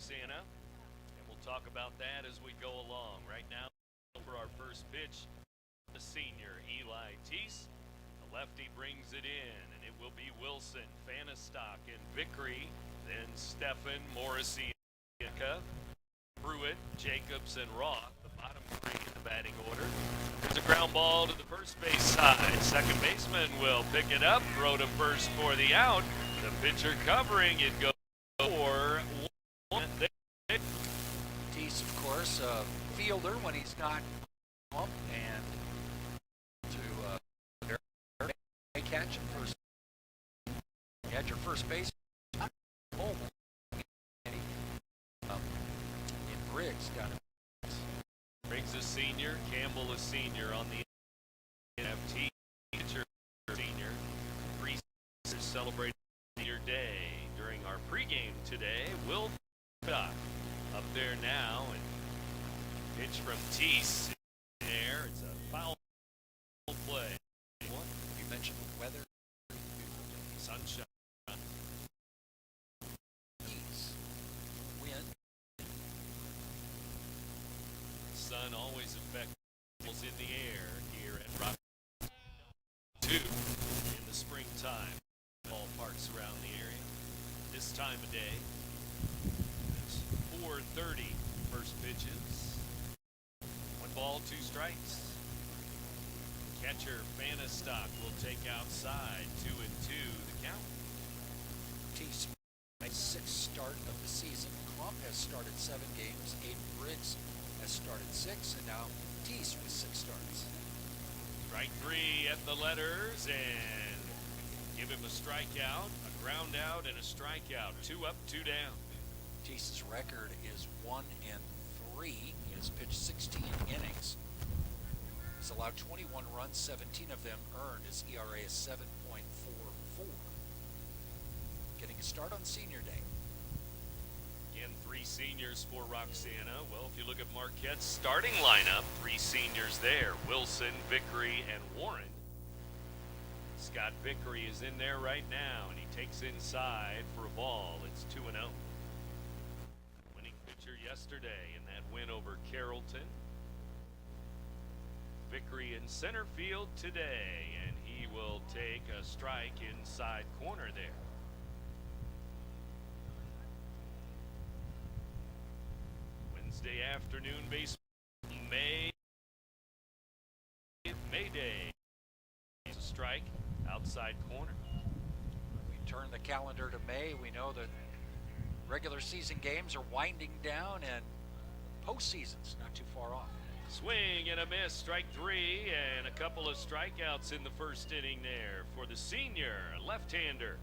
Roxana, and we'll talk about that as we go along. Right now, for our first pitch, the senior Eli Teese. The lefty brings it in, and it will be Wilson, Fanistock, and Vickery. Then Stephan, Morrissey, Pruitt, Jacobs, and Roth, the bottom three in the batting order. There's a ground ball to the first base side. Second baseman will pick it up, throw to first for the out. The pitcher covering it goes for one. Teese, of course, a fielder when he's not up, and to catch him first. You had your first base. Briggs down. Briggs a senior, Campbell a senior on the NFT. Pitcher senior. Three seniors celebrating senior day during our pregame today. Will up there now, and pitch from Teese there. It's a foul play. You mentioned weather. Sunshine. Sun always affects in the air here at Rock 2 in the springtime. Ballparks around the area. This time of day, it's 4:30. First pitches. 1 ball, 2 strikes. Catcher Fanistock will take outside. 2-2 the count. Teese, a 6th start of the season. Klump has started 7 games. Aiden Briggs has started 6, and now Teese with 6 starts. Strike 3 at the letters, and give him a strikeout, a ground out, and a strikeout. 2 up, 2 down. Teese's record is 1-3. He has pitched 16 innings. He's allowed 21 runs, 17 of them earned. His ERA is 7.44. Getting a start on senior day. Again, 3 seniors for Roxana. Well, if you look at Marquette's starting lineup, 3 seniors there. Wilson, Vickery, and Warren. Scott Vickery is in there right now, and he takes inside for a ball. It's 2-0. Winning pitcher yesterday in that win over Carrollton. Vickery in center field today, and he will take a strike inside corner there. Wednesday afternoon baseball, May Day. It's a strike outside corner. We turn the calendar to May. We know that regular season games are winding down, and postseason's not too far off. Swing and a miss, strike 3, and a couple of strikeouts in the first inning there for the senior left-hander,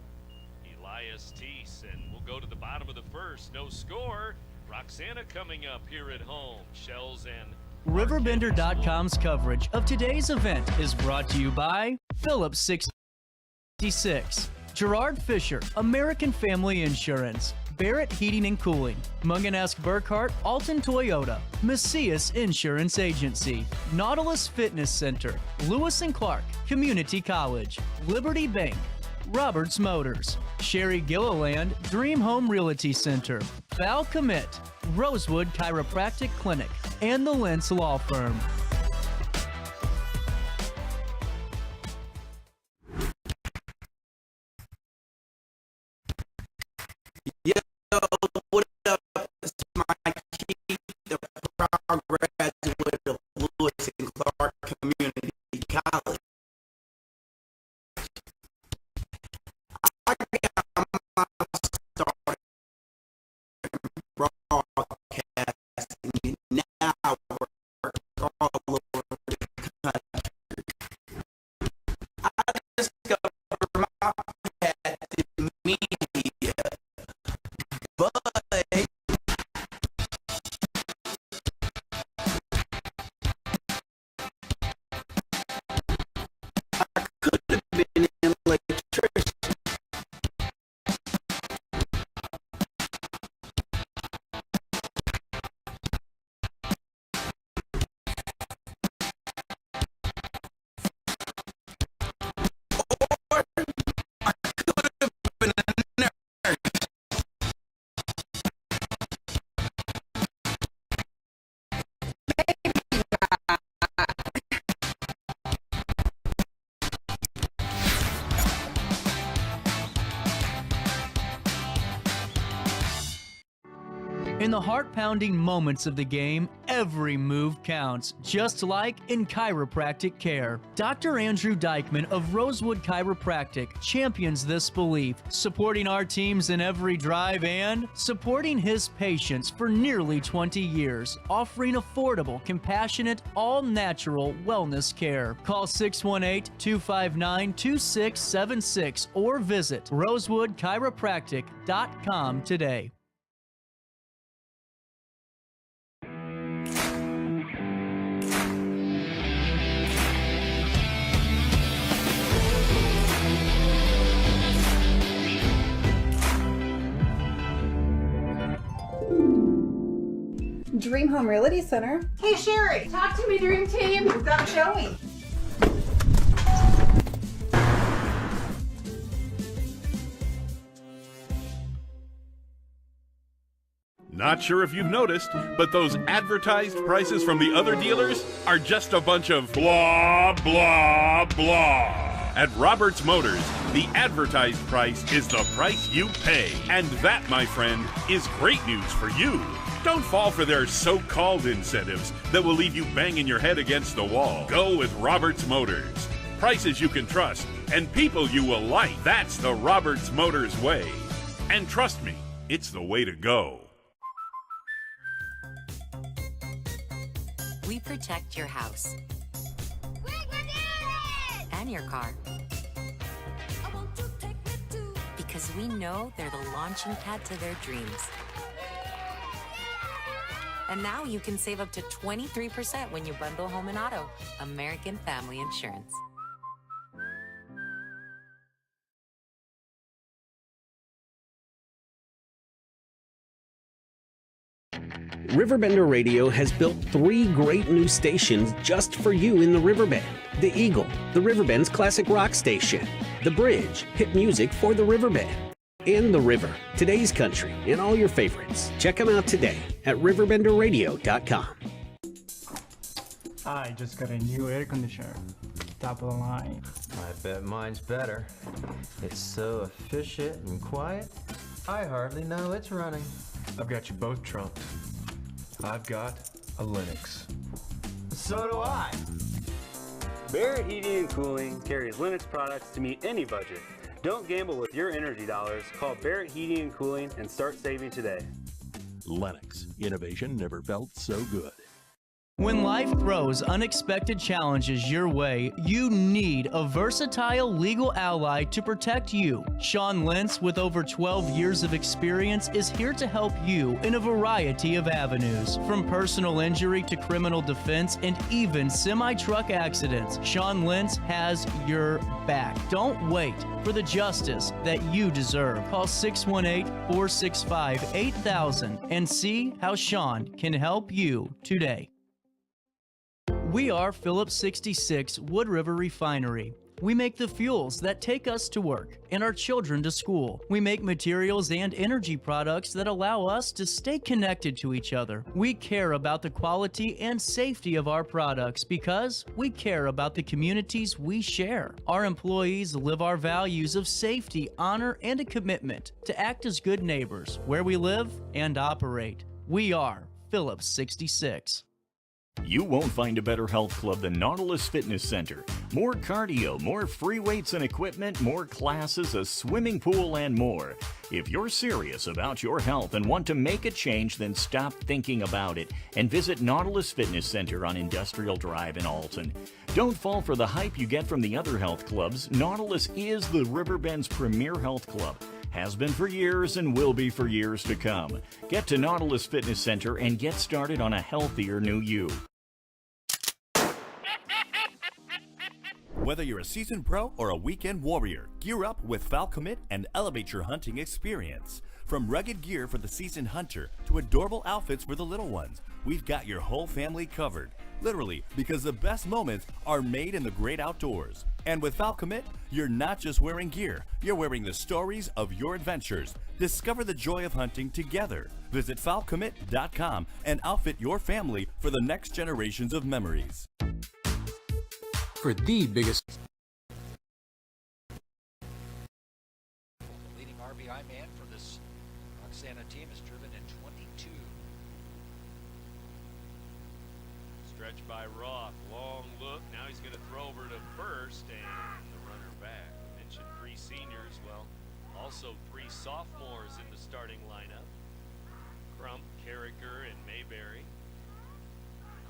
Elias Teese. And we'll go to the bottom of the first. No score. Roxana coming up here at home. Shells and RiverBender.com's coverage of today's event is brought to you by Phillips 66, Gerard Fisher, American Family Insurance, Barrett Heating and Cooling, Munganesc Burkhart, Alton Toyota, Macias Insurance Agency, Nautilus Fitness Center, Lewis and Clark Community College, Liberty Bank, Roberts Motors, Sherry Gilliland Dream Home Realty Center, Val Commit, Rosewood Chiropractic Clinic, and the Lentz Law Firm. Yo, what up? It's Mike, the proud graduate of Lewis and Clark Community College. I got my start broadcasting. Now we're called In the heart-pounding moments of the game, every move counts, just like in chiropractic care. Dr. Andrew Dykman of Rosewood Chiropractic champions this belief, supporting our teams in every drive and supporting his patients for nearly 20 years, offering affordable, compassionate, all-natural wellness care. Call 618-259-2676 or visit rosewoodchiropractic.com today. Dream Home Realty Center. Hey Sherry, talk to me, Dream Team. We've got a showing. Not sure if you've noticed, but those advertised prices from the other dealers are just a bunch of blah, blah, blah. At Roberts Motors, the advertised price is the price you pay. And that, my friend, is great news for you. Don't fall for their so-called incentives that will leave you banging your head against the wall. Go with Roberts Motors. Prices you can trust and people you will like. That's the Roberts Motors way. And trust me, it's the way to go. We protect your house and your car because we know they're the launching pad to their dreams. And now you can save up to 23% when you bundle home and auto. American Family Insurance. RiverBender Radio has built 3 great new stations just for you in the Riverbend. The Eagle, the Riverbend's classic rock station. The Bridge, hit music for the Riverbend. And The River, today's country, and all your favorites. Check them out today at RiverBender.com. I just got a new air conditioner. Top of the line. I bet mine's better. It's so efficient and quiet, I hardly know it's running. I've got you both trumped. I've got a Linux. So do I. Barrett Heating and Cooling carries Linux products to meet any budget. Don't gamble with your energy dollars. Call Barrett Heating and Cooling and start saving today. Lennox. Innovation never felt so good. When life throws unexpected challenges your way, you need a versatile legal ally to protect you. Sean Lentz, with over 12 years of experience, is here to help you in a variety of avenues. From personal injury to criminal defense and even semi-truck accidents, Sean Lentz has your back. Don't wait for the justice that you deserve. Call 618-465-8000 and see how Sean can help you today. We are Phillips 66 Wood River Refinery. We make the fuels that take us to work and our children to school. We make materials and energy products that allow us to stay connected to each other. We care about the quality and safety of our products because we care about the communities we share. Our employees live our values of safety, honor, and a commitment to act as good neighbors where we live and operate. We are Phillips 66. You won't find a better health club than Nautilus Fitness Center. More cardio, more free weights and equipment, more classes, a swimming pool, and more. If you're serious about your health and want to make a change, then stop thinking about it and visit Nautilus Fitness Center on Industrial Drive in Alton. Don't fall for the hype you get from the other health clubs. Nautilus is the Riverbend's premier health club. Has been for years and will be for years to come. Get to Nautilus Fitness Center and get started on a healthier new you. Whether you're a seasoned pro or a weekend warrior, gear up with Falcommit and elevate your hunting experience. From rugged gear for the seasoned hunter to adorable outfits for the little ones, we've got your whole family covered. Literally, because the best moments are made in the great outdoors. And with Falcommit, you're not just wearing gear, you're wearing the stories of your adventures. Discover the joy of hunting together. Visit falcommit.com and outfit your family for the next generations of memories. For the biggest leading RBI man for this Roxana team has driven in 22. Stretch by Roth, long look. Now he's going to throw over to first and the runner back. I mentioned 3 seniors, well, also 3 sophomores in the starting lineup. Crump, Carricker, and Mayberry.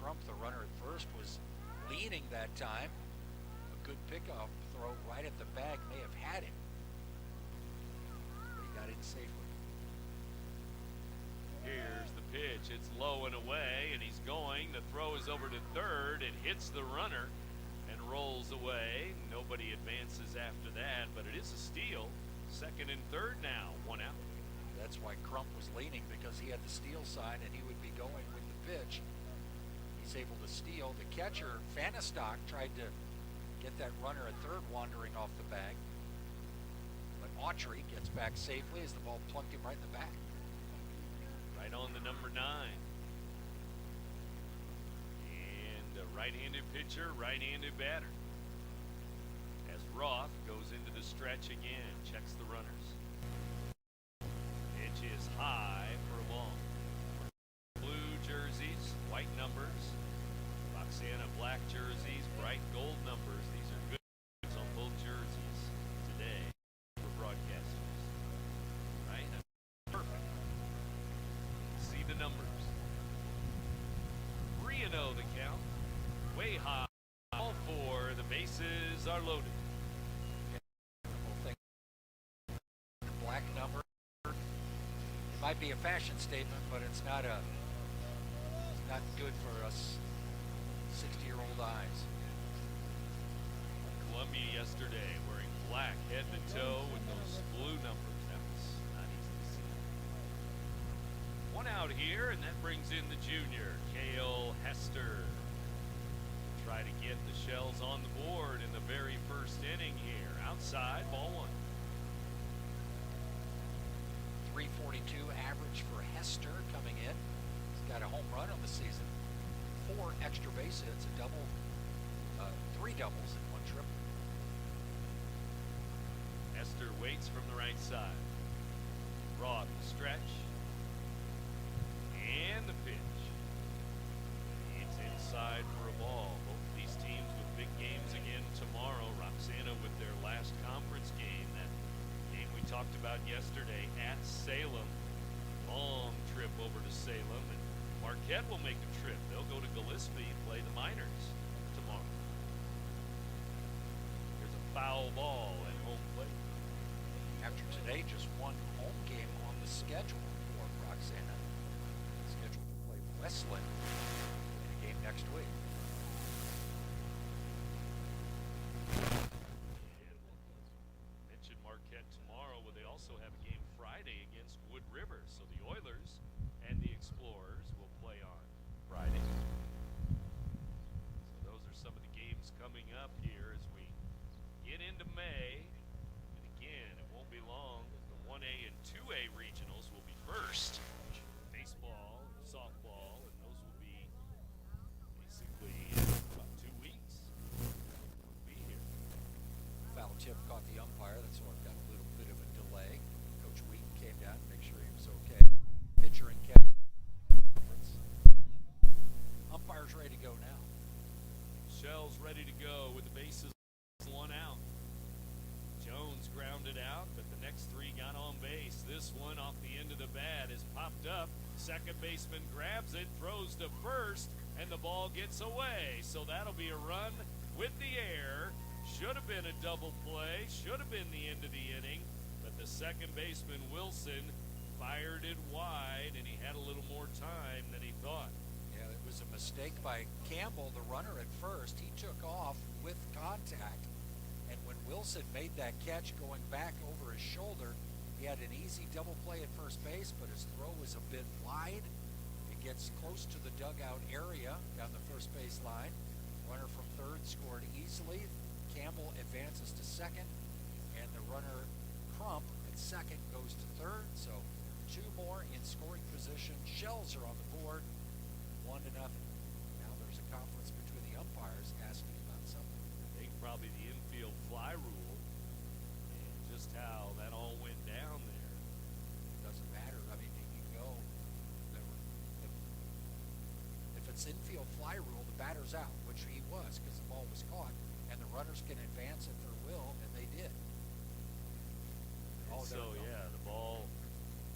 Crump, the runner at first, was leaning that time. A good pickup throw right at the bag may have had him, but he got in safely. Here's the pitch. It's low and away, and he's going. The throw is over to third. It hits the runner and rolls away. Nobody advances after that, but it is a steal. Second and third now, 1 out. That's why Crump was leaning, because he had the steal sign and he would be going with the pitch. He's able to steal. The catcher, Fanistock, tried to get that runner at third wandering off the bag, but Autry gets back safely as the ball plunked him right in the back. Right on the number 9. And a right-handed pitcher, right-handed batter. As Roth goes into the stretch again, checks the runners. Pitch is high for a ball. Blue jerseys, white numbers. Roxana black jerseys, bright gold numbers. These are good on both jerseys today for broadcasters. Right? Perfect. See the numbers. 3-0 the count. Way high. All 4. The bases are loaded. Black number. It might be a fashion statement, but it's not good for us 60-year-old eyes. Columbia yesterday wearing black head to toe with those blue numbers. That was not easy to see. 1 out here, and that brings in the junior, Cale Hester. Try to get the Shells on the board in the very first inning here. Outside, ball 1. 342 average for Hester coming in. He's got a home run on the season. 4 extra base hits, a double, 3 doubles in 1 trip. Hester waits from the right side. Roth stretch. And the pitch. It's inside for a ball. Both these teams with big games again tomorrow. Roxana with their last conference game. That game we talked about yesterday at Salem. Long trip over to Salem. And Marquette will make a trip. They'll go to Gillespie and play the minors tomorrow. There's a foul ball at home plate. After today, just 1 home game on the schedule for Roxana. Scheduled to play Westland in a game next week. Mentioned Marquette tomorrow, but they also have a game Friday against Wood River. So the Oilers and the Explorers will play on Friday. So those are some of the games coming up here as we get into May. And again, it won't be long. The 1A and 2A regionals will be first. Baseball, softball, and those will be basically in about 2 weeks. We'll be here. Foul tip caught the umpire. That's why I've got a little bit of a delay. Coach Wheaton came down to make sure he was okay. Pitcher and catcher. Umpire's ready to go now. Shells ready to go with the bases 1 out. Jones grounded out, but the next 3 got on base. This one off the end of the bat is popped up. Second baseman grabs it, throws to first, and the ball gets away. So that'll be a run with the air. Should have been a double play, should have been the end of the inning, but the second baseman, Wilson, fired it wide, and he had a little more time than he thought. Yeah, it was a mistake by Campbell, the runner at first. He took off with contact, and when Wilson made that catch going back over his shoulder, he had an easy double play at first base, but his throw was a bit wide. It gets close to the dugout area down the first base line. Runner from third scored easily. Campbell advances to second, and the runner Crump at second goes to third. So 2 more in scoring position. Shells are on the board, 1-0. Now there's a conference between the umpires asking about something. I think probably the infield fly rule and just how that all went down there. Doesn't matter. I mean, it's infield fly rule, the batter's out, which he was because the ball was caught, and the runners can advance at their will, and they did. And so, yeah, the ball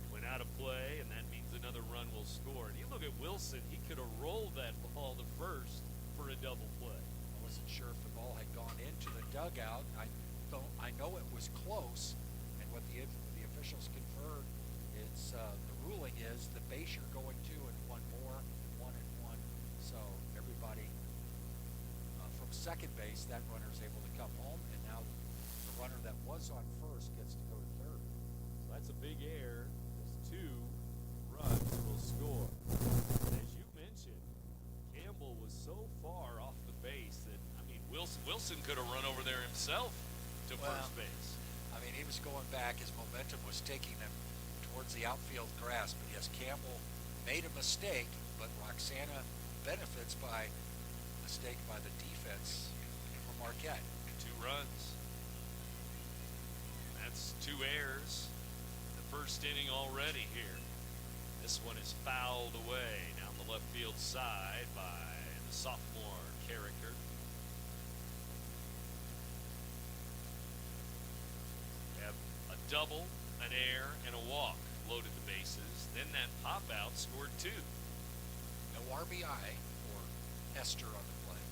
went out of play, and that means another run will score. And you look at Wilson, he could have rolled that ball to first for a double play. I wasn't sure if the ball had gone into the dugout. I know it was close, and what the officials conferred is the ruling is the base you're going to and one more, and one. So everybody from second base, that runner is able to come home, and now the runner that was on first gets to go to third. So that's a big error. There's 2 runs will score. And as you mentioned, Campbell was so far off the base that, I mean, Wilson could have run over there himself to first base. I mean, he was going back. His momentum was taking him towards the outfield grass. But yes, Campbell made a mistake, but Roxana benefits by mistake by the defense from Marquette. 2 runs. That's 2 errors. The first inning already here. This one is fouled away down the left field side by the sophomore Carricker. We have a double, an error, and a walk loaded the bases. Then that pop out scored 2. No RBI for Hester on the play.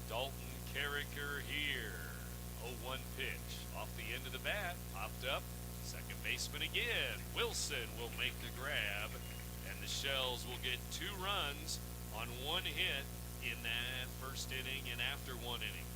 Dalton Carricker here. 0-1 pitch. Off the end of the bat. Popped up. Second baseman again. Wilson will make the grab. And the Shells will get 2 runs on 1 hit in that first inning and after 1 inning.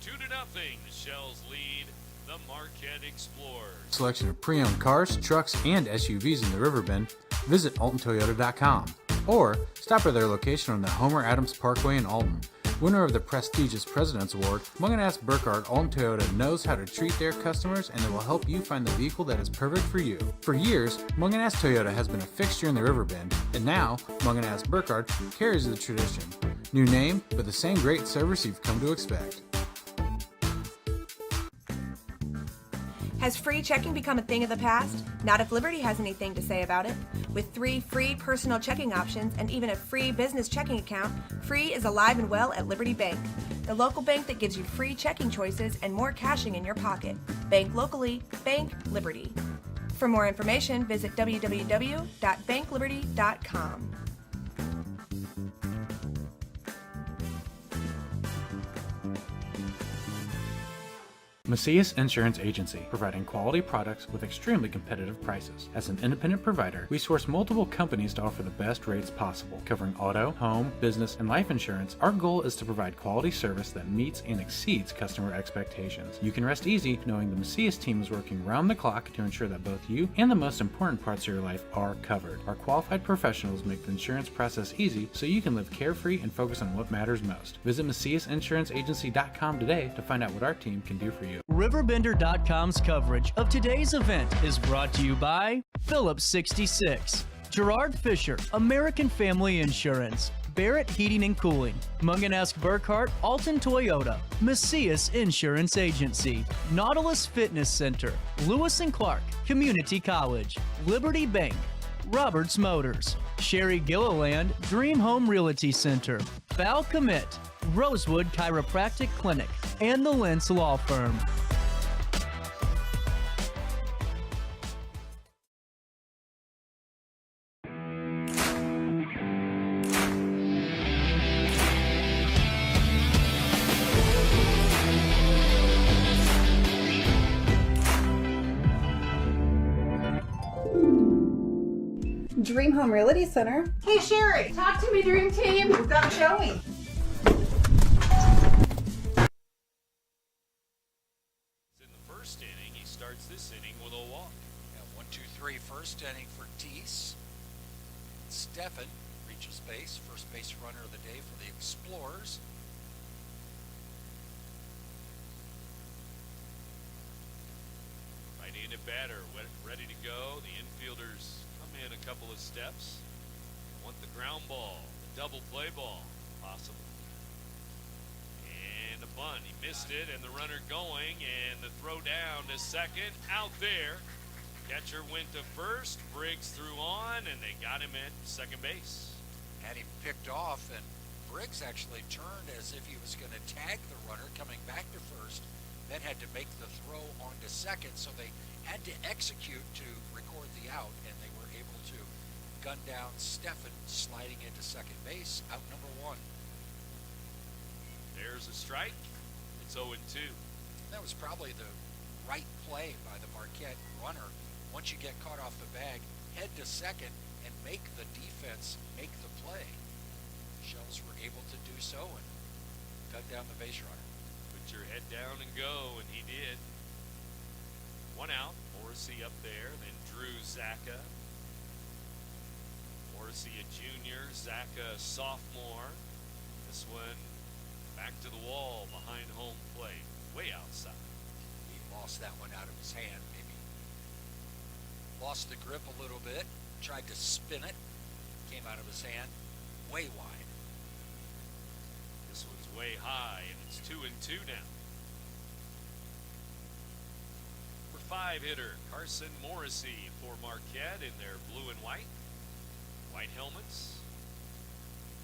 2-0. The Shells lead the Marquette Explorers. Selection of pre-owned cars, trucks, and SUVs in the Riverbend. Visit AltonToyota.com or stop at their location on the Homer Adams Parkway in Alton. Winner of the prestigious President's Award, Munganast Burkhardt Alton Toyota knows how to treat their customers, and they will help you find the vehicle that is perfect for you. For years, Munganast Toyota has been a fixture in the Riverbend, and now Munganast Burkhardt carries the tradition. New name, but the same great service you've come to expect. Has free checking become a thing of the past? Not if Liberty has anything to say about it. With 3 free personal checking options and even a free business checking account, free is alive and well at Liberty Bank, the local bank that gives you free checking choices and more cashing in your pocket. Bank locally, bank Liberty. For more information, visit www.bankliberty.com. Macias Insurance Agency, providing quality products with extremely competitive prices. As an independent provider, we source multiple companies to offer the best rates possible. Covering auto, home, business, and life insurance, our goal is to provide quality service that meets and exceeds customer expectations. You can rest easy knowing the Macias team is working round the clock to ensure that both you and the most important parts of your life are covered. Our qualified professionals make the insurance process easy so you can live carefree and focus on what matters most. Visit MaciasInsuranceAgency.com today to find out what our team can do for you. RiverBender.com's coverage of today's event is brought to you by Phillips 66, Gerard Fisher, American Family Insurance, Barrett Heating and Cooling, Munganast Burkhardt, Alton Toyota, Macias Insurance Agency, Nautilus Fitness Center, Lewis and Clark Community College, Liberty Bank, Roberts Motors, Sherry Gilliland Dream Home Realty Center, Val Commit, Rosewood Chiropractic Clinic, and the Lentz Law Firm. Dream Home Realty Center. Hey Sherry, talk to me, Dream Team. We've got a showing. In the first inning, he starts this inning with a walk. Yeah, 1-2-3 first inning for Teese. Steffen reaches base, first base runner of the day for the Explorers. Right-handed batter, ready to go. The infielders come in a couple of steps. Want the ground ball, the double play ball, possible. And a bunt. He missed it, and the runner going, and the throw down to second, out there. Catcher went to first, Briggs threw on, and they got him at second base. had him picked off, and Briggs actually turned as if he was going to tag the runner coming back to first, then had to make the throw onto second, so they had to execute to record the out, and they were able to gun down Stefan sliding into second base, out number 1. There's a strike. It's 0-2. That was probably the right play by the Marquette runner. Once you get caught off the bag, head to second and make the defense make the play. Shells were able to do so and gun down the base runner. Put your head down and go, and he did. 1 out. Morrissey up there, then Drew Zacca. Morrissey a junior, Zacca a sophomore. This one back to the wall behind home plate, way outside. He lost that one out of his hand, maybe. Lost the grip a little bit, tried to spin it, came out of his hand, way wide. This one's way high, and it's 2-2 now. For 5-hitter Carson Morrissey for Marquette in their blue and white. White helmets.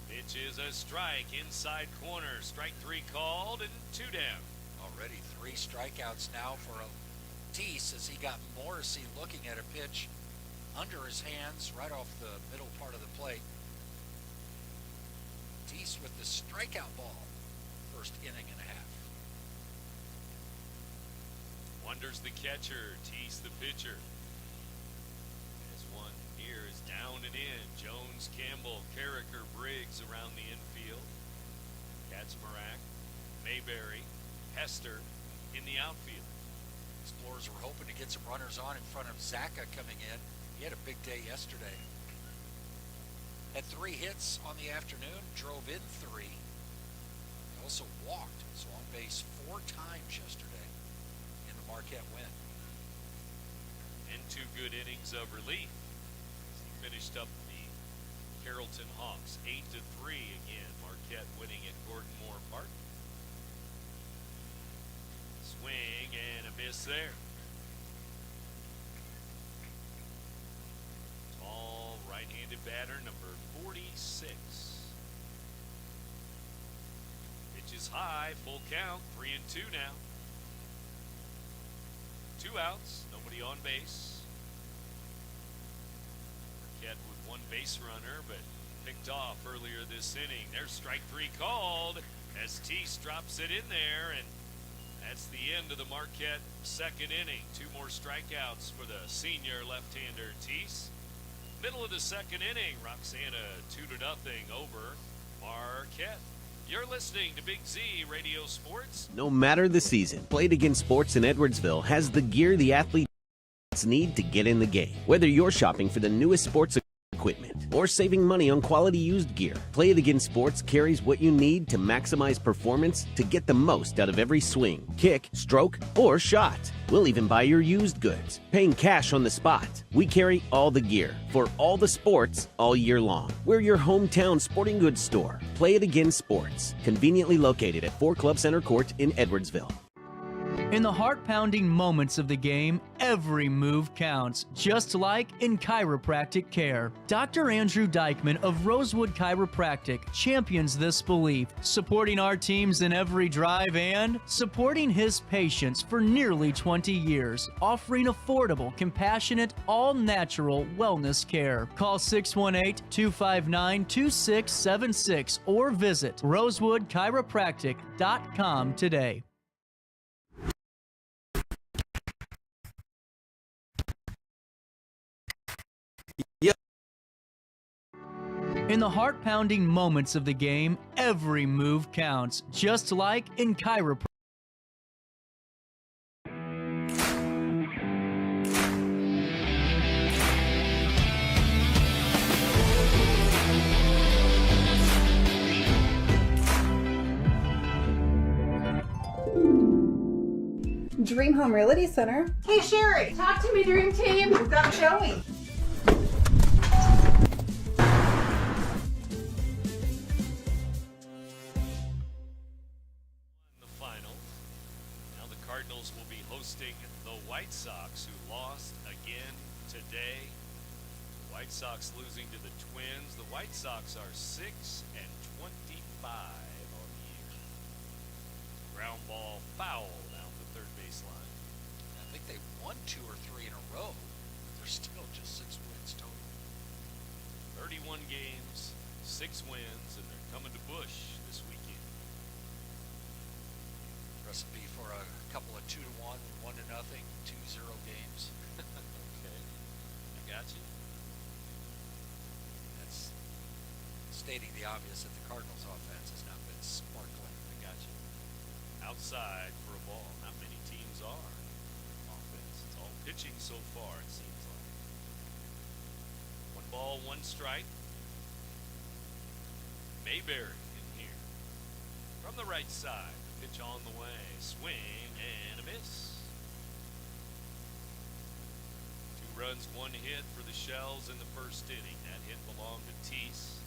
Pitch is a strike, inside corner. Strike 3 called, and 2 down. Already 3 strikeouts now for Teese as he got Morrissey looking at a pitch under his hands right off the middle part of the plate. Teese with the strikeout ball. First inning and a half. Wonders the catcher, Teese the pitcher. This one here is down and in. Jones, Campbell, Carricker, Briggs around the infield. Kaczmarek, Mayberry, Hester in the outfield. Explorers were hoping to get some runners on in front of Zacca coming in. He had a big day yesterday. Had 3 hits on the afternoon, drove in 3. He also walked, so on base 4 times yesterday in the Marquette win. And 2 good innings of relief. He finished up the Carrollton Hawks 8-3 again. Marquette winning at Gordon Moore Park. Swing and a miss there. Tall right-handed batter number 46. Pitch is high, full count, 3-2 now. 2 outs, nobody on base. Marquette with 1 base runner, but picked off earlier this inning. There's strike 3 called as Teese drops it in there, and that's the end of the Marquette 2nd inning. 2 more strikeouts for the senior left-hander Teese. Middle of the 2nd inning, Roxana 2-0 over Marquette. You're listening to Big Z Radio Sports. No matter the season, Play It Again Sports in Edwardsville has the gear the athletes need to get in the game. Whether you're shopping for the newest sports equipment or saving money on quality used gear, Play It Again Sports carries what you need to maximize performance to get the most out of every swing, kick, stroke, or shot. We'll even buy your used goods, paying cash on the spot. We carry all the gear for all the sports all year long. We're your hometown sporting goods store. Play It Again Sports, conveniently located at 4 Club Center Court in Edwardsville. In the heart-pounding moments of the game, every move counts, just like in chiropractic care. Dr. Andrew Dykman of Rosewood Chiropractic champions this belief, supporting our teams in every drive and supporting his patients for nearly 20 years, offering affordable, compassionate, all-natural wellness care. Call 618-259-2676 or visit rosewoodchiropractic.com today. In the heart-pounding moments of the game, every move counts, just like in chiropractic. Dream Home Realty Center. Hey Sherry, talk to me, Dream Team. We've got a showing. Cardinals will be hosting the White Sox, who lost again today. The White Sox losing to the Twins. The White Sox are 6-25 on the year. Ground ball foul down the third baseline. I think they won 2 or 3 in a row. They're still just 6 wins total. 31 games, 6 wins, and they're coming to Busch this weekend. Recipe for a couple of 2-1, 1-0, 2-0 games. Okay, I got you. That's stating the obvious that the Cardinals' offense has not been sparkling. I got you. Outside for a ball. Not many teams are offense. It's all pitching so far, it seems like. 1 ball, 1 strike. Mayberry in here. From the right side. Pitch on the way. Swing and a miss. 2 runs, 1 hit for the Shells in the first inning. That hit belonged to Teese.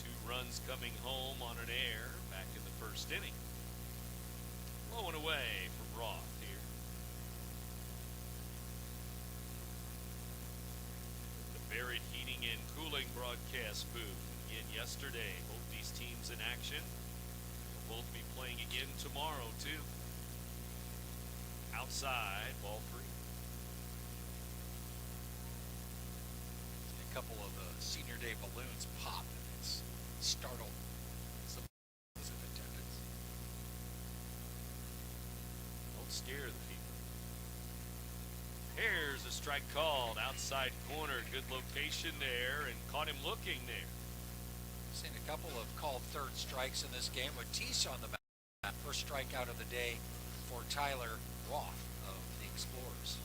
2 runs coming home on an error back in the first inning. Low and away from Roth here. The Barrett Heating and Cooling broadcast booth. Again yesterday, both these teams in action. They'll both be playing again tomorrow too. Outside, ball free. A couple of senior day balloons pop, and it's startled some in attendance. Don't scare the people. Here's a strike called outside corner. Good location there, and caught him looking there. Seen a couple of called third strikes in this game with Teese on the mound. First strikeout of the day for Tyler Roth of the Explorers.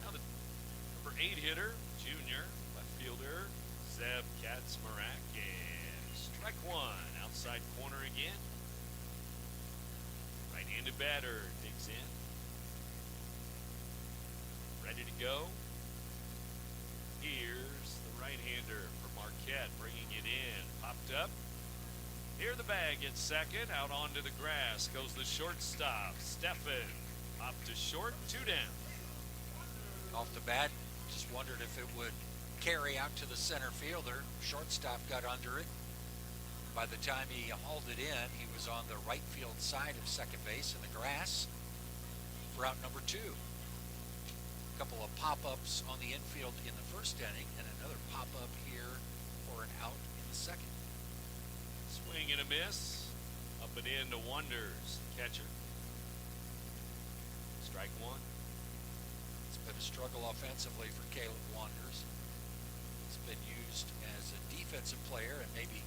Now the number 8 hitter, junior, left fielder, Zeb Katzmarak, and strike 1, outside corner again. Right-handed batter digs in. Ready to go. Here's the right-hander for Marquette, bringing it in. Popped up. Here the bag at second. Out onto the grass goes the shortstop, Steffen. Up to short, 2 down. Off the bat, just wondered if it would carry out to the center fielder. Shortstop got under it. By the time he hauled it in, he was on the right field side of second base in the grass for out number 2. Couple of pop-ups on the infield in the first inning, and another pop-up here for an out in the second. Swing and a miss. Up and in to Wonders, catcher. Strike 1. It's been a struggle offensively for Caleb Wonders. He's been used as a defensive player and maybe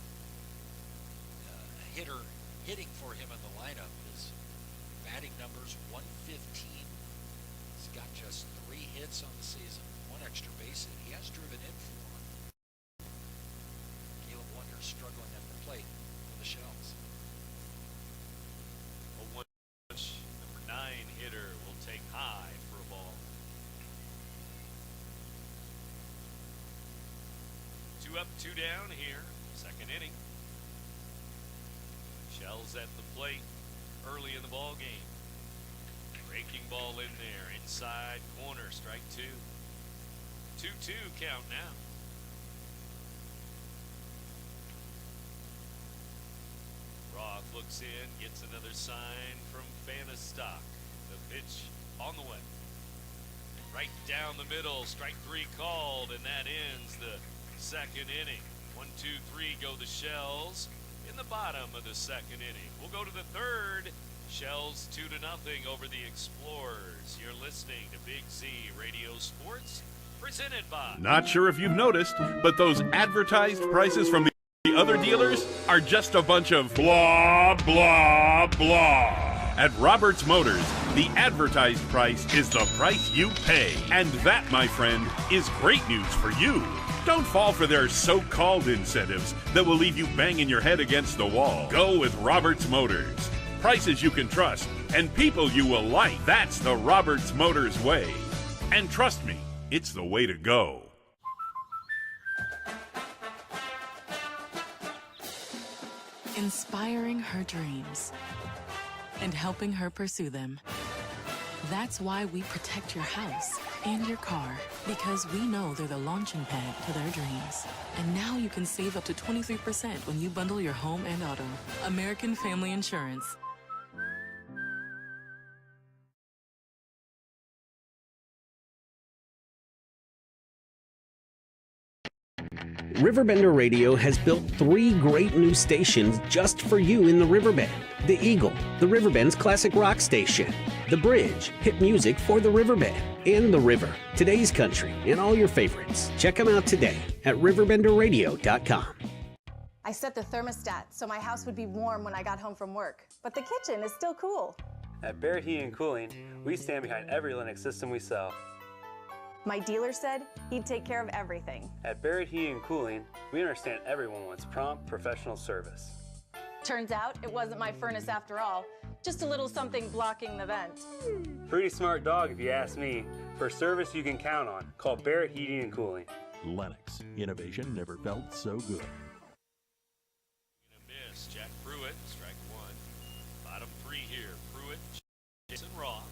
a hitter hitting for him in the lineup. His batting number's 115. He's got just 3 hits on the season, 1 extra base hit. He has driven in 4. Caleb Wonders struggling at the plate for the Shells. A 1 number 9 hitter will take high for a ball. 2 up, 2 down here, second inning. Shells at the plate early in the ball game. Breaking ball in there, inside corner, strike 2. 2-2 count now. Roth looks in, gets another sign from Fanistock. The pitch on the way. Right down the middle, strike 3 called, and that ends the second inning. 1, 2, 3 go the Shells in the bottom of the second inning. We'll go to the third. Shells 2-0 over the Explorers. You're listening to Big Z Radio Sports, presented by... Not sure if you've noticed, but those advertised prices from the other dealers are just a bunch of blah, blah, blah. At Roberts Motors, the advertised price is the price you pay. And that, my friend, is great news for you. Don't fall for their so-called incentives that will leave you banging your head against the wall. Go with Roberts Motors. Prices you can trust and people you will like. That's the Roberts Motors way. And trust me, it's the way to go. Inspiring her dreams. and helping her pursue them. That's why we protect your house and your car, because we know they're the launching pad to their dreams. And now you can save up to 23% when you bundle your home and auto. American Family Insurance. RiverBender Radio has built 3 great new stations just for you in the Riverbend. The Eagle, the Riverbend's classic rock station. The Bridge, hit music for the Riverbend. And The River, today's country, and all your favorites. Check them out today at RiverBender.com. I set the thermostat so my house would be warm when I got home from work, but the kitchen is still cool. At Barrett Heating and Cooling, we stand behind every Lennox system we sell. My dealer said he'd take care of everything. At Barrett Heating and Cooling, we understand everyone wants prompt, professional service. Turns out it wasn't my furnace after all, just a little something blocking the vent. Pretty smart dog if you ask me. For service you can count on, call Barrett Heating and Cooling. Lennox, innovation never felt so good. Miss Jack Pruitt, strike 1. Bottom 3 here. Pruitt, Jason Roth.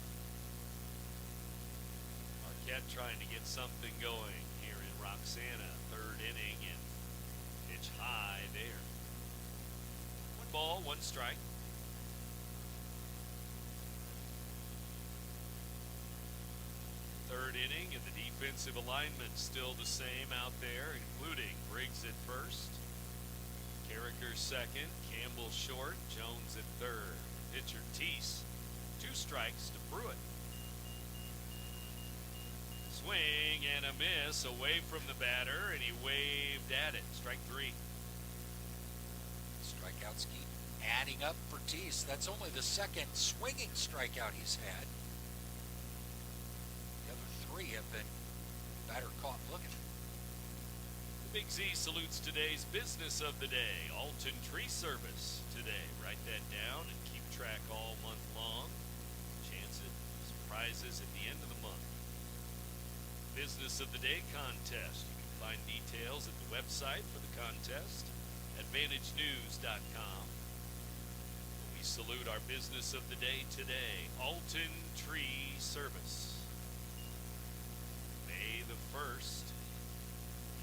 Marquette trying to get something going here in Roxana. 3rd inning and pitch high there. 1 ball, 1 strike. Third inning, and the defensive alignment still the same out there, including Briggs at first, Carricker second, Campbell short, Jones at third. Pitcher Teese, 2 strikes to Pruitt. Swing and a miss away from the batter, and he waved at it. Strike 3. Strikeouts keep adding up for Teese. That's only the 2nd swinging strikeout he's had. The other 3 have been batter caught looking. The Big Z salutes today's business of the day, Alton Tree Service today. Write that down and keep track all month long. Chance at surprises at the end of the month. Business of the Day contest. You can find details at the website for the contest, AdvantageNews.com. We salute our business of the day today, Alton Tree Service. May the 1st.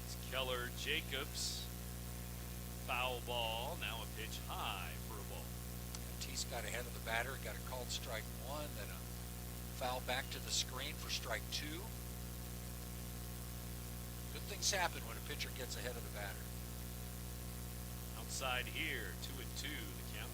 It's Keller Jacobs. Foul ball. Now a pitch high for a ball. Teese got ahead of the batter, got a called strike 1, then a foul back to the screen for strike 2. Good things happen when a pitcher gets ahead of the batter. Outside here, 2-2 the count.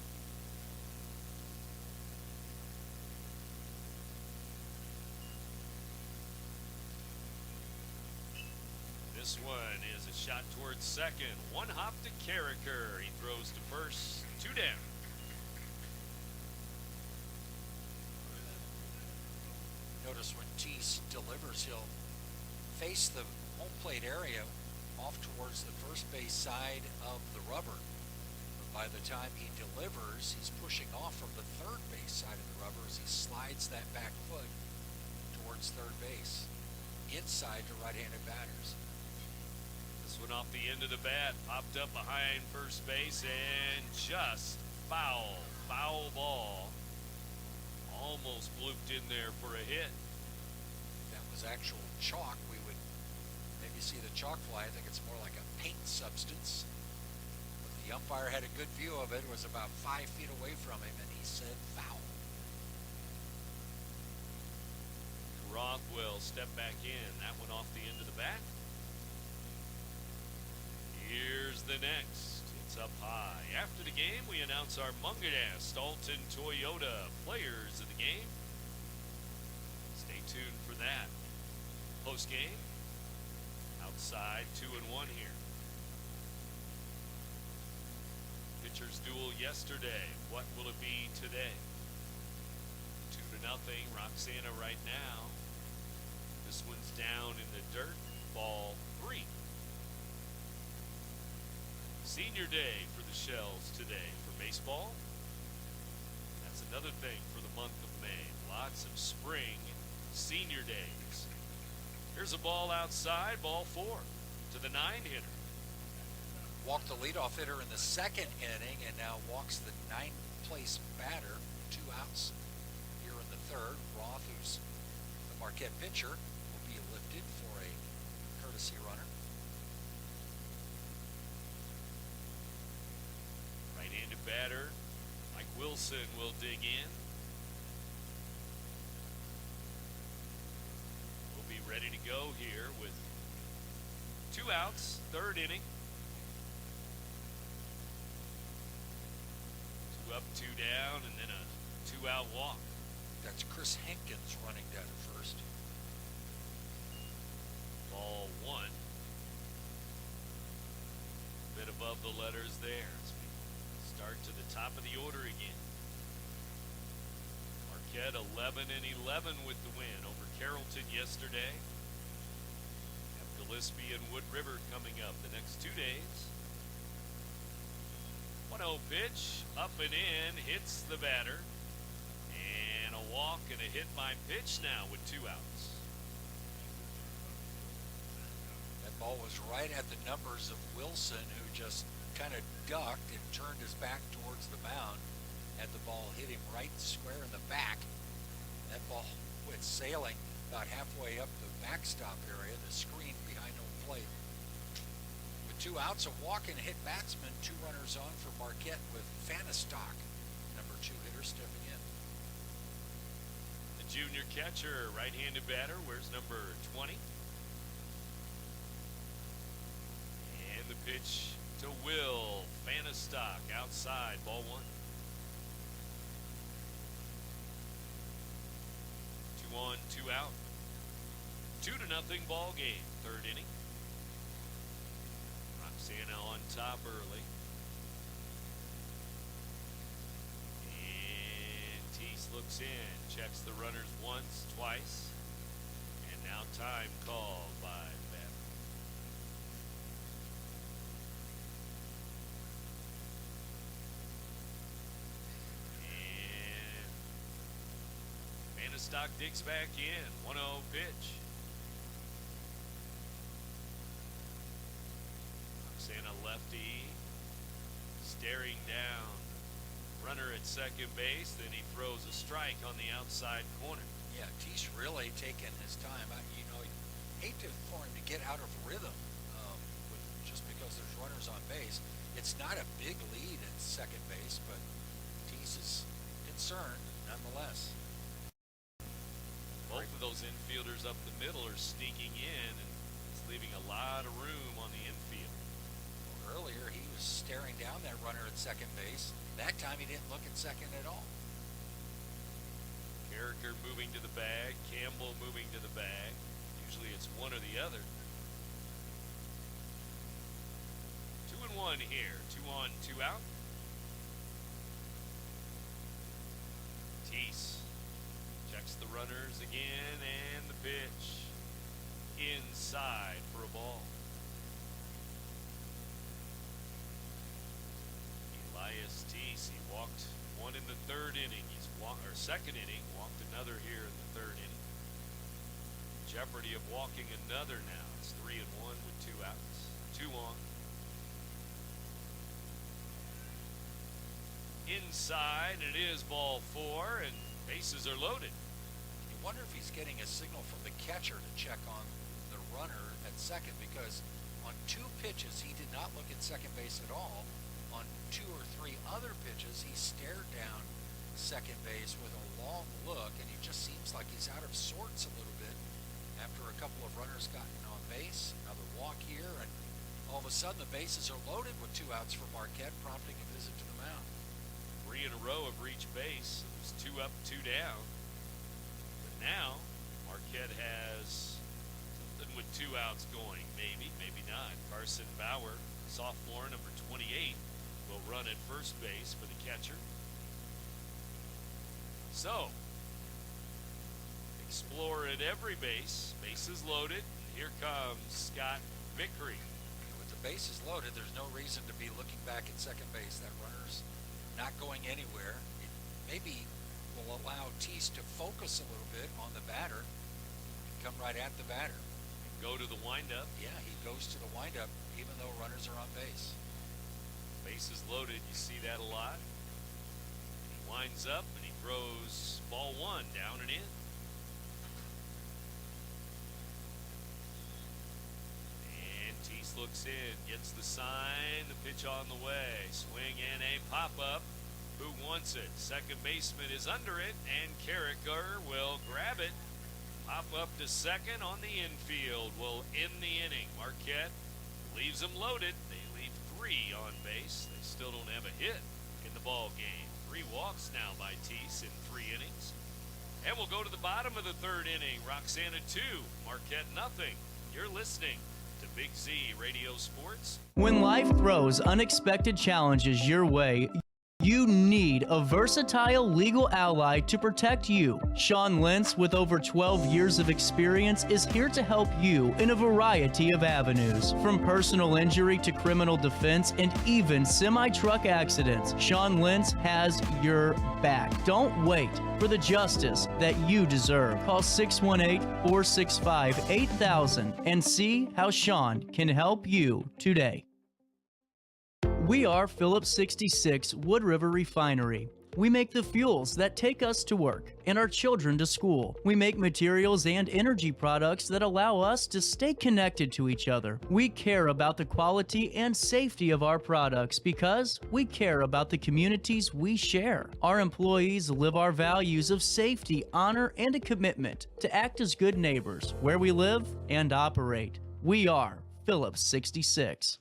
This one is a shot towards second. 1 hop to Carricker. He throws to first. 2 down. Notice when Teese delivers, he'll face the home plate area off towards the first base side of the rubber. But by the time he delivers, he's pushing off from the third base side of the rubber as he slides that back foot towards third base, inside to right-handed batters. This one off the end of the bat, popped up behind first base and just foul ball. Almost blooped in there for a hit. If that was actual chalk, we would maybe see the chalk fly. I think it's more like a paint substance. But the umpire had a good view of it. It was about 5 feet away from him, and he said foul. Roth will step back in. That one off the end of the bat. Here's the next. It's up high. After the game, we announce our Munganast Alton Toyota players of the game. Stay tuned for that. Post game, outside 2-1 here. Pitchers duel yesterday. What will it be today? 2-0. Roxana right now. This one's down in the dirt. Ball 3. Senior Day for the Shells today for baseball. That's another thing for the month of May. Lots of spring senior days. Here's a ball outside, ball 4 to the 9-hitter. Walked the leadoff hitter in the 2nd inning and now walks the 9th place batter, 2 outs. innings. Here in the third, Roth, who's the Marquette pitcher, will be lifted for a courtesy runner. Right-handed batter, Mike Wilson will dig in. We'll be ready to go here with 2 outs, third inning. 2 up, 2 down, and then a 2-out walk. That's Chris Hankins running down at first. Ball 1. Bit above the letters there as we start to the top of the order again. Marquette 11-11 with the win over Carrollton yesterday. Have Gillespie and Wood River coming up the next 2 days. 1-0 pitch, up and in, hits the batter. And a walk and a hit by pitch now with 2 outs. That ball was right at the numbers of Wilson, who just kind of ducked and turned his back towards the mound. Had the ball hit him right square in the back. That ball went sailing about halfway up the backstop area, the screen behind home plate. With 2 outs, a walk and a hit batsman, 2 runners on for Marquette with Fanistock, number 2 hitter, stepping in. The junior catcher, right-handed batter, wears number 20. And the pitch to Will Fanistock outside, ball 1. 2 on, 2 out. 2-0 ball game, third inning. Roxana on top early. And Teese looks in, checks the runners once, twice, and now time called by the batter. And Fanistock digs back in, 1-0 pitch. Roxana lefty, staring down. Runner at second base, then he throws a strike on the outside corner. Yeah, Teese really taking his time. Hate for him to get out of rhythm just because there's runners on base. It's not a big lead at second base, but Teese is concerned nonetheless. Both of those infielders up the middle are sneaking in, and it's leaving a lot of room on the infield. Earlier, he was staring down that runner at second base. That time, he didn't look at second at all. Carricker moving to the bag, Campbell moving to the bag. Usually it's one or the other. 2-1 here, 2 on, 2 out. Teese checks the runners again, and the pitch inside for a ball. Elias Teese, he walked one in the third inning. He's second inning, walked another here in the third inning. Jeopardy of walking another now. It's 3-1 with 2 outs. 2 on. Inside, it is ball 4, and bases are loaded. You wonder if he's getting a signal from the catcher to check on the runner at second, because on 2 pitches, he did not look at second base at all. On 2 or 3 other pitches, he stared down second base with a long look, and he just seems like he's out of sorts a little bit after a couple of runners gotten on base. Another walk here, and all of a sudden the bases are loaded with 2 outs for Marquette, prompting a visit to the mound. 3 in a row have reached base. It was 2 up, 2 down. But now Marquette has something with 2 outs going. Maybe not. Carson Bauer, sophomore, number 28, will run at first base for the catcher. So, explore at every base. Bases loaded. Here comes Scott Vickery. With the bases loaded, there's no reason to be looking back at second base. That runner's not going anywhere. It maybe will allow Teese to focus a little bit on the batter and come right at the batter. Go to the windup. Yeah, he goes to the windup even though runners are on base. Bases loaded, you see that a lot. And he winds up and he throws ball one, down and in. And Teese looks in, gets the sign, the pitch on the way. Swing and a pop-up. Who wants it? Second baseman is under it, and Carricker will grab it. Pop up to second on the infield will end the inning. Marquette leaves them loaded. They leave 3 on base. They still don't have a hit in the ball game. 3 walks now by Teese in 3 innings. And we'll go to the bottom of the 3rd inning. Roxana 2, Marquette nothing. You're listening to Big Z Radio Sports. When life throws unexpected challenges your way, you need a versatile legal ally to protect you. Sean Lentz, with over 12 years of experience, is here to help you in a variety of avenues. From personal injury to criminal defense and even semi-truck accidents, Sean Lentz has your back. Don't wait for the justice that you deserve. Call 618-465-8000 and see how Sean can help you today. We are Phillips 66 Wood River Refinery. We make the fuels that take us to work and our children to school. We make materials and energy products that allow us to stay connected to each other. We care about the quality and safety of our products because we care about the communities we share. Our employees live our values of safety, honor, and a commitment to act as good neighbors where we live and operate. We are Phillips 66.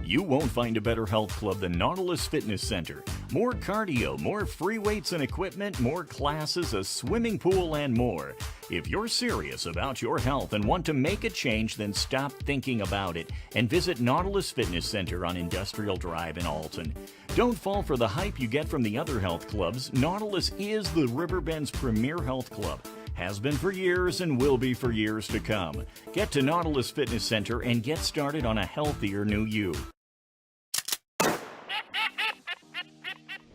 You won't find a better health club than Nautilus Fitness Center. More cardio, more free weights and equipment, more classes, a swimming pool, and more. If you're serious about your health and want to make a change, then stop thinking about it and visit Nautilus Fitness Center on Industrial Drive in Alton. Don't fall for the hype you get from the other health clubs. Nautilus is the Riverbend's premier health club. Has been for years and will be for years to come. Get to Nautilus Fitness Center and get started on a healthier new you.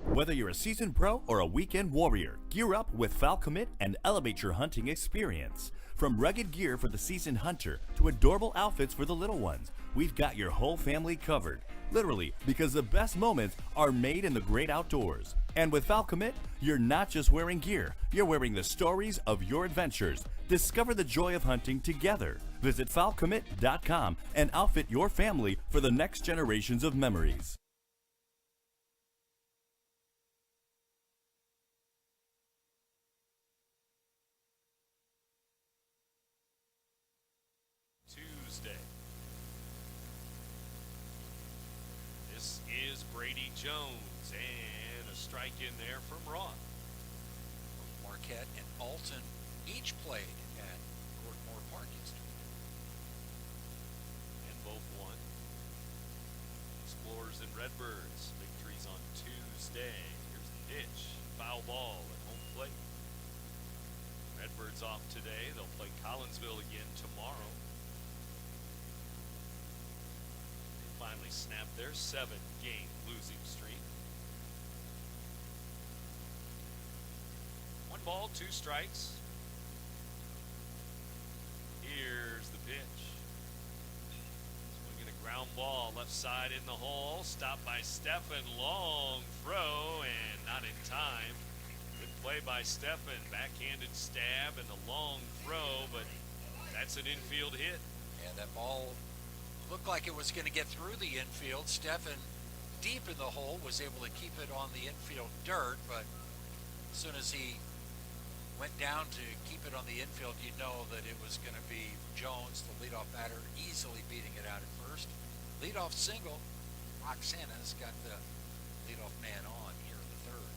Whether you're a seasoned pro or a weekend warrior, gear up with Falcommit and elevate your hunting experience. From rugged gear for the seasoned hunter to adorable outfits for the little ones, we've got your whole family covered. Literally, because the best moments are made in the great outdoors. And with Falcommit, you're not just wearing gear, you're wearing the stories of your adventures. Discover the joy of hunting together. Visit RiverBender.com and outfit your family for the next generations of memories. Tuesday. This is Brady Jones, and a strike in there from Roth. Marquette and Alton each played at Gordon-Moore Park yesterday. And both won. Explorers and Redbirds, victories on Tuesday. Here's the pitch. Foul ball at home plate. Redbirds off today. They'll play Collinsville again tomorrow. They finally snapped their 7-game losing streak. 1 ball, 2 strikes. Here's the pitch. Swinging a ground ball, left side in the hole. Stopped by Steffen. Long throw and not in time. Good play by Steffen. Backhanded stab and the long throw, but that's an infield hit. And that ball looked like it was going to get through the infield. Steffen, deep in the hole, was able to keep it on the infield dirt, but as soon as he went down to keep it on the infield, you know that it was going to be Jones, the leadoff batter, easily beating it out at first. Leadoff single. Roxana's got the leadoff man on here in the 3rd.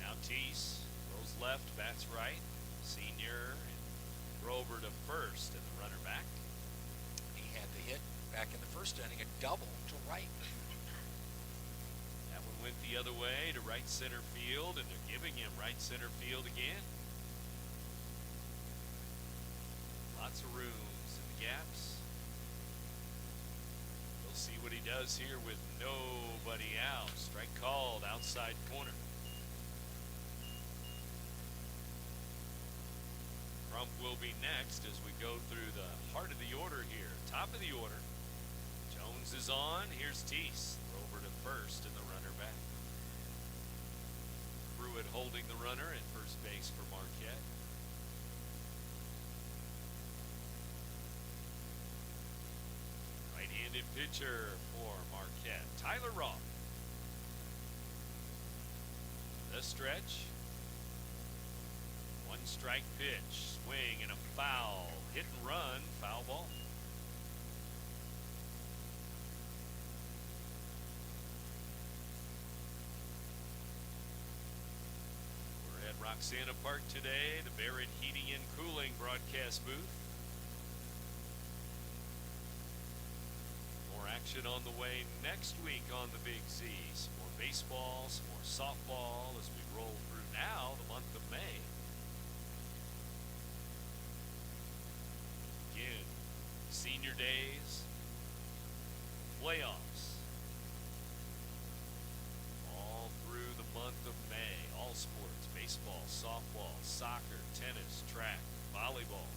Now Teese throws left, bats right. Senior and Grover to first and the runner back. He had the hit back in the 1st inning, a double to right. That one went the other way to right center field, and they're giving him right center field again. Lots of rooms in the gaps. We'll see what he does here with nobody out. Strike called, outside corner. Crump will be next as we go through the heart of the order here. Top of the order. Jones is on. Here's Teese. Over to first and the runner back. holding the runner at first base for Marquette. Right-handed pitcher for Marquette, Tyler Roth. The stretch. One strike pitch, swing and a foul. Hit and run, foul ball. We're at Roxana Park today, the Barrett Heating and Cooling broadcast booth. More action on the way next week on the Big Z. Some more baseball, some more softball as we roll through now the month of May. Again, senior days, playoffs, all through the month of May. All sports, baseball, softball, soccer, tennis, track, volleyball,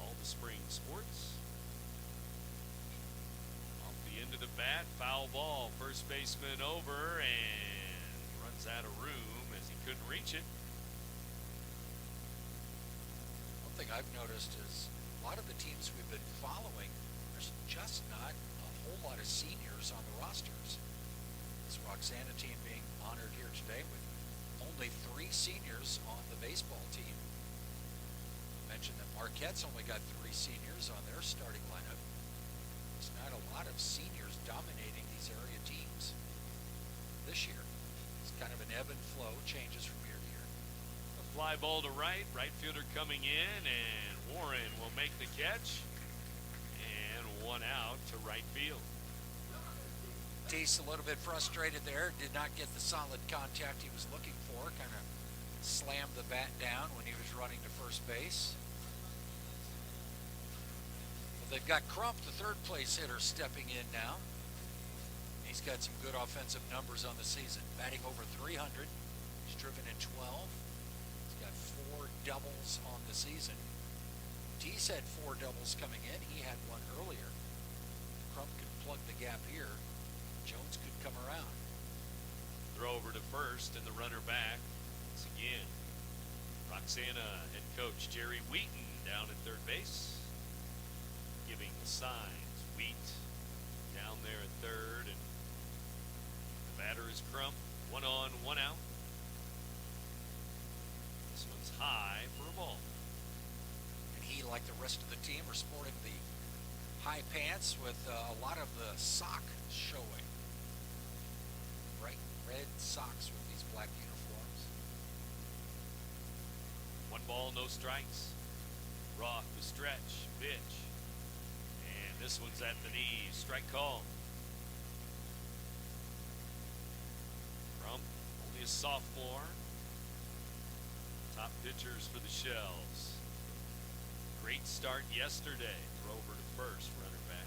all the spring sports. Off the end of the bat, foul ball, first baseman over and runs out of room as he couldn't reach it. One thing I've noticed is a lot of the teams we've been following, there's just not a whole lot of seniors on the rosters. This Roxana team being honored here today with only 3 seniors on the baseball team. I mentioned that Marquette's only got 3 seniors on their starting lineup. There's not a lot of seniors dominating these area teams this year. It's kind of an ebb and flow, changes from year to year. A fly ball to right, right fielder coming in, and Warren will make the catch, and one out to right field. Tease a little bit frustrated there, did not get the solid contact he was looking for, kind of slammed the bat down when he was running to first base. Well, they've got Crump, the third place hitter, stepping in now. He's got some good offensive numbers on the season, batting over 300. He's driven in 12. He's got 4 doubles on the season. Tease had 4 doubles coming in. He had one earlier. Crump could plug the gap here. Jones could come around. Throw over to first and the runner back. Once again, Roxana head coach Jerry Wheaton down at third base, giving the signs. Wheat down there at third, and the batter is Crump. 1 on, 1 out. This one's high for a ball. And he, like the rest of the team, are sporting the high pants with a lot of the sock showing. Bright red socks with these black uniforms. 1 ball, no strikes. Roth the stretch, pitch. And this one's at the knees. Strike call. Crump, only a sophomore. Top pitchers for the Shells. Great start yesterday. Throw over to first, runner back.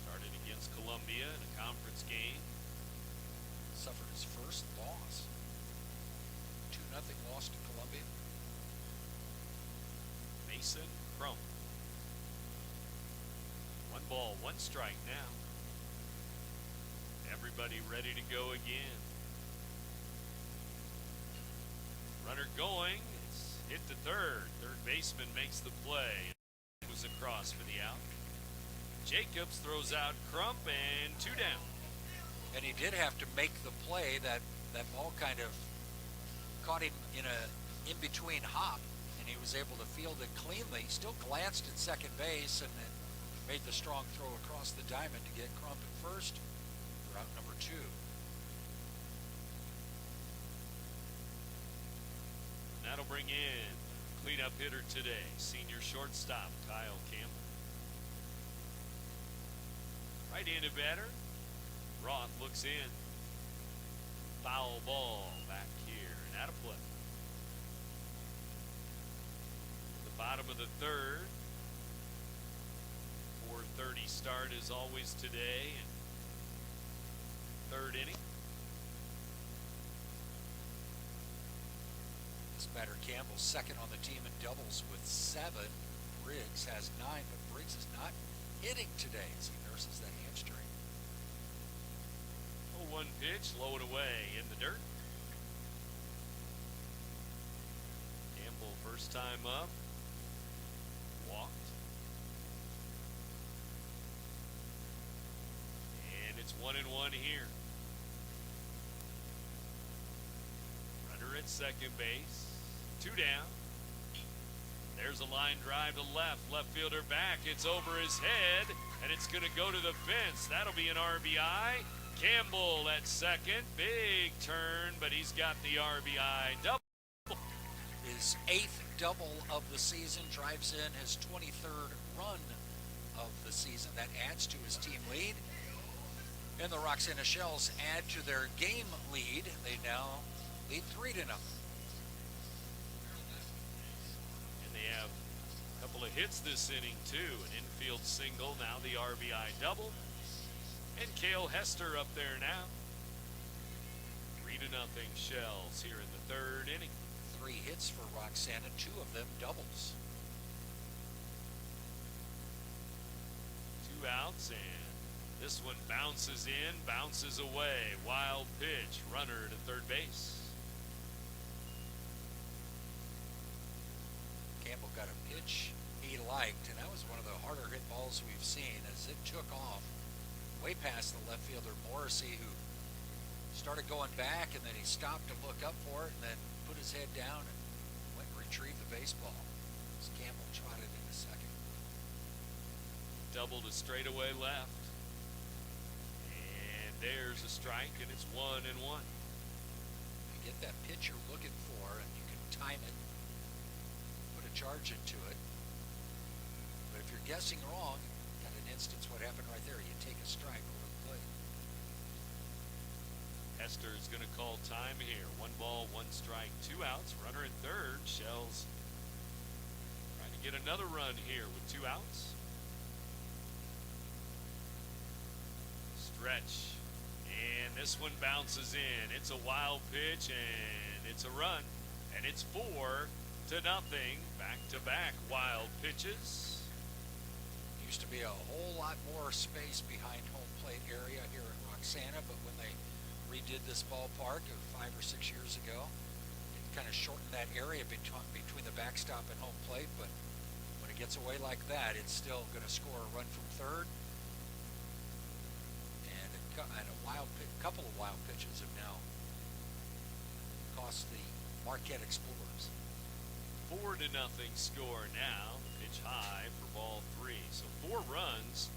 Started against Columbia in a conference game. Suffered his first loss. 2-0 loss to Columbia. Mason Crump. 1 ball, 1 strike now. Everybody ready to go again. Runner going. It's hit to third. Third baseman makes the play. It was across for the out. Jacobs throws out Crump, and 2 down. And he did have to make the play. That ball kind of caught him in a in-between hop, and he was able to field it cleanly. Still glanced at second base and then made the strong throw across the diamond to get Crump at first for out number 2. That'll bring in cleanup hitter today, senior shortstop Kyle Campbell. Right-handed batter. Roth looks in. Foul ball back here and out of play. The bottom of the third. 4:30 start as always today. And third inning. This batter Campbell second on the team in doubles with 7. Briggs has 9, but Briggs is not hitting today as he nurses that hamstring. 0-1 pitch, low and away in the dirt. First time up. Walked. And it's 1-1 here. Runner at second base. 2 down. There's a line drive to left. Left fielder back. It's over his head, and it's going to go to the fence. That'll be an RBI. Campbell at second. Big turn, but he's got the RBI double. His 8th double of the season, drives in his 23rd run of the season. That adds to his team lead. And the Roxana Shells add to their game lead. They now lead 3-0. They have a couple of hits this inning too. An infield single, now the RBI double. And Cale Hester up there now. 3-0 Shells here in the 3rd inning. 3 hits for Roxana, 2 of them doubles. 2 outs, and this one bounces in, bounces away. Wild pitch, runner to third base. Campbell got a pitch he liked, and that was one of the harder hit balls we've seen as it took off way past the left fielder Morrissey, who started going back, and then he stopped to look up for it and then put his head down and went and retrieved the baseball as Campbell trotted into second. Double to straightaway left. And there's a strike, and it's 1-1. You get that pitch you're looking for, and you can time it, put a charge into it. But if you're guessing wrong, got an instance what happened right there. You take a strike over the plate. Hester is going to call time here. 1 ball, 1 strike, 2 outs. Runner at third. Shells trying to get another run here with 2 outs. Stretch. And this one bounces in. It's a wild pitch, and it's a run. And it's 4-0. Back-to-back wild pitches. Used to be a whole lot more space behind home plate area here at Roxana, but when they redid this ballpark 5 or 6 years ago, it kind of shortened that area between the backstop and home plate. But when it gets away like that, it's still going to score a run from third. And a couple of wild pitches have now cost the Marquette Explorers. 4-0 score now. Pitch high for ball 3. So 4 runs,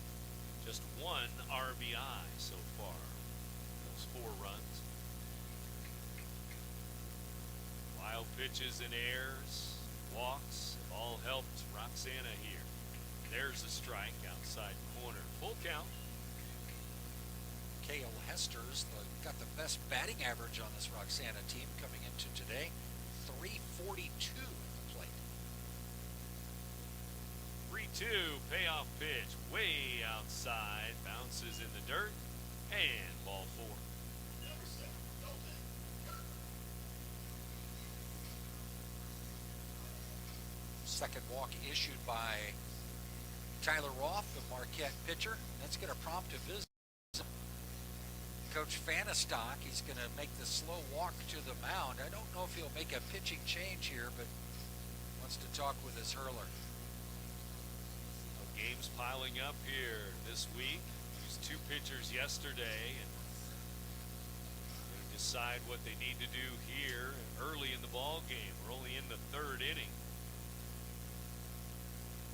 just 1 RBI so far. Those 4 runs. Wild pitches and airs, walks, have all helped Roxana here. There's a strike outside corner. Full count. Cale Hester's got the best batting average on this Roxana team coming into today. 342 at the plate. 3-2 payoff pitch way outside, bounces in the dirt, and ball 4. Second walk issued by Tyler Roth, the Marquette pitcher. That's going to prompt a visit. Coach Fanistock, he's going to make the slow walk to the mound. I don't know if he'll make a pitching change here, but wants to talk with his hurler. Games piling up here this week. Used 2 pitchers yesterday, and going to decide what they need to do here early in the ball game. We're only in the 3rd inning.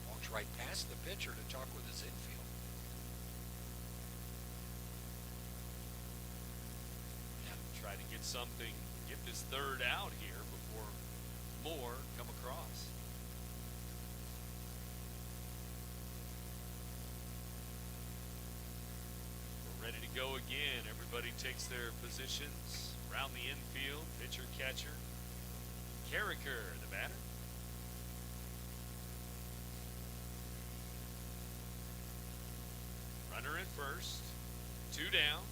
Walks right past the pitcher to talk with his infield. Try to get something, get this 3rd out here before more come across. We're ready to go again. Everybody takes their positions around the infield. Pitcher, catcher. Carricker, the batter. Runner at first. 2 down.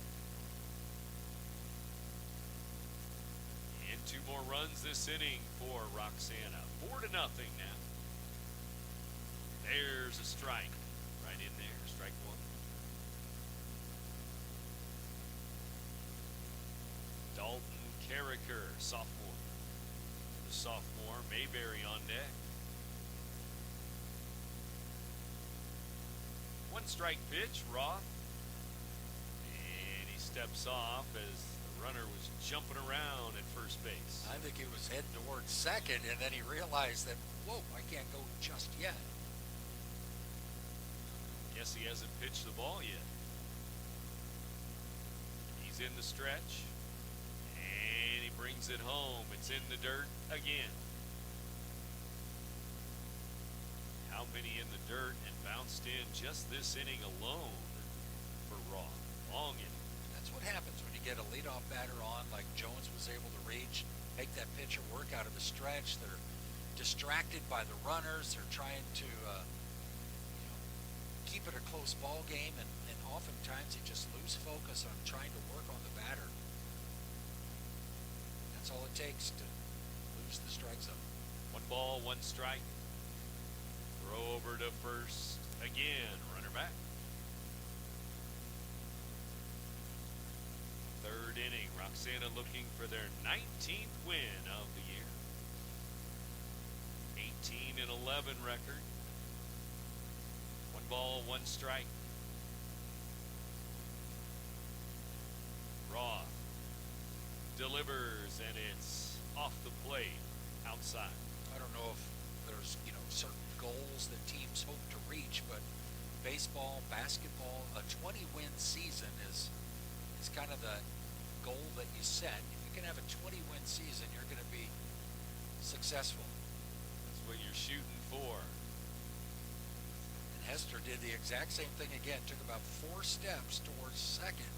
And 2 more runs this inning for Roxana. 4-0 now. There's a strike right in there. Strike 1. Dalton Carricker, sophomore. The the sophomore Mayberry on deck. One strike pitch, Roth. And he steps off as the runner was jumping around at first base. I think he was heading towards second, and then he realized that, whoa, I can't go just yet. Guess he hasn't pitched the ball yet. He's in the stretch, and he brings it home. It's in the dirt again. How many in the dirt and bounced in just this inning alone for Roth? Long inning. That's what happens when you get a leadoff batter on like Jones was able to reach, make that pitcher work out of the stretch. They're distracted by the runners. They're trying to keep it a close ball game, and oftentimes you just lose focus on trying to work on the batter. That's all it takes to lose the strike zone. 1 ball, 1 strike. Throw over to first again. Runner back. 3rd inning. Roxana looking for their 19th win of the year. 18-11 record. 1 ball, 1 strike. Roth delivers, and it's off the plate, outside. I don't know if there's certain goals that teams hope to reach, but baseball, basketball, a 20-win season is kind of the goal that you set. If you can have a 20-win season, you're going to be successful. That's what you're shooting for. And Hester did the exact same thing again. Took about 4 steps towards second.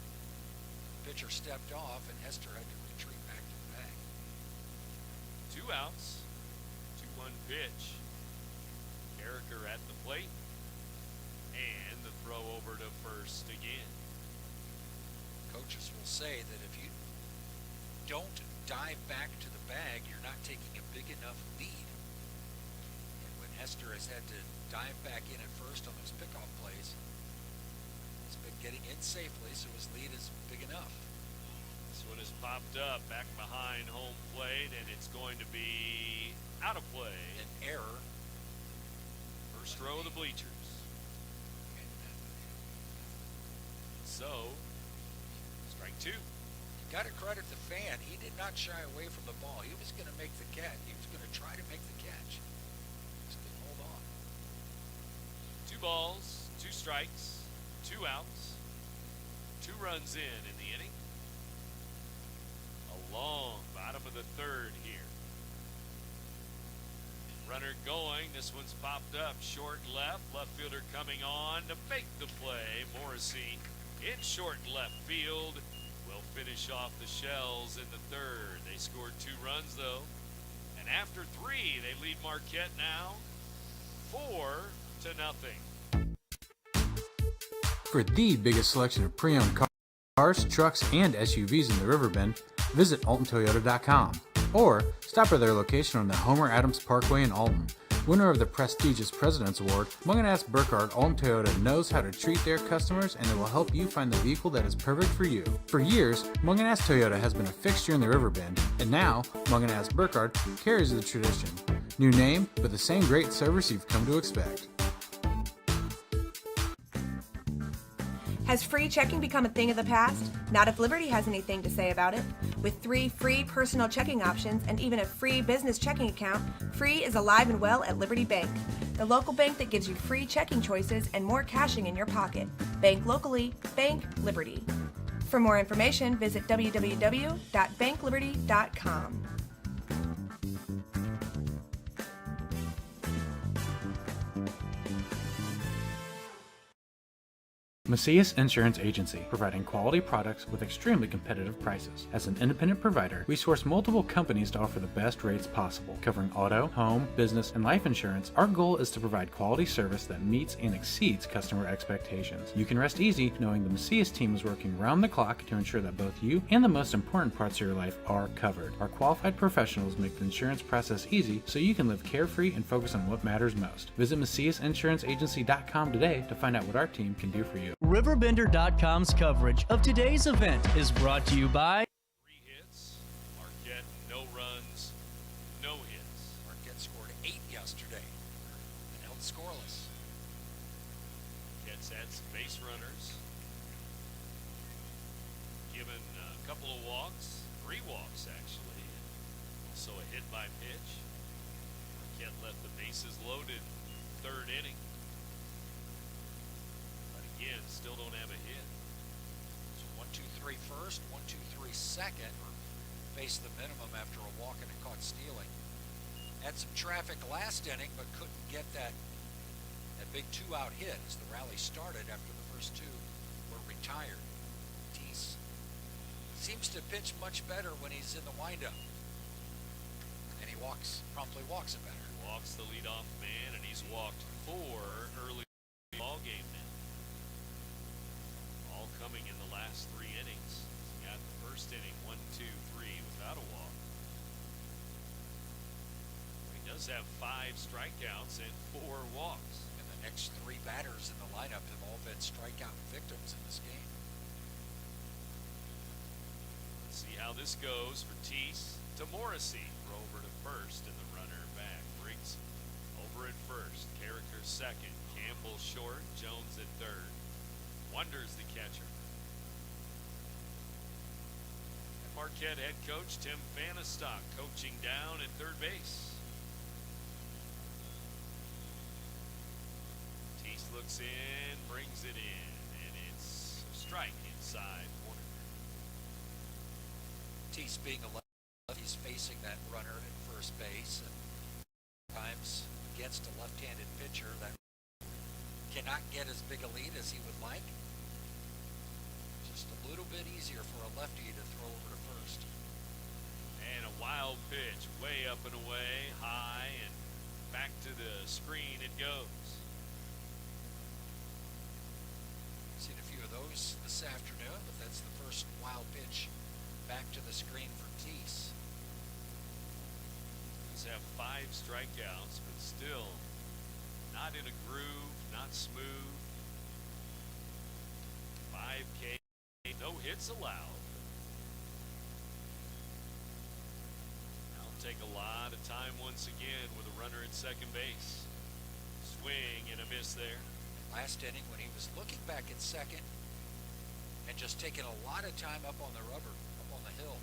The pitcher stepped off, and Hester had to retreat back to the bag. 2 outs. 2-1 pitch. Ericker at the plate. And the throw over to first again. Coaches will say that if you don't dive back to the bag, you're not taking a big enough lead. And when Hester has had to dive back in at first on those pickoff plays, he's been getting in safely, so his lead is big enough. This one has popped up back behind home plate, and it's going to be out of play. An error. First row of the bleachers. So, strike 2. You got to credit the fan. He did not shy away from the ball. He was going to make the catch. He was going to try to make the catch. Just couldn't hold on. 2 balls, 2 strikes, 2 outs, 2 runs in the inning. A long bottom of the 3rd here. Runner going. This one's popped up. Short left. Left fielder coming on to make the play. Morrissey in short left field will finish off the Shells in the 3rd. They scored 2 runs though. And after 3, they lead Marquette now 4-0. For the biggest selection of pre-owned cars, trucks, and SUVs in the Riverbend, visit AltonToyota.com or stop by their location on the Homer Adams Parkway in Alton. Winner of the prestigious President's Award, Munganast Burkhardt Alton Toyota knows how to treat their customers, and they will help you find the vehicle that is perfect for you. For years, Munganast Toyota has been a fixture in the Riverbend, and now Munganast Burkhardt carries the tradition. New name, but the same great service you've come to expect. Has free checking become a thing of the past? Not if Liberty has anything to say about it. With 3 free personal checking options and even a free business checking account, free is alive and well at Liberty Bank, the local bank that gives you free checking choices and more cashing in your pocket. Bank locally, bank Liberty. For more information, visit www.bankliberty.com. Macias Insurance Agency, providing quality products with extremely competitive prices. As an independent provider, we source multiple companies to offer the best rates possible. Covering auto, home, business, and life insurance, our goal is to provide quality service that meets and exceeds customer expectations. You can rest easy knowing the Macias team is working round the clock to ensure that both you and the most important parts of your life are covered. Our qualified professionals make the insurance process easy so you can live carefree and focus on what matters most. Visit MaciasInsuranceAgency.com today to find out what our team can do for you. RiverBender.com's coverage of today's event is brought to you by 3 hits, Marquette, no runs, no hits. 3 walks, actually. Also a hit by pitch. Marquette left the bases loaded 3rd inning. But again, still don't have a hit. So 1-2-3 first, 1-2-3 second. Faced the minimum after a walk and a caught stealing. Had some traffic last inning, but couldn't get that big 2-out hit as the rally started after the first 2 were retired. Tease seems to pitch much better when he's in the windup. And he promptly walks it better. He walks the leadoff man, and he's walked 4 early ball game now. All coming in the last 3 innings. He got the first inning 1-2-3 without a walk. He does have 5 strikeouts and 4 walks. And the next 3 batters in the lineup have all been strikeout victims in this game. Let's see how this goes for Teese to Morrissey. Rover to first and the runner back. Briggs over at first. Carricker second. Campbell short. Jones at third. Wonders the catcher. And Marquette head coach Tim Fanistock coaching down at third base. Teese looks in, brings it in, and it's a strike inside corner. Teese being a lefty, he's facing that runner at first base, and sometimes against a left-handed pitcher that cannot get as big a lead as he would like. Just a little bit easier for a lefty to throw over to first. And a wild pitch, way up and away, high, and back to the screen it goes. Seen a few of those this afternoon, but that's the first wild pitch back to the screen for Teese. Does have 5 strikeouts, but still not in a groove, not smooth. 5K, no hits allowed. That'll take a lot of time once again with a runner at second base. Swing and a miss there. Last inning when he was looking back at second and just taking a lot of time up on the rubber, up on the hill.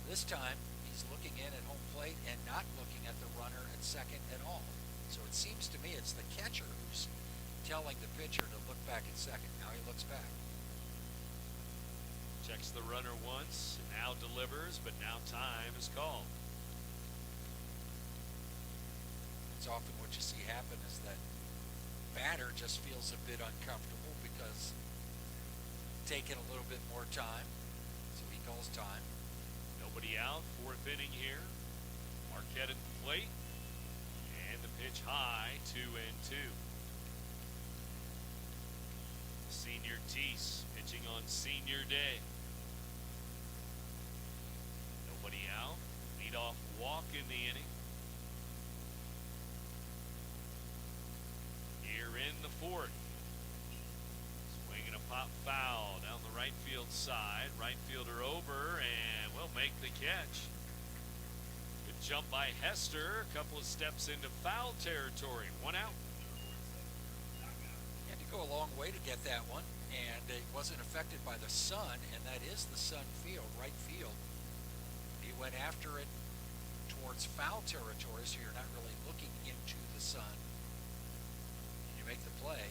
This time he's looking in at home plate and not looking at the runner at second at all. So it seems to me it's the catcher who's telling the pitcher to look back at second. Now he looks back. Checks the runner once, and now delivers, but now time is called. It's often what you see happen is that batter just feels a bit uncomfortable because taking a little bit more time, so he calls time. Nobody out, 4th inning here. Marquette at the plate, and the pitch high, 2-2. Senior Teese pitching on senior day. Nobody out, leadoff walk in the inning. Here in the 4th. Swinging a pop foul down the right field side. Right fielder over and will make the catch. Good jump by Hester. A couple of steps into foul territory. 1 out. Had to go a long way to get that one, and it wasn't affected by the sun, and that is the sun field, right field. He went after it towards foul territory, so you're not really looking into the sun. Make the play.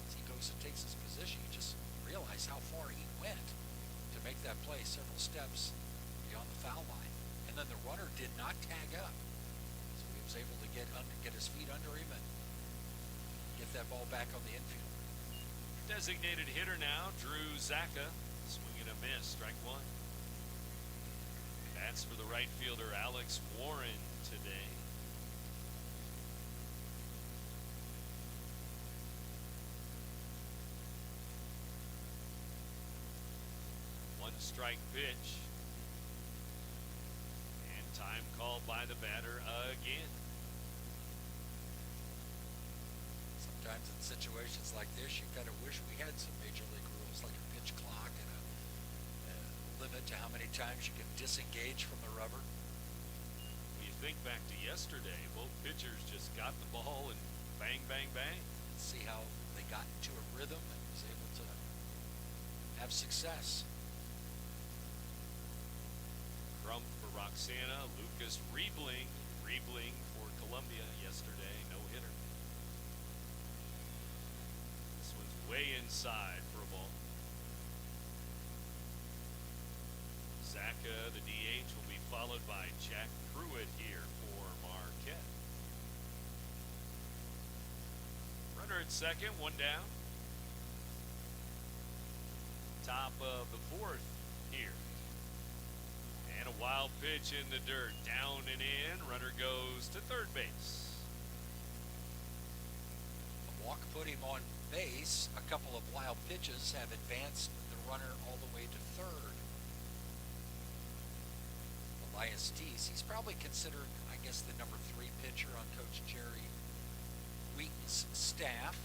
As he goes and takes his position, you just realize how far he went to make that play, several steps beyond the foul line. And then the runner did not tag up, so he was able to get his feet under him and get that ball back on the infield. Designated hitter now, Drew Zacca. Swing and a miss, strike 1. That's for the right fielder Alex Warren today. Strike pitch, and time called by the batter again. Sometimes in situations like this, you kind of wish we had some major league rules like a pitch clock and a limit to how many times you can disengage from the rubber. When you think back to yesterday, both pitchers just got the ball and bang, bang, bang. See how they got into a rhythm and was able to have success. Roxana. Lucas Riebling for Columbia yesterday, no hitter. This one's way inside for a ball. Zaka, the DH, will be followed by Jack Pruitt here for Marquette. Runner at second, one down. Top of the fourth here. And a wild pitch in the dirt, down and in. Runner goes to third base. A walk put him on base. A couple of wild pitches have advanced the runner all the way to third. Elias Teese, he's probably considered, I guess, the number 3 pitcher on Coach Jerry Wheaton's staff.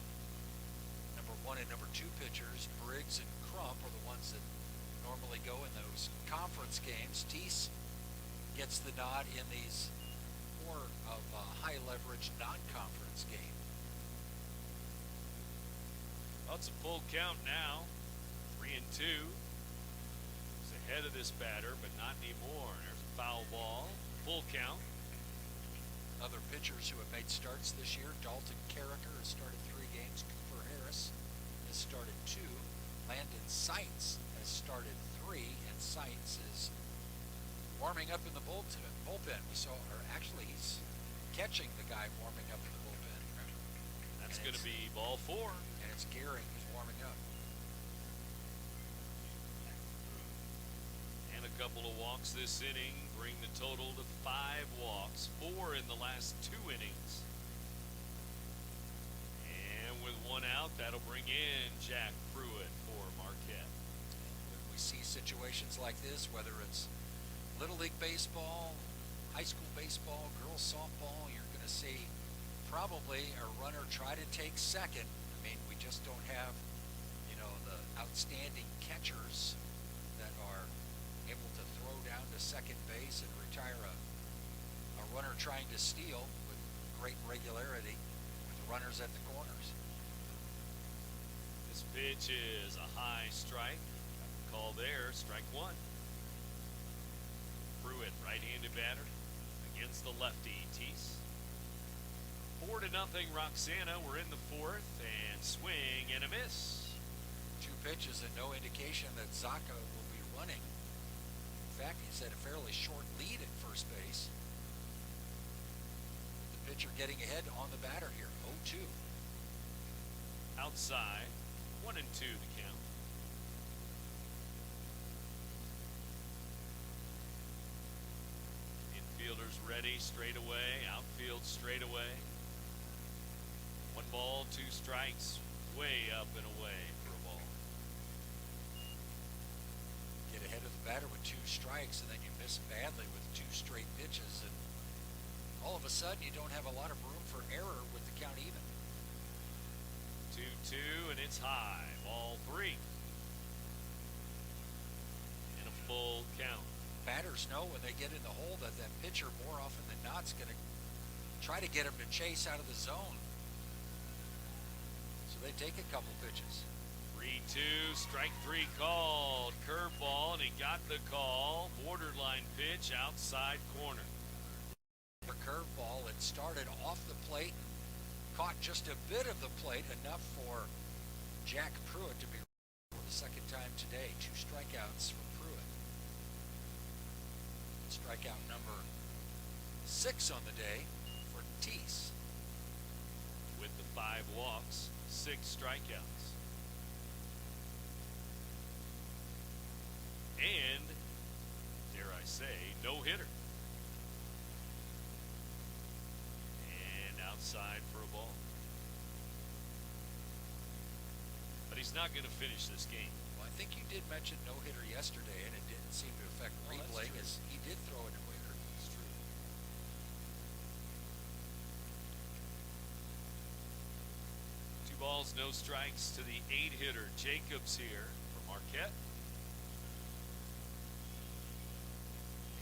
Number 1 and number 2 pitchers, Briggs and Crump, are the ones that normally go in those conference games. Teese gets the nod in these more of a high leverage non-conference game. Well, it's a full count now. 3-2. He's ahead of this batter, but not anymore. There's a foul ball. Full count. Other pitchers who have made starts this year, Dalton Carricker has started 3 games. Cooper Harris has started 2. Landon Seitz has started 3, and Seitz is warming up in the bullpen. We saw, or actually he's catching the guy warming up in the bullpen. That's going to be ball 4. And it's Gehring who's warming up. And a couple of walks this inning bring the total to 5 walks, 4 in the last 2 innings. And with 1 out, that'll bring in Jack Pruitt for Marquette. When we see situations like this, whether it's Little League baseball, high school baseball, girls softball, you're going to see probably a runner try to take second. I mean, we just don't have, the outstanding catchers that are able to throw down to second base and retire a runner trying to steal with great regularity with runners at the corners. This pitch is a high strike. Call there, strike 1. Pruitt, right-handed batter against the lefty Teese. 4-0 Roxana. We're in the 4th, and swing and a miss. 2 pitches and no indication that Zaka will be running. In fact, he's had a fairly short lead at first base. The pitcher getting ahead on the batter here, 0-2. Outside, 1-2 the count. Infielders ready straight away, outfield straight away. 1 ball, 2 strikes, way up and away for a ball. Get ahead of the batter with 2 strikes, and then you miss badly with 2 straight pitches, and all of a sudden you don't have a lot of room for error with the count even. 2-2, and it's high. Ball 3. And a full count. Batters know when they get in the hole that that pitcher more often than not is going to try to get him to chase out of the zone. So they take a couple pitches. 3-2, strike 3 called. Curveball, and he got the call. Borderline pitch, outside corner. A curveball, it started off the plate, caught just a bit of the plate, enough for Jack Pruitt to be for the 2nd time today. 2 strikeouts for Pruitt. Strikeout number 6 on the day for Teese. With the 5 walks, 6 strikeouts. And, dare I say, no hitter. And outside for a ball. But he's not going to finish this game. Well, I think you did mention no hitter yesterday, and it didn't seem to affect Riebling, as he did throw a no hitter. That's true. 2 balls, no strikes to the 8-hitter Jacobs here for Marquette.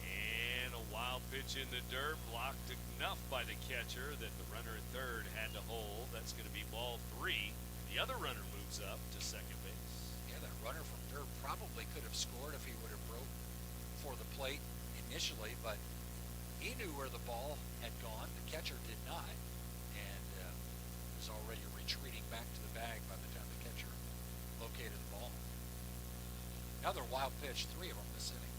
And a wild pitch in the dirt, blocked enough by the catcher that the runner at third had to hold. That's going to be ball 3. The other runner moves up to second base. Yeah, that runner from third probably could have scored if he would have broke for the plate initially, but he knew where the ball had gone. The catcher did not, and was already retreating back to the bag by the time the catcher located the ball. Another wild pitch, 3 of them this inning.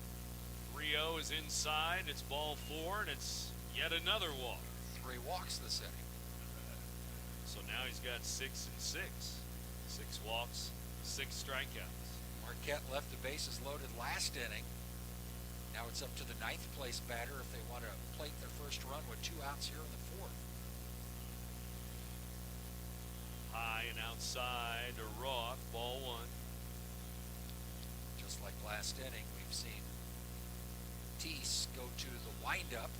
3-0 is inside. It's ball 4, and it's yet another walk. 3 walks this inning. So now he's got 6 and 6. 6 walks, 6 strikeouts. Marquette left the bases loaded last inning. Now it's up to the 9th place batter if they want to plate their first run with 2 outs here in the 4th. High and outside to Roth, ball 1. Just like last inning, we've seen Teese go to the windup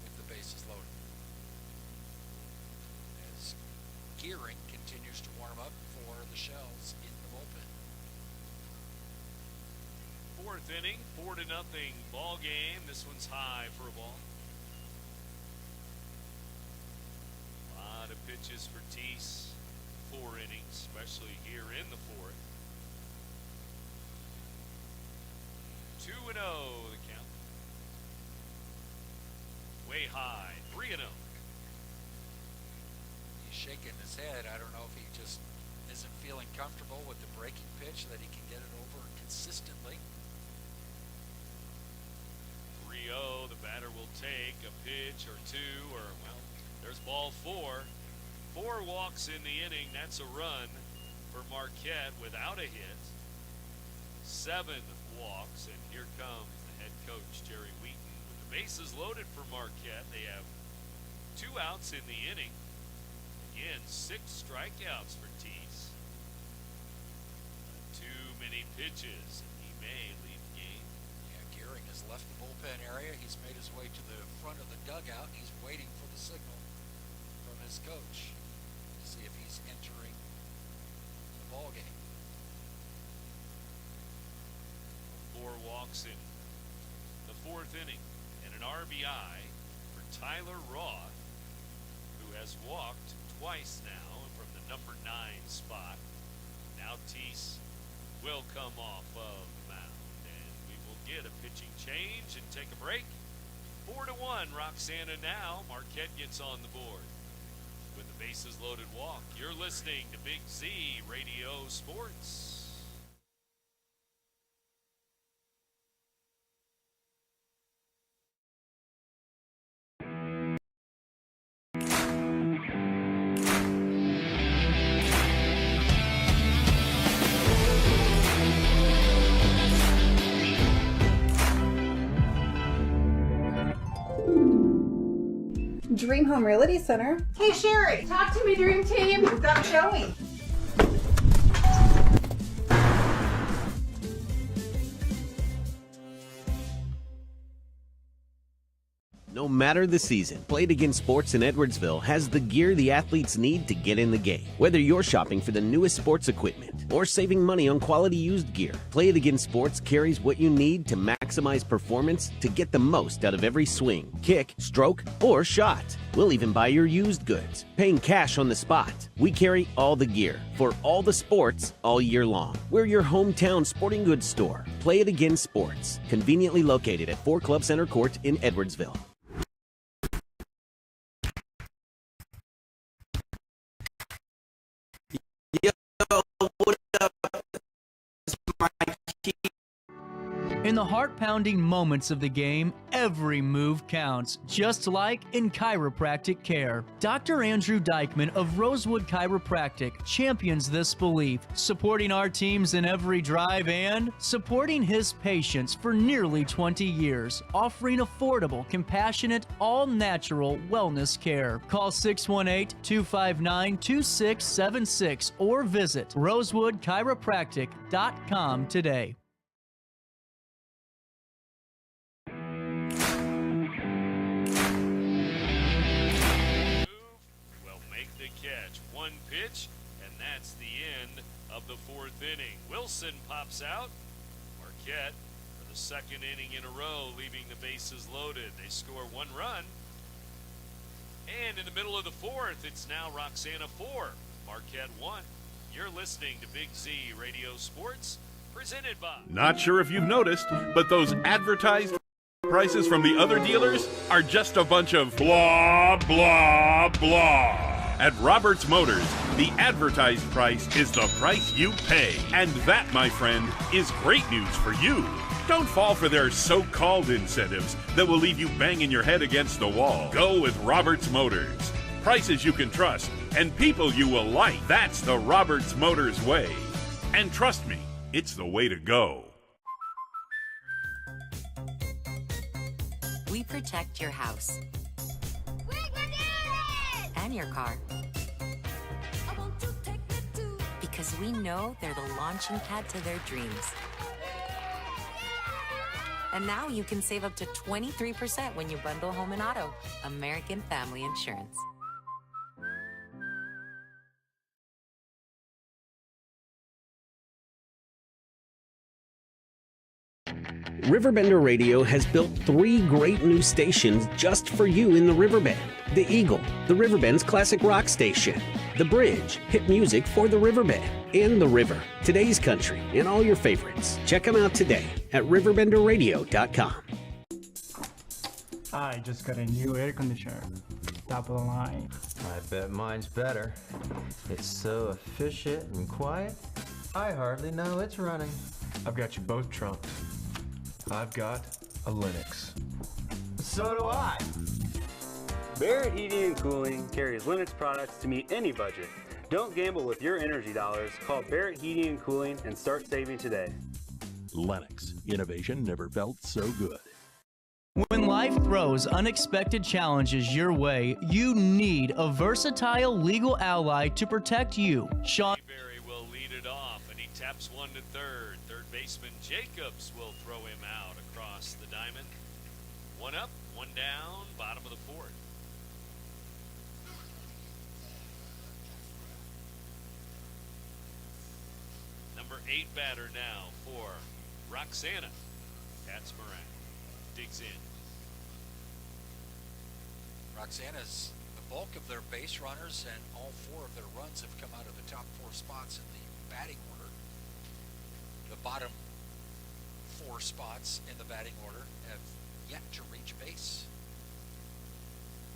with the bases loaded. As Gearing continues to warm up for the Shells in the bullpen. 4th inning, 4-0 ball game. This one's high for a ball. A lot of pitches for Teese. 4 innings, especially here in the 4th. 2-0 the count. Way high, 3-0. He's shaking his head. I don't know if he just isn't feeling comfortable with the breaking pitch, that he can get it over consistently. 3-0, the batter will take a pitch or 2, or, well, there's ball 4. 4 walks in the inning, that's a run for Marquette without a hit. 7 walks, and here comes the head coach, Jerry Wheaton. With the bases loaded for Marquette, they have 2 outs in the inning. Again, 6 strikeouts for Teese. Too many pitches, and he may leave the game. Yeah, Gearing has left the bullpen area. He's made his way to the front of the dugout. He's waiting for the signal from his coach to see if he's entering the ball game. 4 walks in the 4th inning, and an RBI for Tyler Roth, who has walked twice now from the number 9 spot. Now Teese will come off of the mound, and we will get a pitching change and take a break. 4-1 Roxana now. Marquette gets on the board with the bases loaded walk. You're listening to Big Z Radio Sports. Dream Home Realty Center. Hey Sherry, talk to me, Dream Team. We've got a showing. No matter the season, Play It Again Sports in Edwardsville has the gear the athletes need to get in the game. Whether you're shopping for the newest sports equipment or saving money on quality used gear, Play It Again Sports carries what you need to maximize performance to get the most out of every swing, kick, stroke, or shot. We'll even buy your used goods, paying cash on the spot. We carry all the gear for all the sports all year long. We're your hometown sporting goods store. Play It Again Sports, conveniently located at 4 Club Center Court in Edwardsville. In the heart-pounding moments of the game, every move counts, just like in chiropractic care. Dr. Andrew Dykman of Rosewood Chiropractic champions this belief, supporting our teams in every drive and supporting his patients for nearly 20 years, offering affordable, compassionate, all-natural wellness care. Call 618-259-2676 or visit rosewoodchiropractic.com today. Pitch, and that's the end of the 4th inning. Wilson pops out. Marquette for the 2nd inning in a row, leaving the bases loaded. They score 1 run, and in the middle of the 4th, it's now Roxana 4, Marquette 1. You're listening to Big Z Radio Sports, presented by... Not sure if you've noticed, but those advertised Prices from the other dealers are just a bunch of blah, blah, blah. At Roberts Motors, the advertised price is the price you pay. And that, my friend, is great news for you. Don't fall for their so-called incentives that will leave you banging your head against the wall. Go with Roberts Motors. Prices you can trust and people you will like. That's the Roberts Motors way. And trust me, it's the way to go. We protect your house and your car. Because we know they're the launching pad to their dreams. And now you can save up to 23% when you bundle home and auto. American Family Insurance. RiverBender Radio has built 3 great new stations just for you in the Riverbend. The Eagle, the Riverbend's classic rock station. The Bridge, hit music for the Riverbend. And The River, today's country, and all your favorites. Check them out today at RiverBender.com. I just got a new air conditioner. Top of the line. I bet mine's better. It's so efficient and quiet, I hardly know it's running. I've got you both trumped. I've got a Linux. So do I. Barrett Heating and Cooling carries Linux products to meet any budget. Don't gamble with your energy dollars. Call Barrett Heating and Cooling and start saving today. Lennox. Innovation never felt so good. When life throws unexpected challenges your way, you need a versatile legal ally to protect you. Sean Berry will lead it off, and he taps one to third. Third baseman Jacobs will throw him out across the diamond. One up, one down, bottom of the fourth. Number 8 batter now for Roxana. That's Moran. Digs in. Roxana's the bulk of their base runners, and all 4 of their runs have come out of the top 4 spots in the batting order. The bottom 4 spots in the batting order have yet to reach base.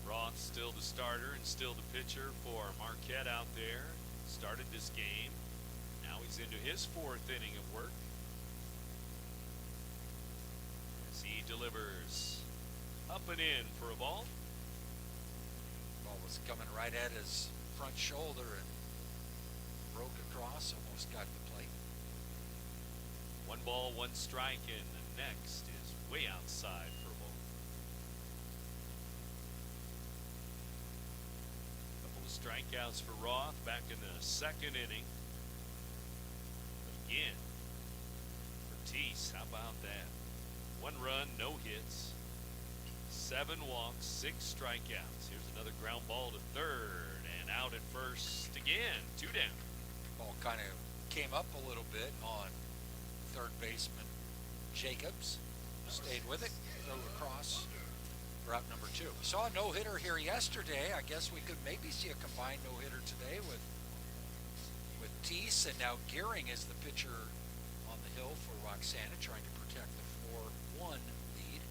Roth still the starter and still the pitcher for Marquette out there. Started this game. Now he's into his 4th inning of work. As he delivers up and in for a ball. Ball was coming right at his front shoulder and broke across, almost got to the plate. 1 ball, 1 strike, and the next is way outside for a ball. Couple of strikeouts for Roth back in the 2nd inning. Again, Ortiz, how about that? 1 run, no hits, 7 walks, 6 strikeouts. Here's another ground ball to third and out at first again. 2 down. Ball kind of came up a little bit on third baseman Jacobs. Stayed with it, threw across for out number 2. We saw a no-hitter here yesterday. I guess we could maybe see a combined no-hitter today with Teese, and now Gearing is the pitcher on the hill for Roxana, trying to protect the 4-1 lead.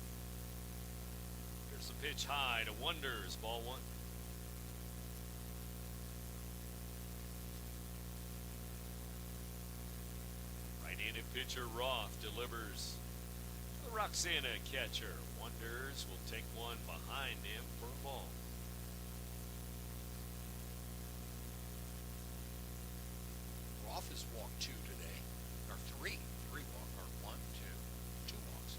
Here's the pitch high to Wonders, ball 1. Right-handed pitcher Roth delivers to the Roxana catcher. Wonders will take one behind him for a ball. Roth has walked 2 today, or 3 walk, or 1, 2 walks.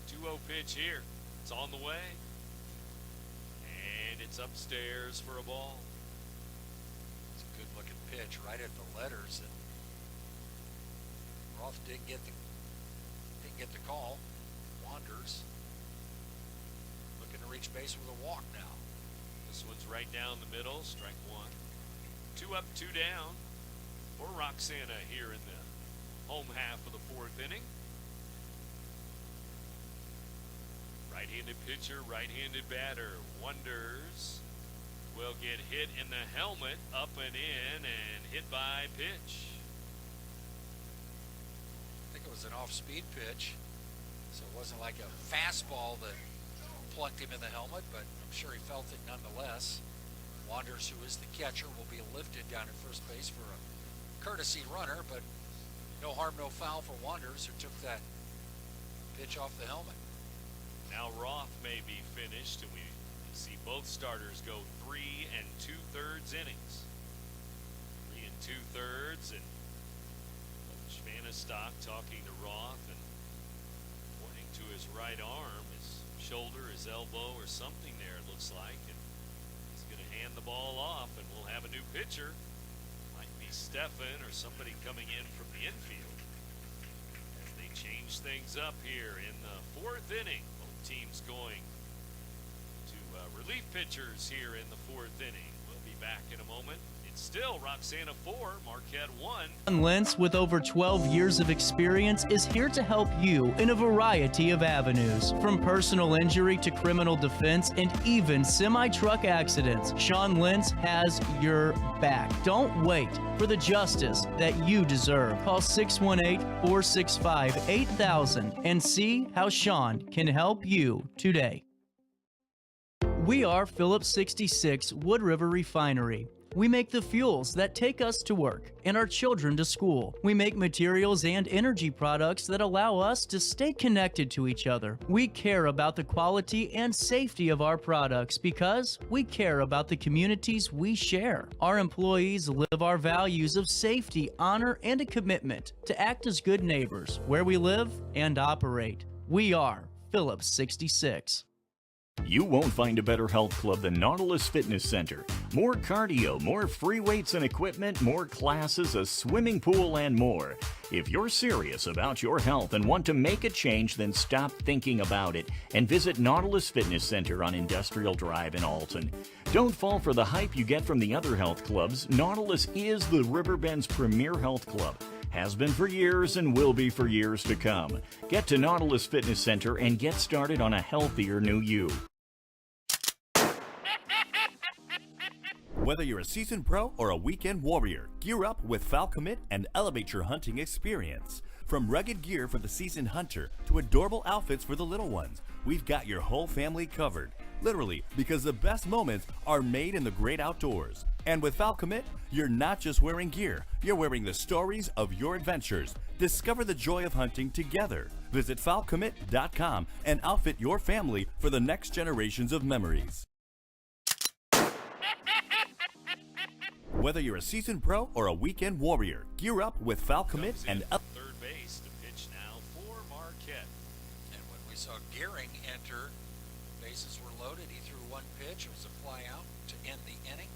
Two-0 pitch here. It's on the way. And it's upstairs for a ball. It's a good-looking pitch right at the letters, and Roth didn't get the call. Wanders. Looking to reach base with a walk now. This one's right down the middle, strike 1. 2 up, 2 down for Roxana here in the home half of the 4th inning. Right-handed pitcher, right-handed batter. Wonders will get hit in the helmet, up and in, and hit by pitch. was an off-speed pitch, so it wasn't like a fastball that plunked him in the helmet, but I'm sure he felt it nonetheless. Wanders, who is the catcher, will be lifted down at first base for a courtesy runner, but no harm, no foul for Wanders, who took that pitch off the helmet. Now Roth may be finished, and we see both starters go 3 2/3 innings. 3 2/3, and Coach Vannestock talking to Roth and pointing to his right arm, his shoulder, his elbow, or something there, it looks like, and he's going to hand the ball off, and we'll have a new pitcher. Might be Stefan or somebody coming in from the infield as they change things up here in the 4th inning. Both teams going to relief pitchers here in the 4th inning. We'll be back in a moment. It's still Roxana 4, Marquette 1. Sean Lentz, with over 12 years of experience, is here to help you in a variety of avenues. From personal injury to criminal defense and even semi-truck accidents, Sean Lentz has your back. Don't wait for the justice that you deserve. Call 618-465-8000 and see how Sean can help you today. We are Phillips 66 Wood River Refinery. We make the fuels that take us to work and our children to school. We make materials and energy products that allow us to stay connected to each other. We care about the quality and safety of our products because we care about the communities we share. Our employees live our values of safety, honor, and a commitment to act as good neighbors where we live and operate. We are Phillips 66. You won't find a better health club than Nautilus Fitness Center. More cardio, more free weights and equipment, more classes, a swimming pool, and more. If you're serious about your health and want to make a change, then stop thinking about it and visit Nautilus Fitness Center on Industrial Drive in Alton. Don't fall for the hype you get from the other health clubs. Nautilus is the Riverbend's premier health club. Has been for years and will be for years to come. Get to Nautilus Fitness Center and get started on a healthier new you. Whether you're a seasoned pro or a weekend warrior, gear up with Falcommit and elevate your hunting experience. From rugged gear for the seasoned hunter to adorable outfits for the little ones, we've got your whole family covered. Literally, because the best moments are made in the great outdoors. And with Falcommit, you're not just wearing gear, you're wearing the stories of your adventures. Discover the joy of hunting together. Visit RiverBender.com and outfit your family for the next generations of memories. Whether you're a seasoned pro or a weekend warrior, gear up with Falcommit and third base to pitch now for Marquette. And when we saw Gearing enter, bases were loaded. He threw one pitch. It was a fly out to end the inning.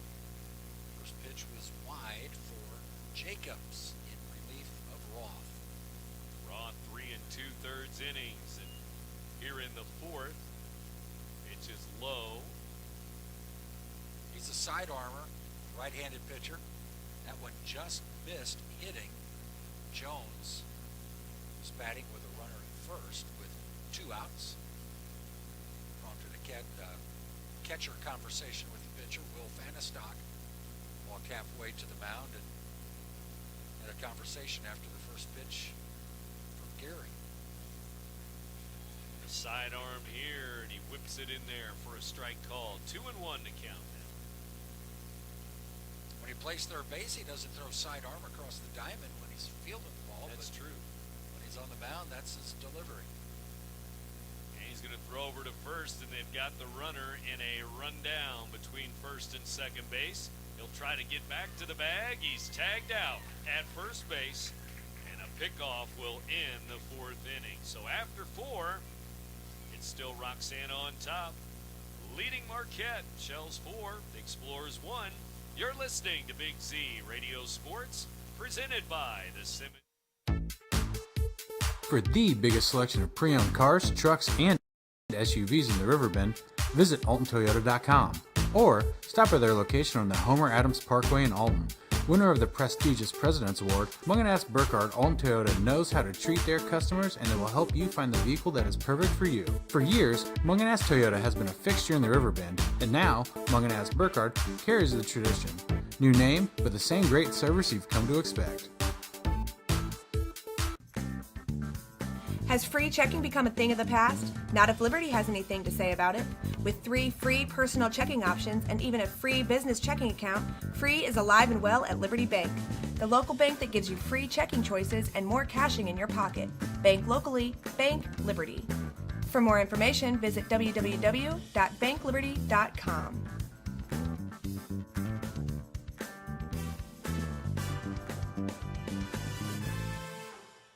First pitch was wide for Jacobs in relief of Roth. Roth 3 2/3 innings, and here in the 4th, pitch is low. He's a side armor, right-handed pitcher. That one just missed hitting Jones. Was batting with a runner at first with 2 outs. Prompted a catcher conversation with the pitcher, Will Vannestock. Walked halfway to the mound and had a conversation after the first pitch from Gary. The sidearm here, and he whips it in there for a strike call. 2-1 to count now. When he plays third base, he doesn't throw sidearm across the diamond when he's fielding the ball. That's true. When he's on the mound, that's his delivery. And he's going to throw over to first, and they've got the runner in a rundown between first and second base. He'll try to get back to the bag. He's tagged out at first base, and a pickoff will end the 4th inning. So after 4, it's still Roxana on top, leading Marquette. Shells 4, Explorers 1. You're listening to Big Z Radio Sports, presented by the Simmons. For the biggest selection of pre-owned cars, trucks, and SUVs in the Riverbend, visit AltonToyota.com or stop by their location on the Homer Adams Parkway in Alton. Winner of the prestigious President's Award, Mungan Burkhardt Alton Toyota knows how to treat their customers, and they will help you find the vehicle that is perfect for you. For years, Mungan Toyota has been a fixture in the Riverbend, and now Mungan Burkhardt carries the tradition. New name, but the same great service you've come to expect. Has free checking become a thing of the past? Not if Liberty has anything to say about it. With 3 free personal checking options and even a free business checking account, free is alive and well at Liberty Bank, the local bank that gives you free checking choices and more cashing in your pocket. Bank locally, bank Liberty. For more information, visit www.bankliberty.com.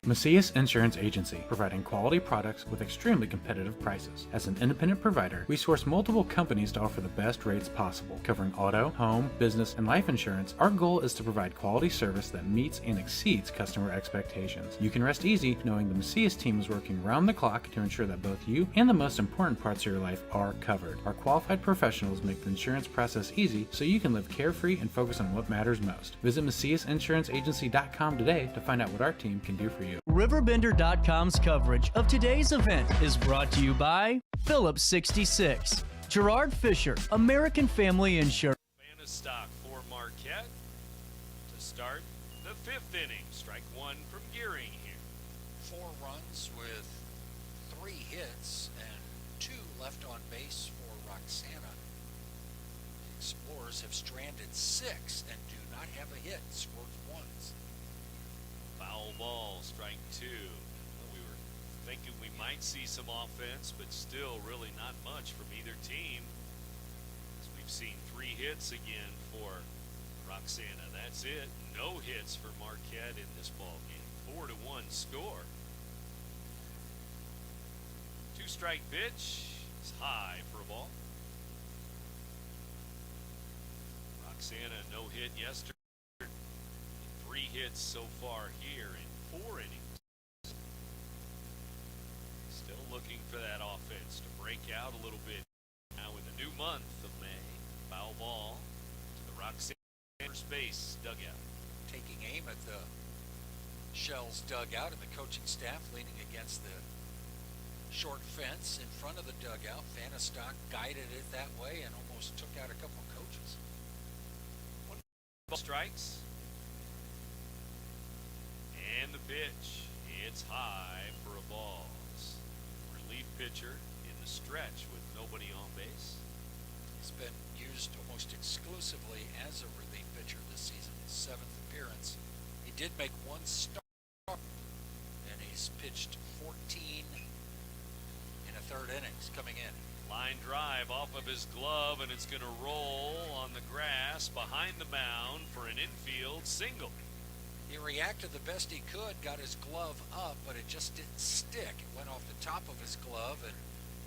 Macias Insurance Agency, providing quality products with extremely competitive prices. As an independent provider, we source multiple companies to offer the best rates possible. Covering auto, home, business, and life insurance, our goal is to provide quality service that meets and exceeds customer expectations. You can rest easy knowing the Macias team is working round the clock to ensure that both you and the most important parts of your life are covered. Our qualified professionals make the insurance process easy so you can live carefree and focus on what matters most. Visit MaciasInsuranceAgency.com today to find out what our team can do for you. RiverBender.com's coverage of today's event is brought to you by Phillips 66, Gerard Fisher, American Family Insurance. Man of stock for Marquette to start the 5th inning. Strike 1 from Gearing here. 4 runs with 3 hits and 2 left on base for Roxana. The Explorers have stranded 6 and do not have a hit. Scored ones. Foul ball, strike 2. Well, we were thinking we might see some offense, but still really not much from either team. As we've seen 3 hits again for Roxana. That's it. No hits for Marquette in this ball game. 4-1 score. 2-strike pitch is high for a ball. Roxana no hit yesterday. 3 hits so far here in 4 innings. Still looking for that offense to break out a little bit now in the new month of May. Foul ball to the Roxana first base dugout. Taking aim at the Shells dugout, and the coaching staff leaning against the short fence in front of the dugout. Fanistock guided it that way and almost took out a couple of coaches. 1 ball strikes. And the pitch, it's high for a ball. Relief pitcher in the stretch with nobody on base. He's been used almost exclusively as a relief pitcher this season, his 7th appearance. He did make 1 start, and he's pitched 14 in a 3rd innings coming in. Line drive off of his glove, and it's going to roll on the grass behind the mound for an infield single. He reacted the best he could, got his glove up, but it just didn't stick. It went off the top of his glove and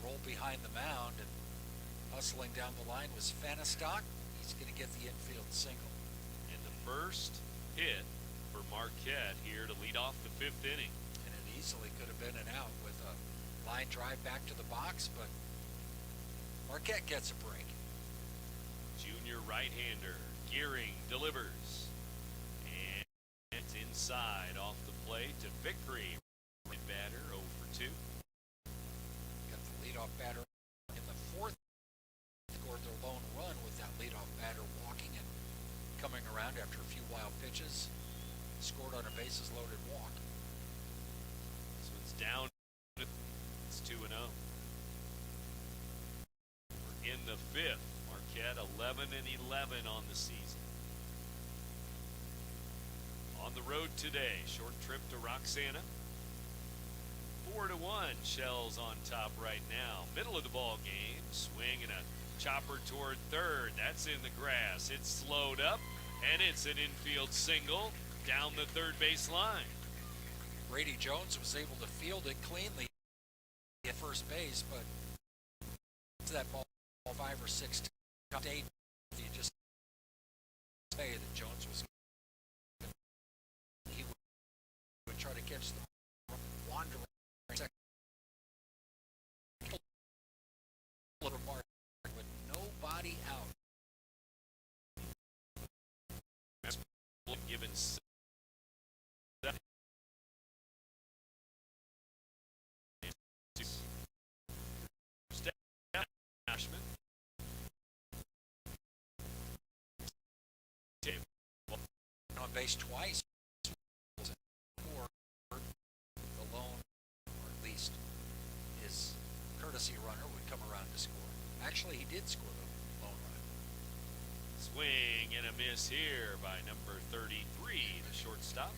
rolled behind the mound, and hustling down the line was Fanistock. He's going to get the infield single. And the first hit for Marquette here to lead off the 5th inning. And it easily could have been an out with a line drive back to the box, but Marquette gets a break. Junior right-hander Gearing delivers. It's inside off the plate to Vickery. Batter 0 for 2. Got the leadoff batter in the 4th. Scored their lone run with that leadoff batter walking and coming around after a few wild pitches. Scored on a bases loaded walk. This one's down. It's 2-0. We're in the 5th. Marquette 11-11 on the season. On the road today, short trip to Roxana. 4-1, Shells on top right now. Middle of the ball game, swing and a chopper toward 3rd. That's in the grass. It's slowed up, and it's an infield single down the 3rd base line. Brady Jones was able to field it cleanly at first base, but that ball 5 or 6 times, you just say that Jones was. He would try to catch the wandering second. With nobody out. Given on base twice. The lone or Actually, he did score the lone run. Swing and a miss here by number 33, the shortstop.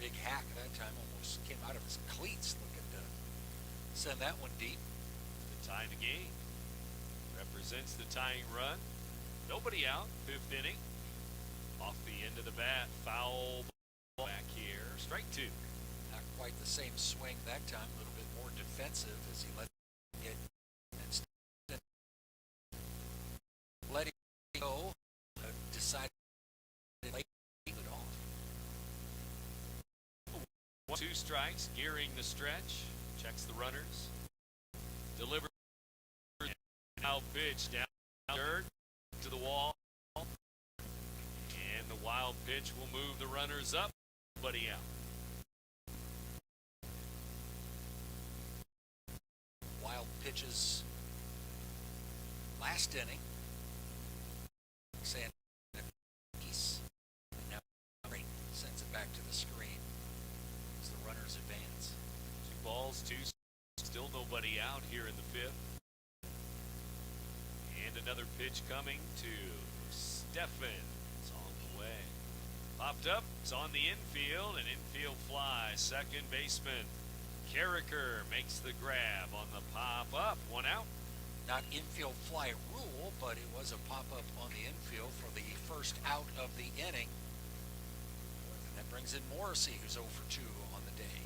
Big hack that time, almost came out of his cleats looking to send that one deep. To tie the game. Represents the tying run. Nobody out, 5th inning. Off the end of the bat, foul ball back here. Strike 2. Not quite the same swing that time, a little bit more defensive as he let it and let it go. Decided to lay it off. 2 strikes, gearing the stretch. Checks the runners. Delivers. Now pitch down dirt to the wall. And the wild pitch will move the runners up. Buddy out. Wild pitches last inning. Saying piece. Now sends it back to the screen as the runners advance. 2 balls, 2. Still nobody out here in the 5th. And another pitch coming to Stefan. It's on the way. Popped up. It's on the infield. An infield fly. Second baseman Carricker makes the grab on the pop up. 1 out. Not infield fly rule, but it was a pop-up on the infield for the first out of the inning. And that brings in Morrissey, who's 0 for 2 on the day.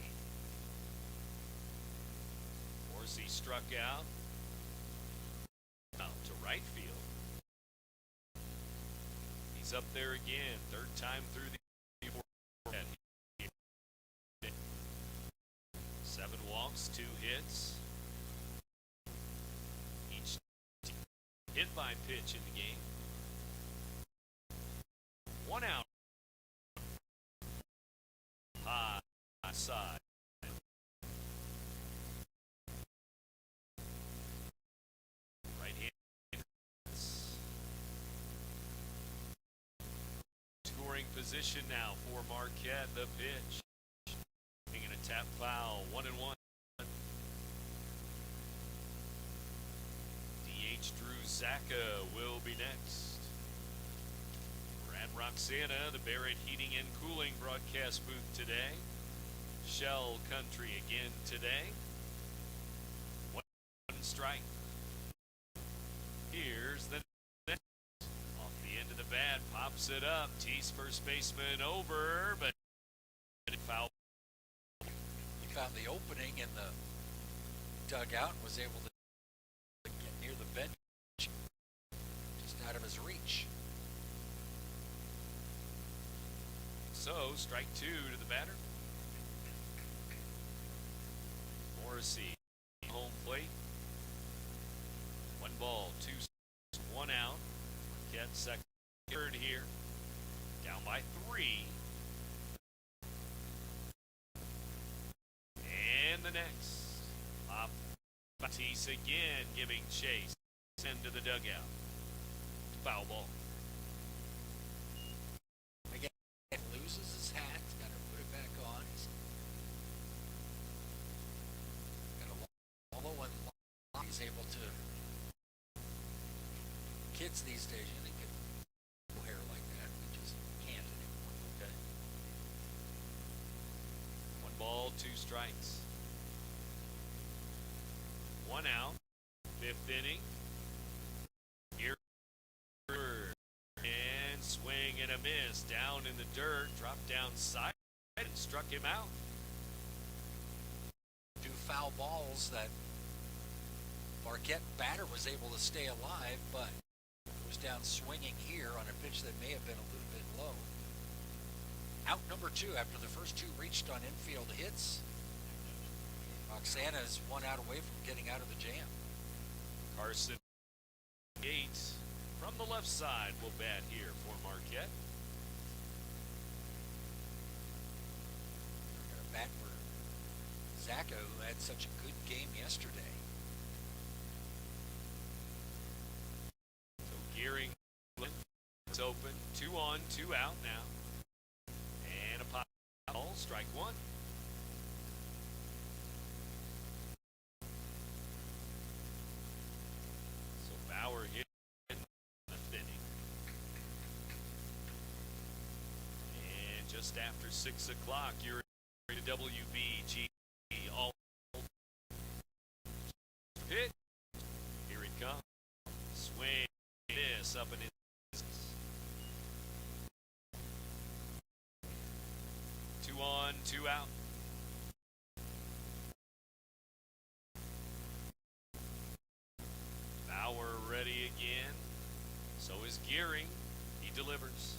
Morrissey struck out. Out to right field. He's up there again. 3rd time through the 7 walks, 2 hits. Each hit by pitch in the game. 1 out. High side. Right hand. Scoring position now for Marquette. The pitch. And a tap foul. 1-1. DH Drew Zacca will be next. We're at Roxana, the Barrett Heating and Cooling broadcast booth today. Shell Country again today. 1 strike. Here's the next. Off the end of the bat, pops it up. Tees first baseman over, but foul. He found the opening in the dugout and was able to get near the bench, just out of his reach. So, strike 2 to the batter. Morrissey, home plate. 1 ball, 2, 1 out. Marquette second, 3rd here. Down by 3. And the next. Up. Batiste again giving chase. Into the dugout. Foul ball. Again, loses his hat. He's got to put it back on. He's got a long one. He's able to. Kids these days, they get hair like that. We just can't anymore. Okay. 1 ball, 2 strikes. 1 out. 5th inning. Here and swing and a miss. Down in the dirt. Dropped down side and struck him out. 2 foul balls that Marquette batter was able to stay alive, but was down swinging here on a pitch that may have been a little bit low. Out number 2 after the first 2 reached on infield hits. Roxana is 1 out away from getting out of the jam. Carson Gates from the left side will bat here for Marquette. They're going to bat for Zacca, who had such a good game yesterday. So gearing, it's open. 2 on, 2 out now. And a pop ball, strike 1. just after 6 o'clock. You're in WBG all hit. Here it comes. Swing. This up and in. 2 on, 2 out. Bauer ready again. So is Gearing. He delivers.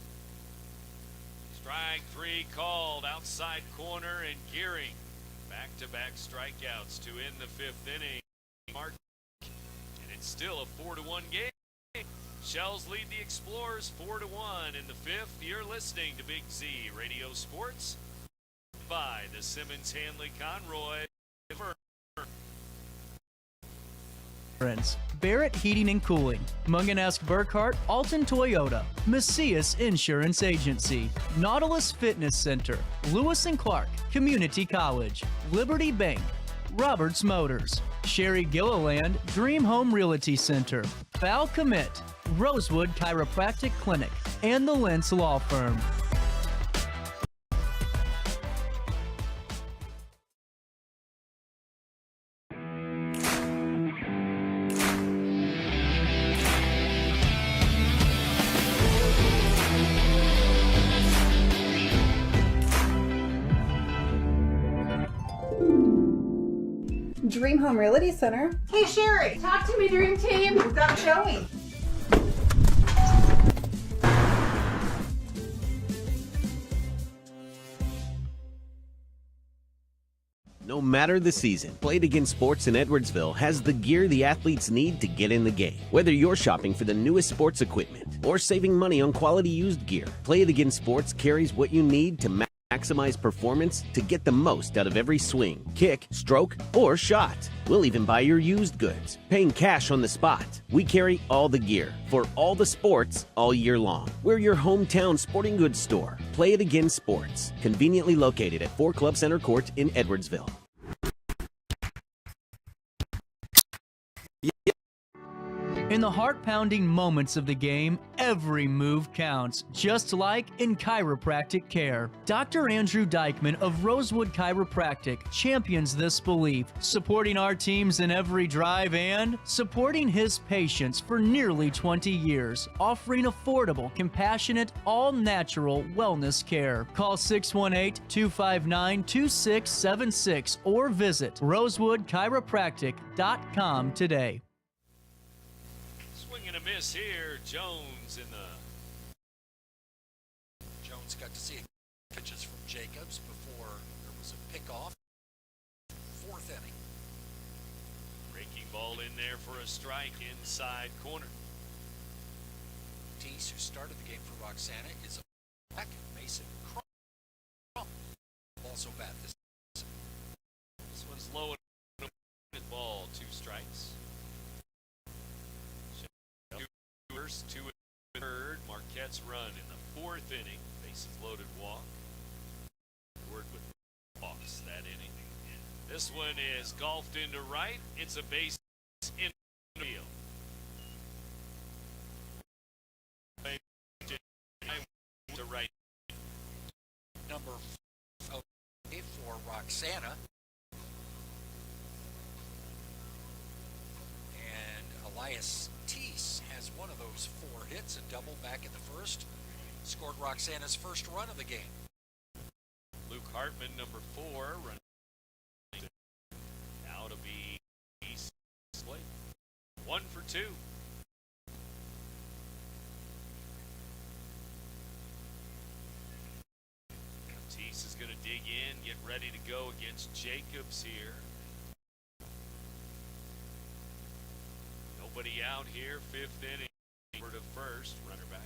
Strike 3 called outside corner, and Gearing back-to-back strikeouts to end the 5th inning. Marquette, and it's still a 4-1 game. Shells lead the Explorers 4-1 in the 5th. You're listening to Big Z Radio Sports by the Simmons Hanley Conroy. Barrett Heating and Cooling, Munganesk Burkhart, Alton Toyota, Macias Insurance Agency, Nautilus Fitness Center, Lewis and Clark Community College, Liberty Bank, Roberts Motors, Sherry Gilliland Dream Home Realty Center, Val Commit, Rosewood Chiropractic Clinic, and the Lentz Law Firm. Dream Home Realty Center. Hey Sherry, talk to me, Dream Team. We've got a showing. No matter the season, Play It Again Sports in Edwardsville has the gear the athletes need to get in the game. Whether you're shopping for the newest sports equipment or saving money on quality used gear, Play It Again Sports carries what you need to maximize performance to get the most out of every swing, kick, stroke, or shot. We'll even buy your used goods, paying cash on the spot. We carry all the gear for all the sports all year long. We're your hometown sporting goods store. Play It Again Sports, conveniently located at 4 Club Center Court in Edwardsville. In the heart-pounding moments of the game, every move counts, just like in chiropractic care. Dr. Andrew Dykman of Rosewood Chiropractic champions this belief, supporting our teams in every drive and supporting his patients for nearly 20 years, offering affordable, compassionate, all-natural wellness care. Call 618-259-2676 or visit rosewoodchiropractic.com today. Swing and a miss here. Jones in the... Jones got to see pitches from Jacobs before there was a pickoff. 4th inning. Breaking ball in there for a strike inside corner. Tease, who started the game for Roxana, is back. Mason Crump also bat this. This one's low and ball. 2 strikes. First, 2 and 3rd. Marquette's run in the 4th inning. Bases loaded walk. Word with walks that inning. This one is golfed into right. It's a base in the field. To right. Number 8 for Roxana. And Elias Teese has one of those 4 hits, a double back in the 1st. Scored Roxana's first run of the game. Luke Hartman, number 4, running now to be East Slate. 1 for 2. Teese is going to dig in, get ready to go against Jacobs here. Nobody out here, 5th inning. Over to first, runner back.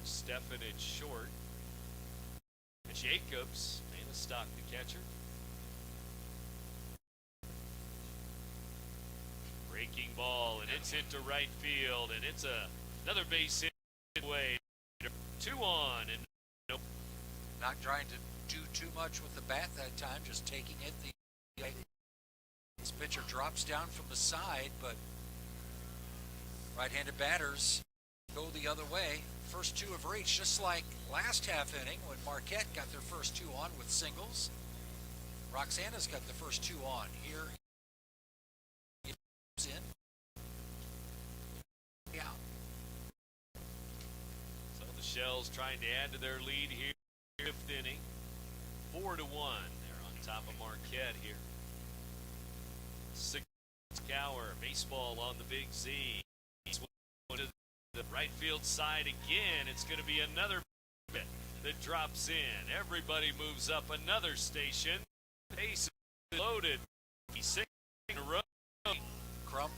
Stefanich short. Jacobs made a stop the catcher. Breaking ball, and it's into right field, and it's another base hit away. 2 on, and nope. Not trying to do too much with the bat that time, just taking it. This pitcher drops down from the side, but right-handed batters go the other way. First two have reached, just like last half inning when Marquette got their first two on with singles. Roxana's got the first two on here. It's in. Yeah. So the Shells trying to add to their lead here. Fifth inning. 4-1. They're on top of Marquette here. 6 hour baseball on the Big Z. To the right field side again. It's going to be another bit that drops in. Everybody moves up another station. Base is loaded. 6 in a row. Crump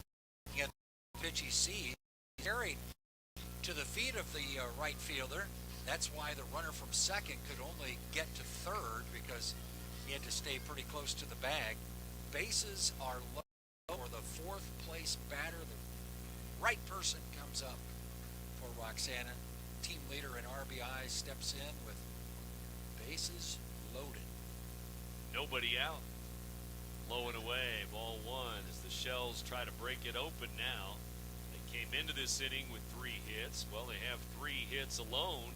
and pitch he sees carried to the feet of the right fielder. That's why the runner from second could only get to third, because he had to stay pretty close to the bag. Bases are low for the fourth place batter. The right person comes up for Roxana. Team leader in RBI steps in with bases loaded. Nobody out. Low and away, ball one as the Shells try to break it open now. They came into this inning with 3 hits. Well, they have 3 hits alone.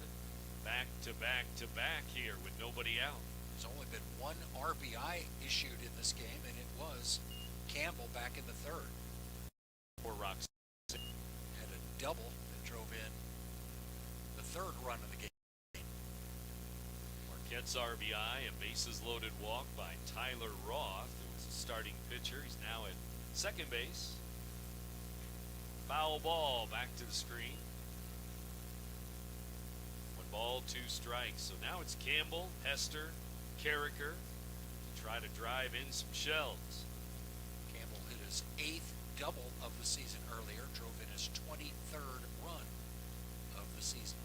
Back to back to back here with nobody out. There's only been 1 RBI issued in this game, and it was Campbell back in the third. For Roxana. Had a double that drove in the third run of the game. Marquette's RBI, a bases loaded walk by Tyler Roth, who was a starting pitcher. He's now at second base. Foul ball back to the screen. 1 ball, 2 strikes. So now it's Campbell, Hester, Carricker to try to drive in some Shells. Campbell hit his 8th double of the season earlier, drove in his 23rd run of the season.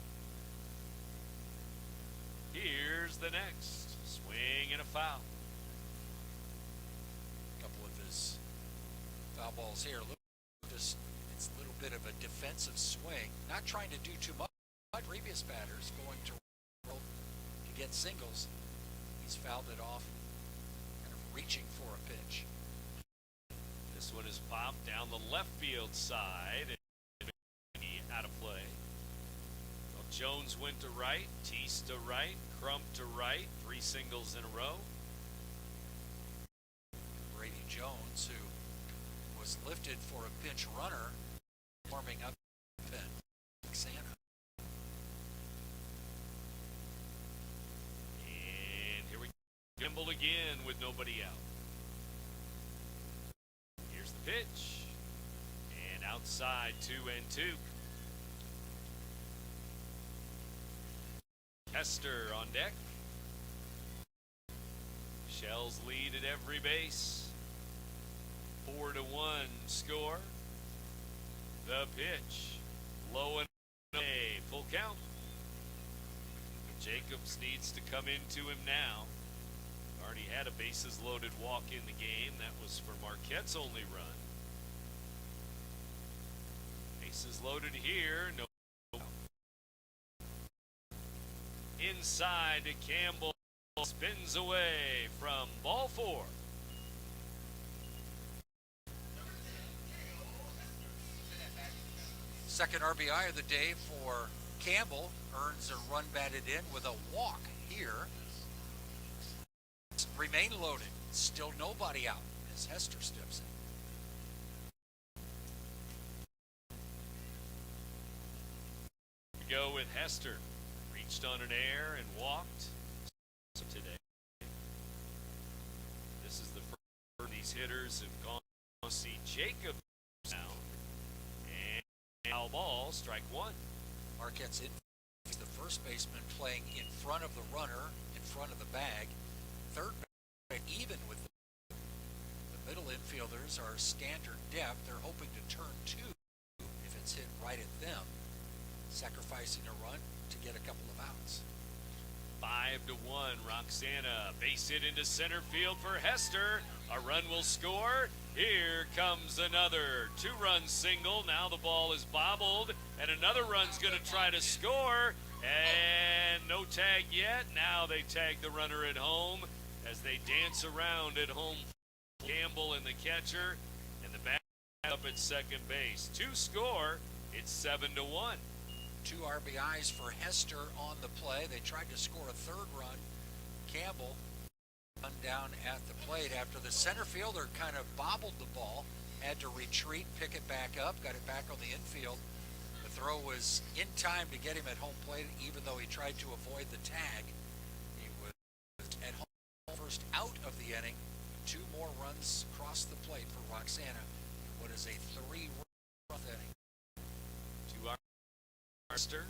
Here's the next swing and a foul. A couple of his foul balls here. It's a little bit of a defensive swing, not trying to do too much. Previous batters going to roll to get singles. He's fouled it off, kind of reaching for a pitch. This one is popped down the left field side. Out of play. Well, Jones went to right, Teese to right, Crump to right. 3 singles in a row. Brady Jones, who was lifted for a pinch runner, warming up at Roxana. And here we go. Campbell again with nobody out. Here's the pitch. And outside 2-2. Hester on deck. Shells lead at every base. 4-1 score. The pitch. Low and away. Full count. Jacobs needs to come into him now. Already had a bases loaded walk in the game. That was for Marquette's only run. Bases loaded here. No. Inside to Campbell. Spins away from ball 4. Second RBI of the day for Campbell. Earns a run batted in with a walk here. Remain loaded. Still nobody out as Hester steps in. We go with Hester. Reached on an air and walked today. This is the first these hitters have gone to see Jacobs now. And foul ball, strike 1. Marquette's in. He's the first baseman playing in front of the runner, in front of the bag. Third baseman even with the middle infielders are standard depth. They're hoping to turn 2 if it's hit right at them, sacrificing a run to get a couple of outs. 5-1, Roxana. Base hit into center field for Hester. A run will score. Here comes another 2-run single. Now the ball is bobbled, and another run's going to try to score. And no tag yet. Now they tag the runner at home as they dance around at home. Campbell and the catcher, and the back up at second base. 2 score. It's 7-1. 2 RBIs for Hester on the play. They tried to score a third run. Campbell run down at the plate after the center fielder kind of bobbled the ball, had to retreat, pick it back up, got it back on the infield. The throw was in time to get him at home plate, even though he tried to avoid the tag. He was at home first out of the inning. 2 more runs across the plate for Roxana. What is a 3-run inning? 2 Arster.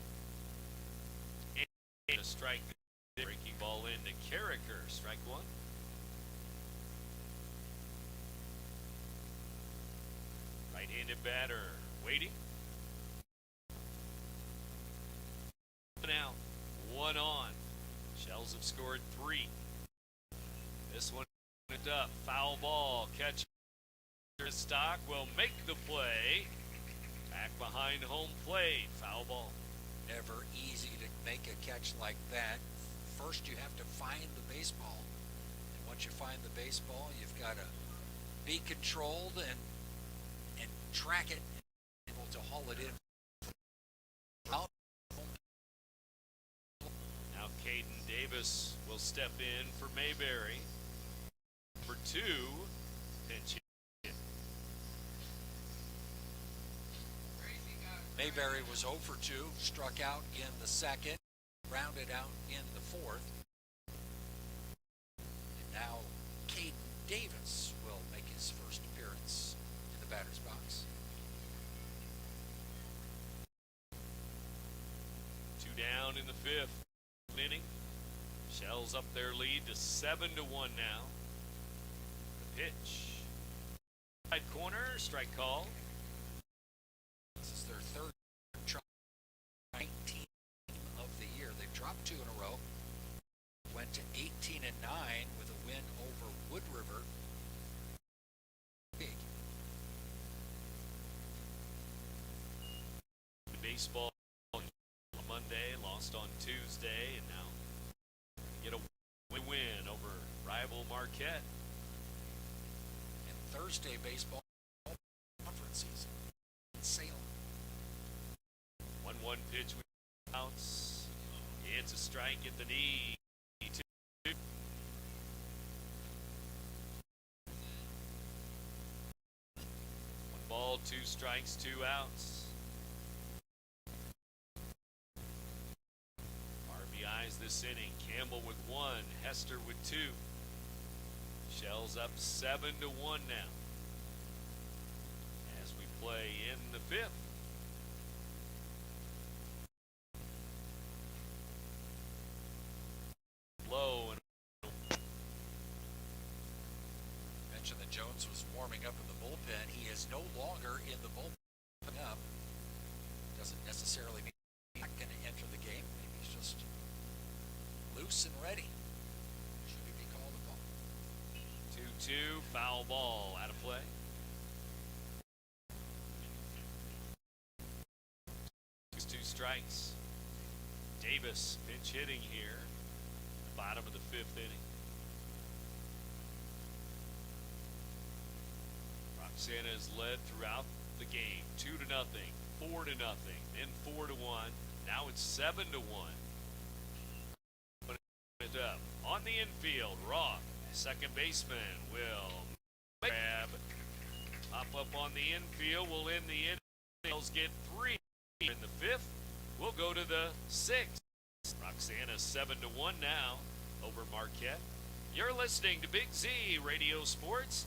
And a strike. Breaking ball into Carricker. Strike 1. Right-handed batter waiting. Now 1 on. Shells have scored 3. This one up. Foul ball. Catcher Stock will make the play. Back behind home plate. Foul ball. Never easy to make a catch like that. First you have to find the baseball. And once you find the baseball, you've got to be controlled and track it, and able to haul it in. Now Caden Davis will step in for Mayberry. Number 2, pinch hit. Mayberry was 0 for 2, struck out in the second, rounded out in the fourth. And now Caden Davis will make his first appearance in the batter's box. 2 down in the 5th inning. Shells up their lead to 7-1 now. The pitch. Side corner, strike call. This is their third try, 19 of the year. They've dropped 2 in a row. Went to 18-9 with a win over Wood River. Big. The baseball on Monday, lost on Tuesday, and now get a win over rival Marquette. And Thursday baseball conference season in Salem. 1-1 pitch with outs. It's a strike at the knee. 2. 1 ball, 2 strikes, 2 outs. RBIs this inning. Campbell with 1, Hester with 2. Shells up 7-1 now as we play in the 5th. Low and Mentioned that Jones was warming up in the bullpen. He is no longer in the bullpen up. Doesn't necessarily mean he's not going to enter the game. Maybe he's just loose and ready. Should he be called upon? 2-2, foul ball, out of play. 2 strikes. Davis pinch hitting here. Bottom of the 5th inning. Roxana has led throughout the game. 2-0, 4-0, then 4-1. Now it's 7-1. Put it up on the infield. Rock, second baseman, will grab. Pop up on the infield. Will end the inning. They'll get 3 in the 5th. We'll go to the 6th. Roxana 7-1 now over Marquette. You're listening to Big Z Radio Sports.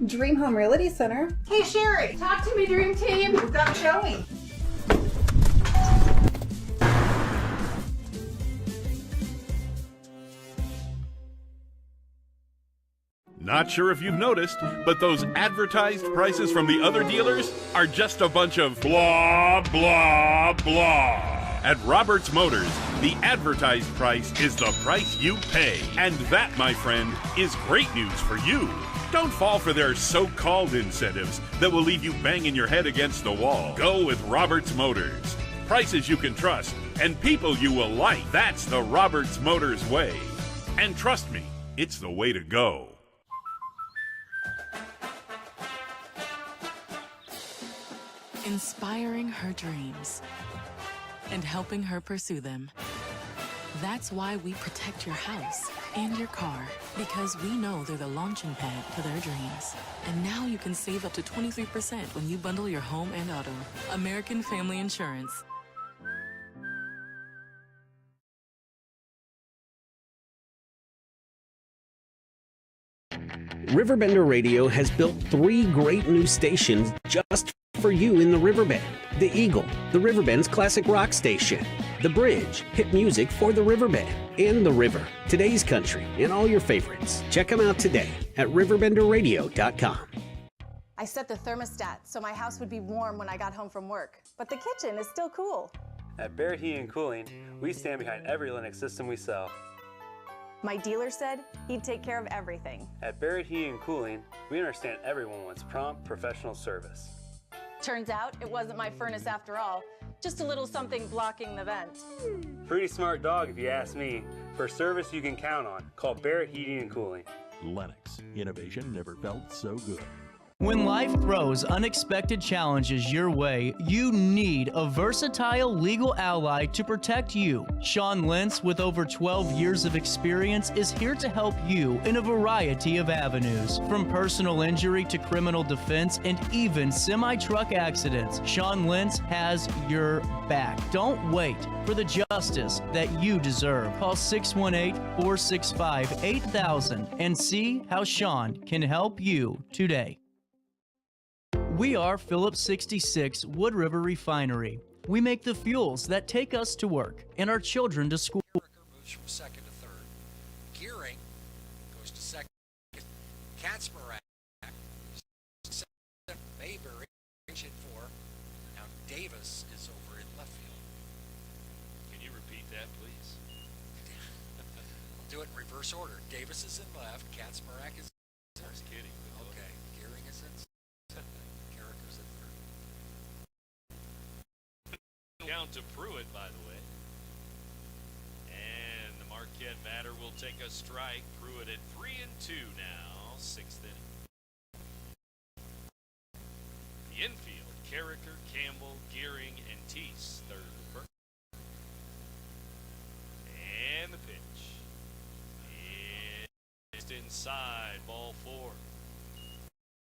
Dream Home Realty Center. Hey Sherry, talk to me, Dream Team. We've got a showing. Not sure if you've noticed, but those advertised prices from the other dealers are just a bunch of blah, blah, blah. At Roberts Motors, the advertised price is the price you pay. And that, my friend, is great news for you. Don't fall for their so-called incentives that will leave you banging your head against the wall. Go with Roberts Motors. Prices you can trust and people you will like. That's the Roberts Motors way. And trust me, it's the way to go. Inspiring her dreams and helping her pursue them. That's why we protect your house and your car, because we know they're the launching pad to their dreams. And now you can save up to 23% when you bundle your home and auto. American Family Insurance. RiverBender Radio has built 3 great new stations just for you in the Riverbend. The Eagle, the Riverbend's classic rock station. The Bridge, hit music for the Riverbend. And The River, today's country, and all your favorites. Check them out today at RiverBender.com. I set the thermostat so my house would be warm when I got home from work, but the kitchen is still cool. At Barrett Heating and Cooling, we stand behind every Lennox system we sell. My dealer said he'd take care of everything. At Barrett Heating and Cooling, we understand everyone wants prompt, professional service. Turns out it wasn't my furnace after all, just a little something blocking the vent. Pretty smart dog if you ask me. For service you can count on, call Barrett Heating and Cooling. Lennox. Innovation never felt so good. When life throws unexpected challenges your way, you need a versatile legal ally to protect you. Sean Lentz, with over 12 years of experience, is here to help you in a variety of avenues. From personal injury to criminal defense and even semi-truck accidents, Sean Lentz has your back. Don't wait for the justice that you deserve. Call 618-465-8000 and see how Sean can help you today. We are Phillips 66 Wood River Refinery. We make the fuels that take us to work and our children to school. Moves from second to third. Gearing goes to second. Katzmarak. Mayberry hit 4. Now Davis is over in left field. Can you repeat that, please? We'll do it in reverse order. Davis is in left. Katzmarak is in. I was kidding. Okay. Gearing is in. Carricker's in third. Count to Pruitt, by the way. And the Marquette batter will take a strike. Pruitt at 3-2 now, 6th inning. The infield, Carricker, Campbell, Gearing, and Teese, third and first. And the pitch. It's inside, ball 4.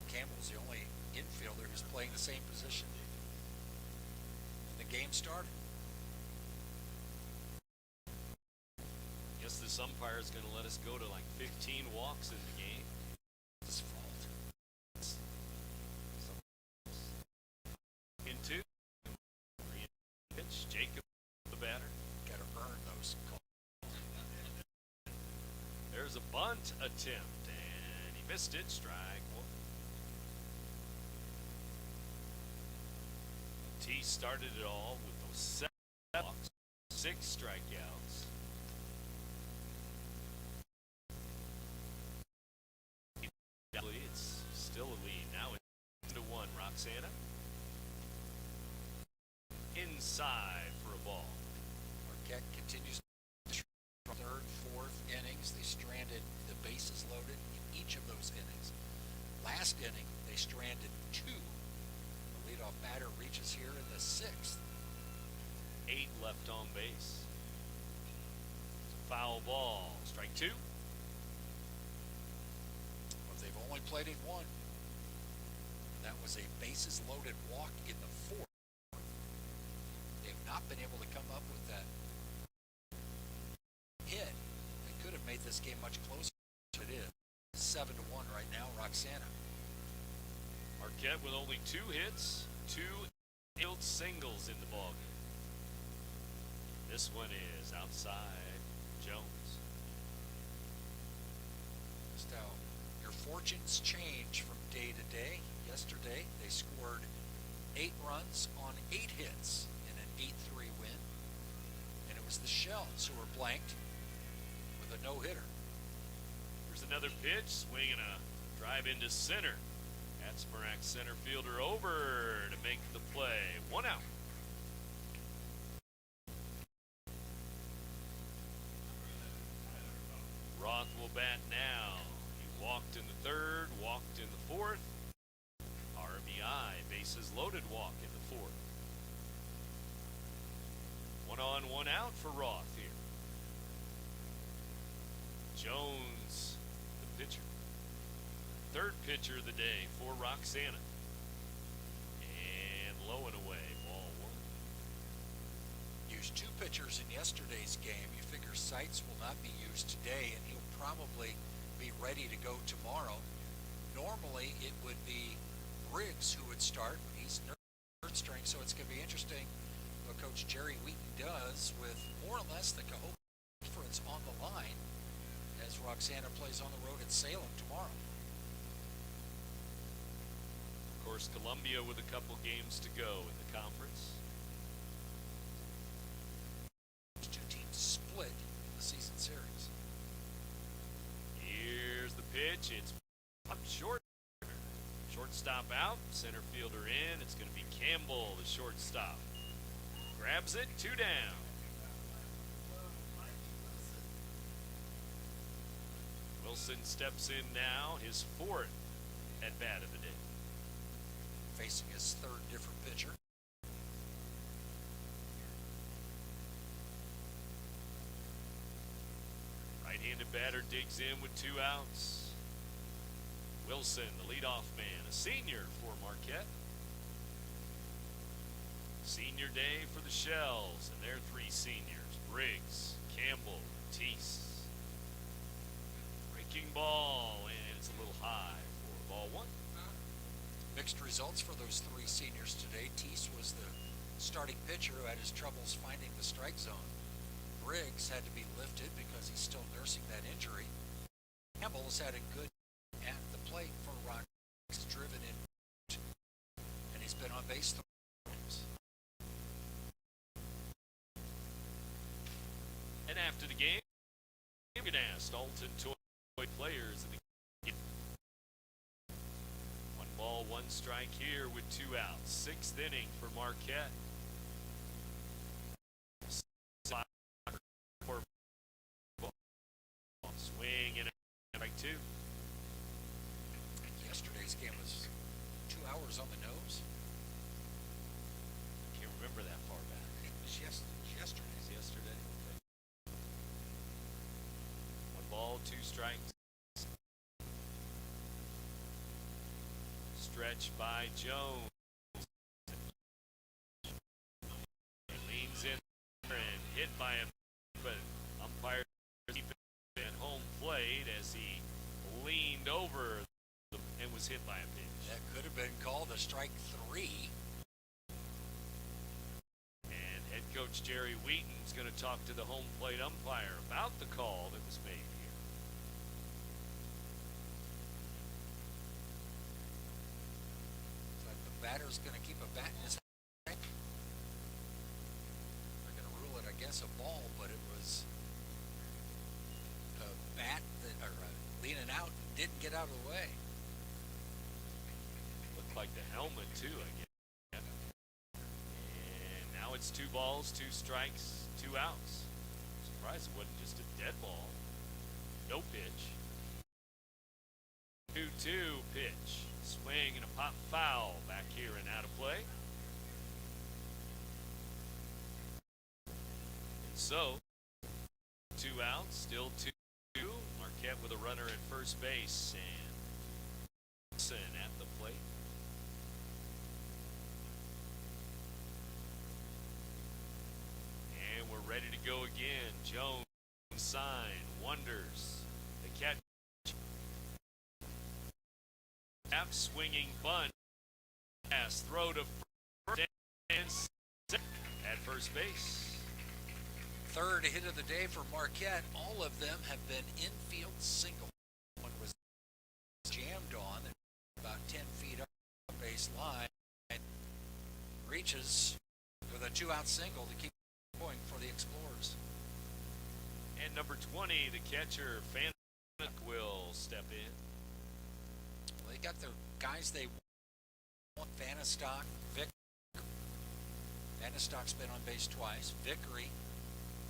Campbell's the only infielder who's playing the same position. And the game started. Guess this umpire is going to let us go to like 15 walks in the game. It's his fault. In 2. Pitch, Jacob, the batter. Got to earn those calls. There's a bunt attempt, and he missed it. Strike 1. T started it all with those 7 walks, 6 strikeouts. It's still a lead. Now it's 2-1. Roxana. Inside for a ball. Marquette continues third, fourth innings. They stranded the bases loaded in each of those innings. Last inning, they stranded 2. The leadoff batter reaches here in the 6th. 8 left on base. It's a foul ball. Strike 2. But they've only played it 1. That was a bases loaded walk in the 4th. They've not been able to come up with that hit. They could have made this game much closer than it is. 7-1 right now, Roxana. Marquette with only 2 hits, 2 field singles in the ballgame. This one is outside Jones. Just how your fortunes change from day to day. Yesterday, they scored 8 runs on 8 hits in an 8-3 win. And it was the Shells who were blanked with a no-hitter. Here's another pitch, swing and a Drive into center. That's Marquette's center fielder over to make the play. 1 out. Roth will bat now. He walked in the third, walked in the fourth. RBI, bases loaded walk in the fourth. 1 on, 1 out for Roth here. Jones, the pitcher. Third pitcher of the day for Roxana. And low and away, ball 1. Used 2 pitchers in yesterday's game. You figure Seitz will not be used today, and he'll probably be ready to go tomorrow. Normally, it would be Briggs who would start, but he's third string, so it's going to be interesting what Coach Jerry Wheaton does with more or less the Cahokia Conference on the line as Roxana plays on the road at Salem tomorrow. Of course, Columbia with a couple games to go in the conference. Those 2 teams split in the season series. Here's the pitch. It's up short. Shortstop out, center fielder in. It's going to be Campbell, the shortstop. Grabs it, 2 down. Wilson steps in now, his 4th at bat of the day. Facing his 3rd different pitcher. Right-handed batter digs in with 2 outs. Wilson, the leadoff man, a senior for Marquette. Senior day for the Shells, and their 3 seniors, Briggs, Campbell, Teese. Breaking ball, and it's a little high for ball 1. Mixed results for those 3 seniors today. Teese was the starting pitcher who had his troubles finding the strike zone. Briggs had to be lifted because he's still nursing that injury. Campbell's had a good at the plate for Rock. He's driven in, and he's been on base 3 times. And after the game, we asked Alton Toy players in the game. 1 ball, 1 strike here with 2 outs. 6th inning for Marquette. Swing and a strike 2. Yesterday's game was 2 hours on the nose. Can't remember that far back. It was yesterday. Yesterday. 1 ball, 2 strikes. Stretch by Jones. He leans in and hit by him, but umpire keep it at home plate as he leaned over and was hit by a pitch. That could have been called a strike 3. And head coach Jerry Wheaton is going to talk to the home plate umpire about the call that was made here. It's like the batter's going to keep a bat in his hand. They're going to rule it, I guess, a ball, but it was a bat that leaning out and didn't get out of the way. Looked like the helmet too, I guess. And now it's 2 balls, 2 strikes, 2 outs. Surprised it wasn't just a dead ball. No pitch. 2-2 pitch. Swing and a pop foul back here and out of play. And so, 2 outs, still 2. Marquette with a runner at first base, and Wilson at the plate. And we're ready to go again. Jones, sign, wonders. The catch. Half swinging bunt. Pass, throw to first and at first base. 3rd hit of the day for Marquette. All of them have been infield single. One was jammed on at about 10 feet up the base line. Reaches with a 2-out single to keep going for the Explorers. And number 20, the catcher, Fanuc, will step in. they got their guys they want. Vanastock, Vic. Vanastock's been on base twice. Vickery,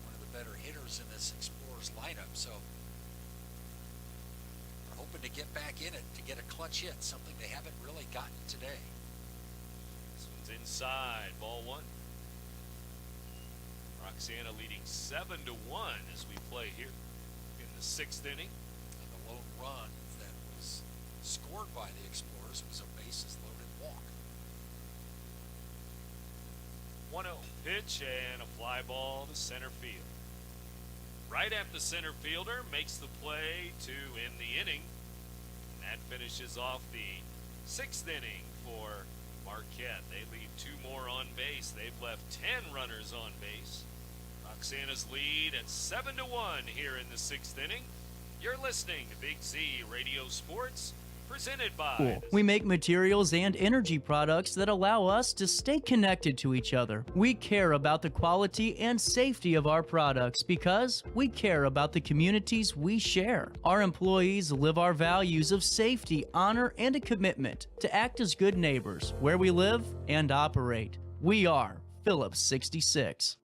one of the better hitters in this Explorers lineup. So we're hoping to get back in it to get a clutch hit, something they haven't really gotten today. This one's inside, ball one. Roxana leading 7-1 as we play here in the 6th inning. And the lone run that was scored by the Explorers was a bases-loaded walk. 1-0 pitch and a fly ball to center field. Right at the center fielder makes the play to end the inning. And that finishes off the 6th inning for Marquette. They leave 2 more on base. They've left 10 runners on base. Roxana's lead at 7-1 here in the 6th inning. You're listening to Big Z Radio Sports, presented by... We make materials and energy products that allow us to stay connected to each other. We care about the quality and safety of our products because we care about the communities we share. Our employees live our values of safety, honor, and a commitment to act as good neighbors where we live and operate. We are Phillips 66.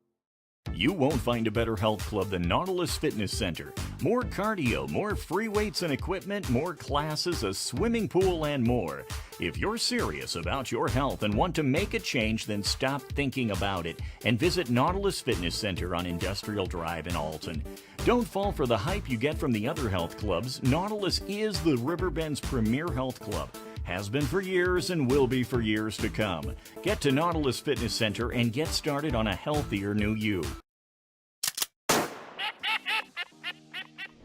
You won't find a better health club than Nautilus Fitness Center. More cardio, more free weights and equipment, more classes, a swimming pool, and more. If you're serious about your health and want to make a change, then stop thinking about it and visit Nautilus Fitness Center on Industrial Drive in Alton. Don't fall for the hype you get from the other health clubs. Nautilus is the Riverbend's premier health club. Has been for years and will be for years to come. Get to Nautilus Fitness Center and get started on a healthier new you.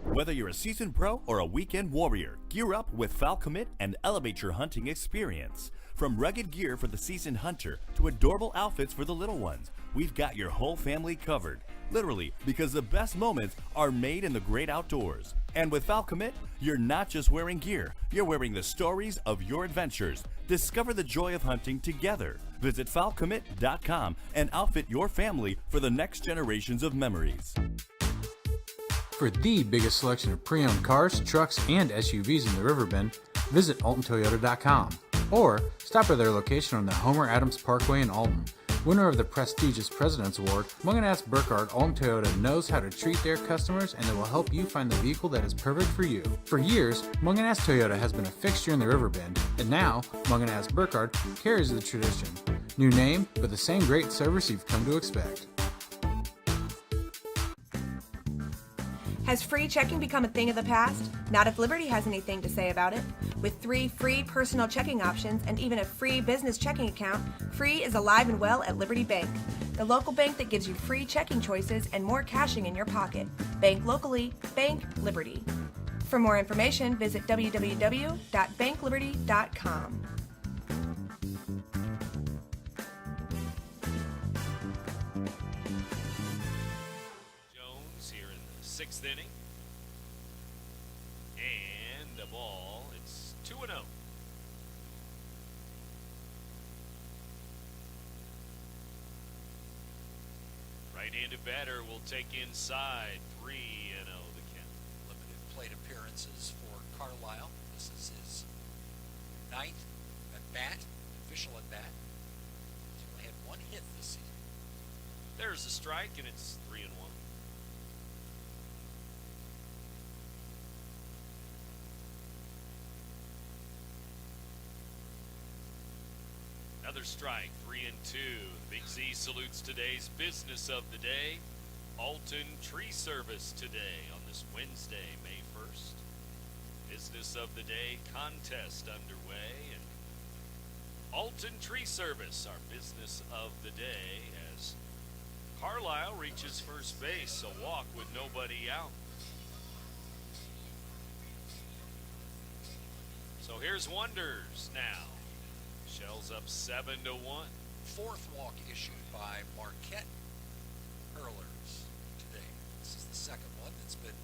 Whether you're a seasoned pro or a weekend warrior, gear up with Falcommit and elevate your hunting experience. From rugged gear for the seasoned hunter to adorable outfits for the little ones, we've got your whole family covered. Literally, because the best moments are made in the great outdoors. And with Falcommit, you're not just wearing gear, you're wearing the stories of your adventures. Discover the joy of hunting together. Visit RiverBender.com and outfit your family for the next generations of memories. For the biggest selection of pre-owned cars, trucks, and SUVs in the Riverbend, visit AltonToyota.com or stop by their location on the Homer Adams Parkway in Alton. Winner of the prestigious President's Award, Mungan Burkhardt Alton Toyota knows how to treat their customers, and they will help you find the vehicle that is perfect for you. For years, Mungan Toyota has been a fixture in the Riverbend, and now Mungan Burkhardt carries the tradition. New name, but the same great service you've come to expect. Has free checking become a thing of the past? Not if Liberty has anything to say about it. With 3 free personal checking options and even a free business checking account, free is alive and well at Liberty Bank, the local bank that gives you free checking choices and more cashing in your pocket. Bank locally, bank Liberty. For more information, visit www.bankliberty.com. Jones here in the 6th inning. And the ball, it's 2-0. Right-handed batter will take inside 3-0 the count. Limited plate appearances for Carlisle. This is his 9th at-bat, official at-bat. He's only had 1 hit this season. There's a strike, and it's 3-1. Another strike, 3-2. Big Z salutes today's business of the day. Alton Tree Service today on this Wednesday, May 1st. Business of the day contest underway. And Alton Tree Service, our business of the day, as Carlisle reaches first base, a walk with nobody out. So here's Wonders now. Shells up 7-1. 4th walk issued by Marquette hurlers today. This is the 2nd one that's been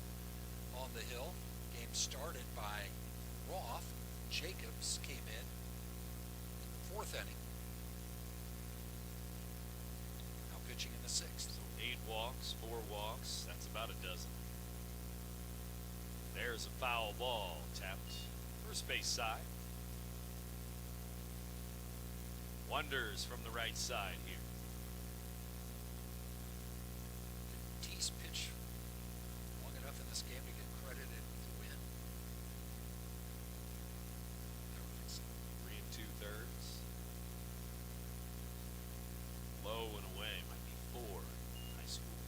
on the hill. Game started by Roth. Jacobs came in the 4th inning. Now pitching in the 6th. So 8 walks, 4 walks. That's about a dozen. There's a foul ball tapped first base side. Wonders from the right side here. Tease pitch long enough in this game to get credited with the win. 3 2/3. Low and away, might be 4 in high school.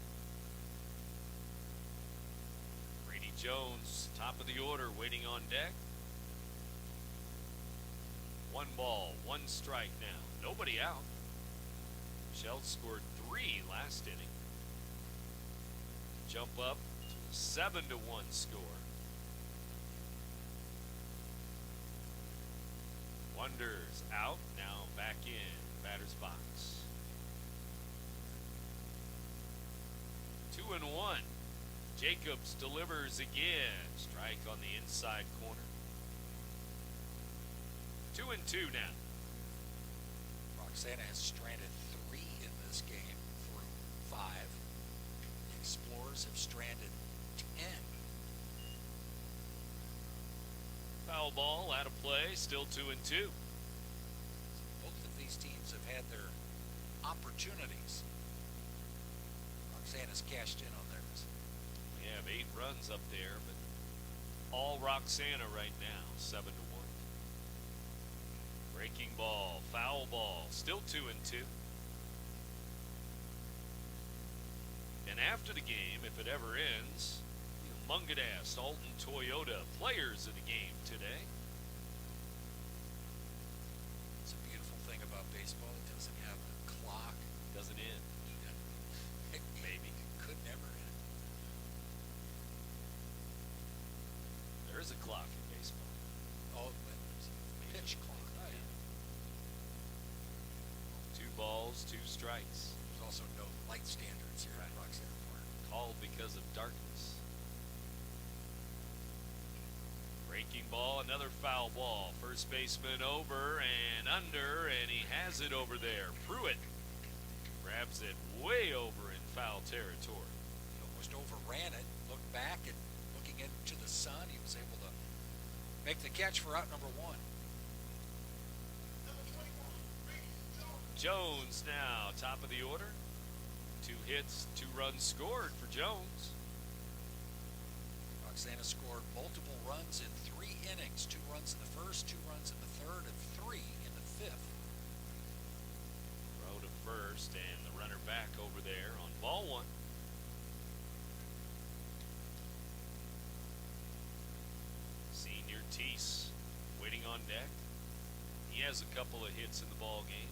Brady Jones, top of the order, waiting on deck. 1 ball, 1 strike now. Nobody out. Shells scored 3 last inning. Jump up to a 7-1 score. Wonders out, now back in batter's box. 2-1. Jacobs delivers again. Strike on the inside corner. 2-2 now. Roxana has stranded 3 in this game through 5. The Explorers have stranded 10. Foul ball out of play, still 2-2. Both of these teams have had their opportunities. Roxana's cashed in on theirs. We have 8 runs up there, but all Roxana right now, 7-1. Breaking ball, foul ball, still 2-2. And after the game, if it ever ends, the Mungadast Alton Toyota players of the game today. It's a beautiful thing about baseball. It doesn't have a clock. Doesn't end. Maybe. It could never end. There is a clock in baseball. Oh, but there's a pitch clock. 2 balls, 2 strikes. There's also no light standards here at Roxana Park. Called because of darkness. Breaking ball, another foul ball. First baseman over and under, and he has it over there. Pruitt grabs it way over in foul territory. He almost overran it, looked back, and looking into the sun, he was able to make the catch for out number 1. Jones now, top of the order. 2 hits, 2 runs scored for Jones. Roxana scored multiple runs in 3 innings. 2 runs in the first, 2 runs in the third, and 3 in the 5th. Throw to first, and the runner back over there on ball 1. Senior Teese waiting on deck. He has a couple of hits in the ball game.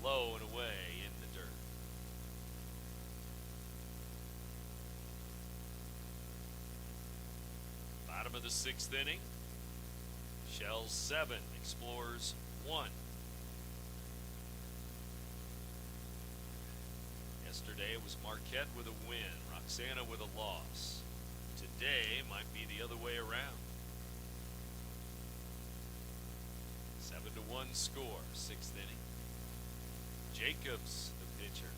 Low and away in the dirt. Bottom of the 6th inning. Shells 7, Explorers 1. Yesterday it was Marquette with a win, Roxana with a loss. Today might be the other way around. 7-1 score, 6th inning. Jacobs, the pitcher.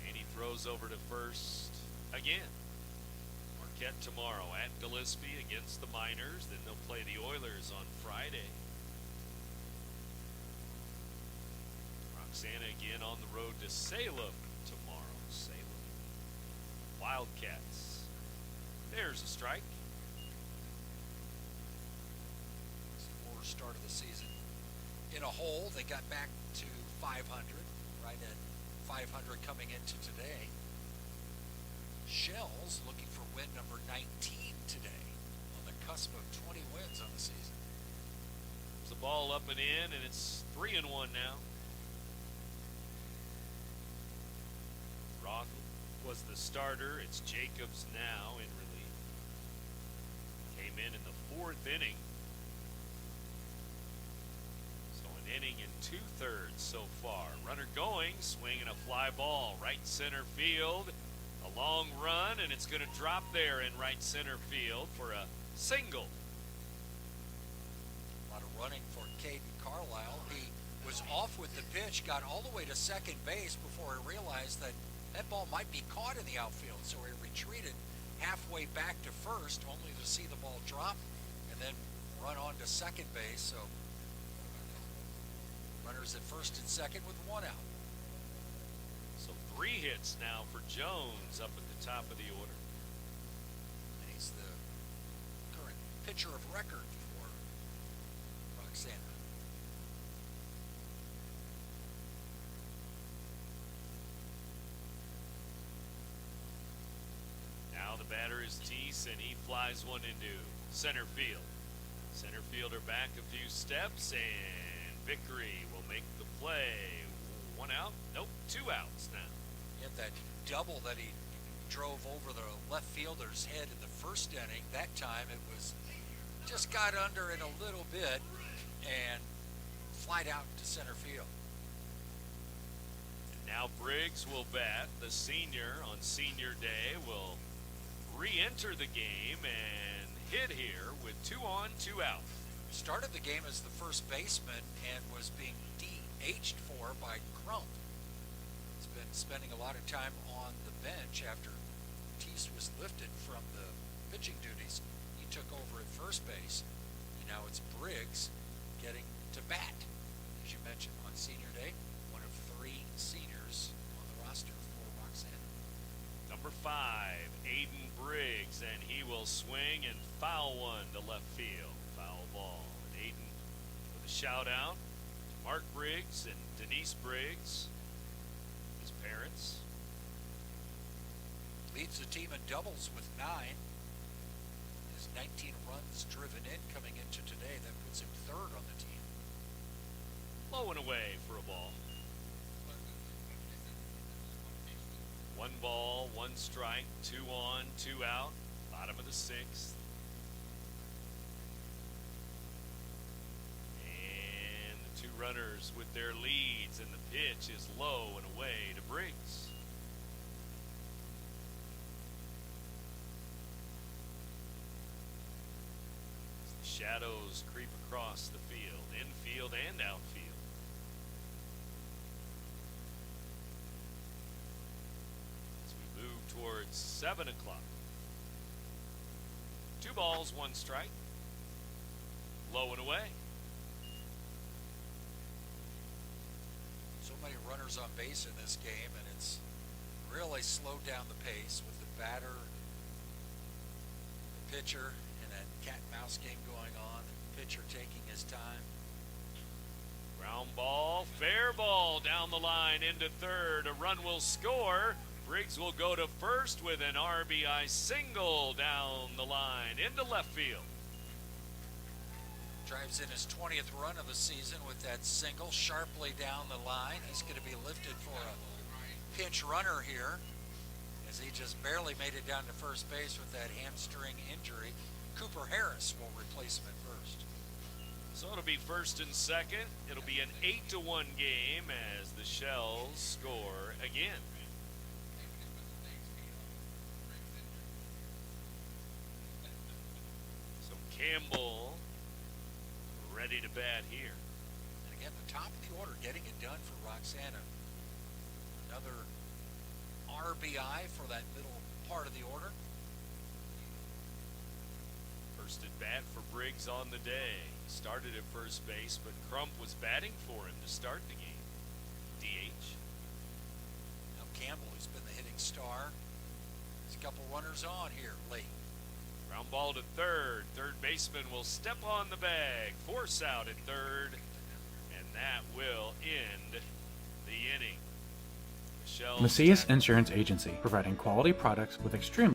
And he throws over to first again. Marquette tomorrow at Gillespie against the Miners. Then they'll play the Oilers on Friday. Roxana again on the road to Salem tomorrow. Salem. Wildcats. There's a strike. It's the worst start of the season. In a hole, they got back to 500, right at 500 coming into today. Shells looking for win number 19 today, on the cusp of 20 wins on the season. There's the ball up and in, and it's 3-1 now. Roth was the starter. It's Jacobs now in relief. Came in the 4th inning. Inning and 2/3 so far. Runner going, swinging a fly ball, right center field. A long run, and it's going to drop there in right center field for a single. A lot of running for Caden Carlisle. He was off with the pitch, got all the way to second base before he realized that that ball might be caught in the outfield. So he retreated halfway back to first, only to see the ball drop, and then run on to second base, so runners at first and second with one out. So 3 hits now for Jones up at the top of the order. And he's the current pitcher of record for Roxana. Now the batter is Teese, and he flies one into center field. Center fielder back a few steps, and Vickery will make the play. 1 out? Nope, 2 outs now. Yet that double that he drove over the left fielder's head in the first inning, that time it was just got under it a little bit and flied out to center field. And now Briggs will bat. The senior on senior day will re-enter the game and hit here with 2 on, 2 out. Started the game as the first baseman and was being DH'd for by Crump. He's been spending a lot of time on the bench after Teese was lifted from the pitching duties. He took over at first base, and now it's Briggs getting to bat. As you mentioned, on senior day, one of 3 seniors on the roster for Roxana. Number 5, Aiden Briggs, and he will swing and foul one to left field. Foul ball. And Aiden with a shout out to Mark Briggs and Denise Briggs, his parents. Leads the team in doubles with 9. His 19 runs driven in coming into today. That puts him 3rd on the team. Low and away for a ball. 1 ball, 1 strike, 2 on, 2 out. Bottom of the 6th. And the 2 runners with their leads, and the pitch is low and away to Briggs. As the shadows creep across the field, infield and outfield. Towards 7 o'clock. 2 balls, 1 strike. Low and away. So many runners on base in this game, and it's really slowed down the pace with the batter, the pitcher, and that cat and mouse game going on. The pitcher taking his time. Ground ball, fair ball down the line into 3rd. A run will score. Briggs will go to first with an RBI single down the line into left field. Drives in his 20th run of the season with that single sharply down the line. He's going to be lifted for a pinch runner here, as he just barely made it down to first base with that hamstring injury. Cooper Harris will replace him at first. So it'll be 1st and 2nd. It'll be an 8-1 game as the Shells score again. Campbell ready to bat here. And again, the top of the order getting it done for Roxana. Another RBI for that middle part of the order. First at bat for Briggs on the day. He started at first base, but Crump was batting for him to start the game. DH. Now Campbell, who's been the hitting star. There's a couple runners on here late. Ground ball to 3rd. 3rd baseman will step on the bag. Force out at 3rd. And that will end the inning. Macias Insurance Agency, providing quality products with extremely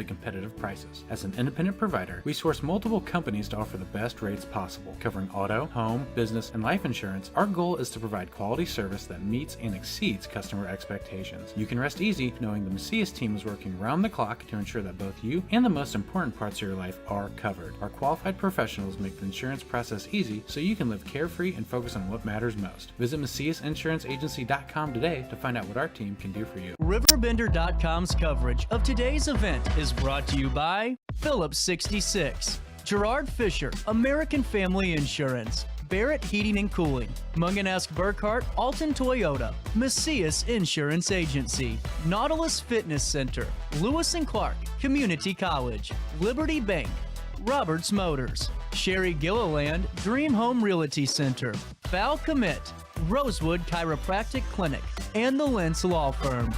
competitive prices. As an independent provider, we source multiple companies to offer the best rates possible, covering auto, home, business, and life insurance. Our goal is to provide quality service that meets and exceeds customer expectations. You can rest easy knowing the Macias team is working round the clock to ensure that both you and the most important parts of your life are covered. Our qualified professionals make the insurance process easy so you can live carefree and focus on what matters most. Visit MaciasInsuranceAgency.com today to find out what our team can do for you. RiverBender.com's coverage of today's event is brought to you by Phillips 66, Gerard Fisher, American Family Insurance, Barrett Heating and Cooling, Munganesk Burkhart, Alton Toyota, Macias Insurance Agency, Nautilus Fitness Center, Lewis and Clark Community College, Liberty Bank, Roberts Motors, Sherry Gilliland Dream Home Realty Center, Val Commit, Rosewood Chiropractic Clinic, and the Lentz Law Firm.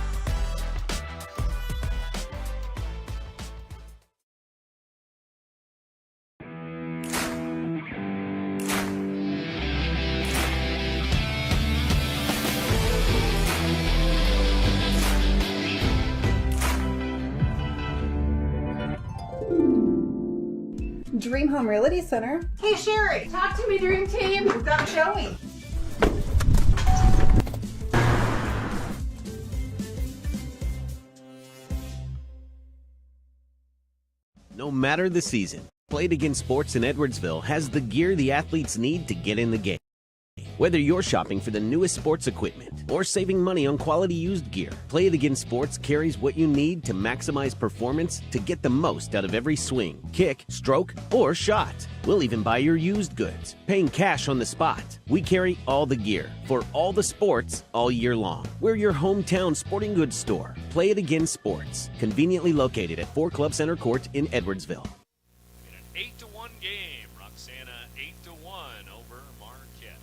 Dream Home Realty Center. Hey Sherry, talk to me, Dream Team. We've got a showing. No matter the season, Play It Again Sports in Edwardsville has the gear the athletes need to get in the game. Whether you're shopping for the newest sports equipment or saving money on quality used gear, Play It Again Sports carries what you need to maximize performance to get the most out of every swing, kick, stroke, or shot. We'll even buy your used goods, paying cash on the spot. We carry all the gear for all the sports all year long. We're your hometown sporting goods store. Play It Again Sports, conveniently located at 4 Club Center Court in Edwardsville. In an 8-1 game, Roxana 8-1 over Marquette.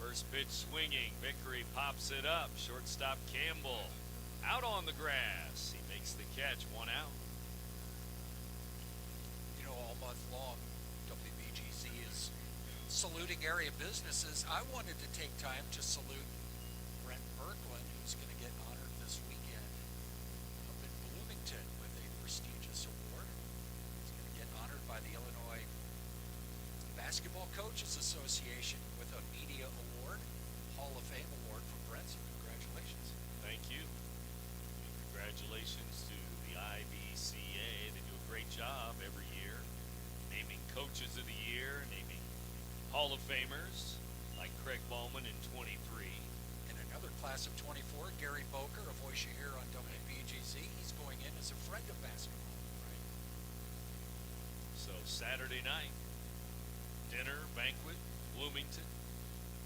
First pitch swinging, Vickery pops it up. Shortstop Campbell out on the grass. He makes the catch, 1 out. You know, all month long, WBGZ is saluting area businesses. I wanted to take time to salute Brent Berkland, who's going to get honored this weekend up in Bloomington with a prestigious award. He's going to get honored by the Illinois Basketball Coaches Association with a media award, Hall of Fame award for Brent. So congratulations. Thank you. And congratulations to the IBCA. They do a great job every year naming coaches of the year, naming Hall of Famers like Craig Ballman in 23. In another class of 24, Gary Boker, a voice you hear on WBGZ, he's going in as a friend of basketball. Right. So Saturday night, dinner, banquet, Bloomington.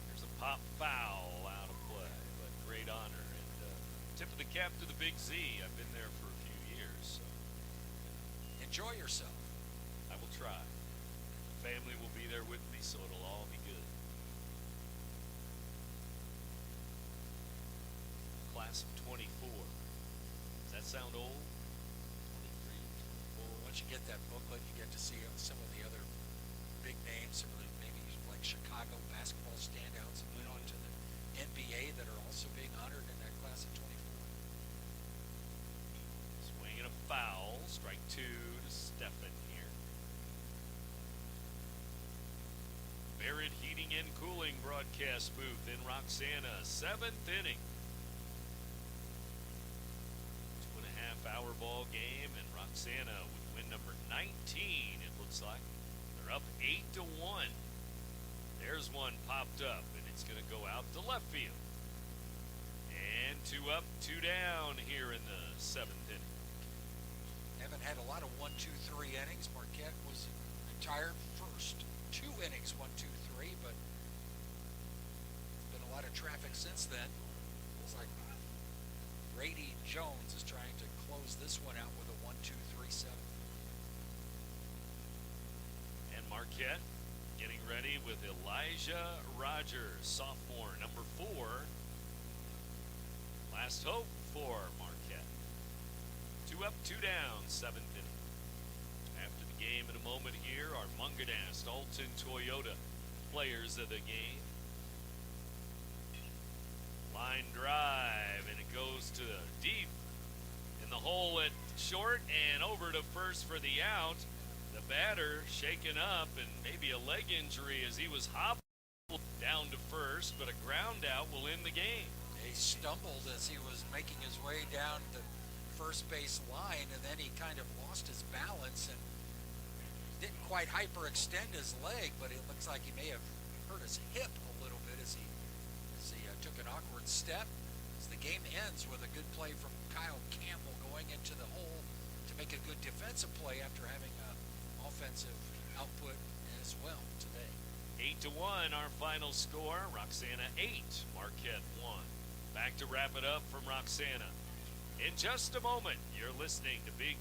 There's a pop foul out of play, but great honor. And tip of the cap to the Big Z. I've been there for a few years. So enjoy yourself. I will try. The family will be there with me, so it'll all be good. Class of 24. Does that sound old? 23, 24. Once you get that booklet, you get to see some of the other big names, some of the maybe like Chicago basketball standouts, and went on to the NBA that are also being honored in that class of 24. Swing and a foul. Strike 2 to Stephan here. Barrett Heating and Cooling broadcast booth in Roxana, 7th inning. 2.5-hour ball game, and Roxana with win number 19, it looks like. They're up 8-1. There's one popped up, and it's going to go out to left field. And 2 up, 2 down here in the 7th inning. Haven't had a lot of 1, 2, 3 innings. Marquette was retired first 2 innings, 1, 2, 3, but been a lot of traffic since then. Looks like Grady Jones is trying to close this one out with a 1, 2, 3, 7. And Marquette getting ready with Elijah Rogers, sophomore, number 4. Last hope for Marquette. 2 up, 2 down, 7th inning. After the game in a moment here are Munganast, Alton Toyota players of the game. Line drive, and it goes to deep in the hole at short and over to first for the out. The batter shaken up and maybe a leg injury as he was hobbled down to first, but a ground out will end the game. He stumbled as he was making his way down the first base line, and then he kind of lost his balance and didn't quite hyperextend his leg, but it looks like he may have hurt his hip a little bit as he took an awkward step. As the game ends with a good play from Kyle Campbell going into the hole to make a good defensive play after having offensive output as well today. 8-1 our final score. Roxana 8, Marquette 1. Back to wrap it up from Roxana. In just a moment, you're listening to Big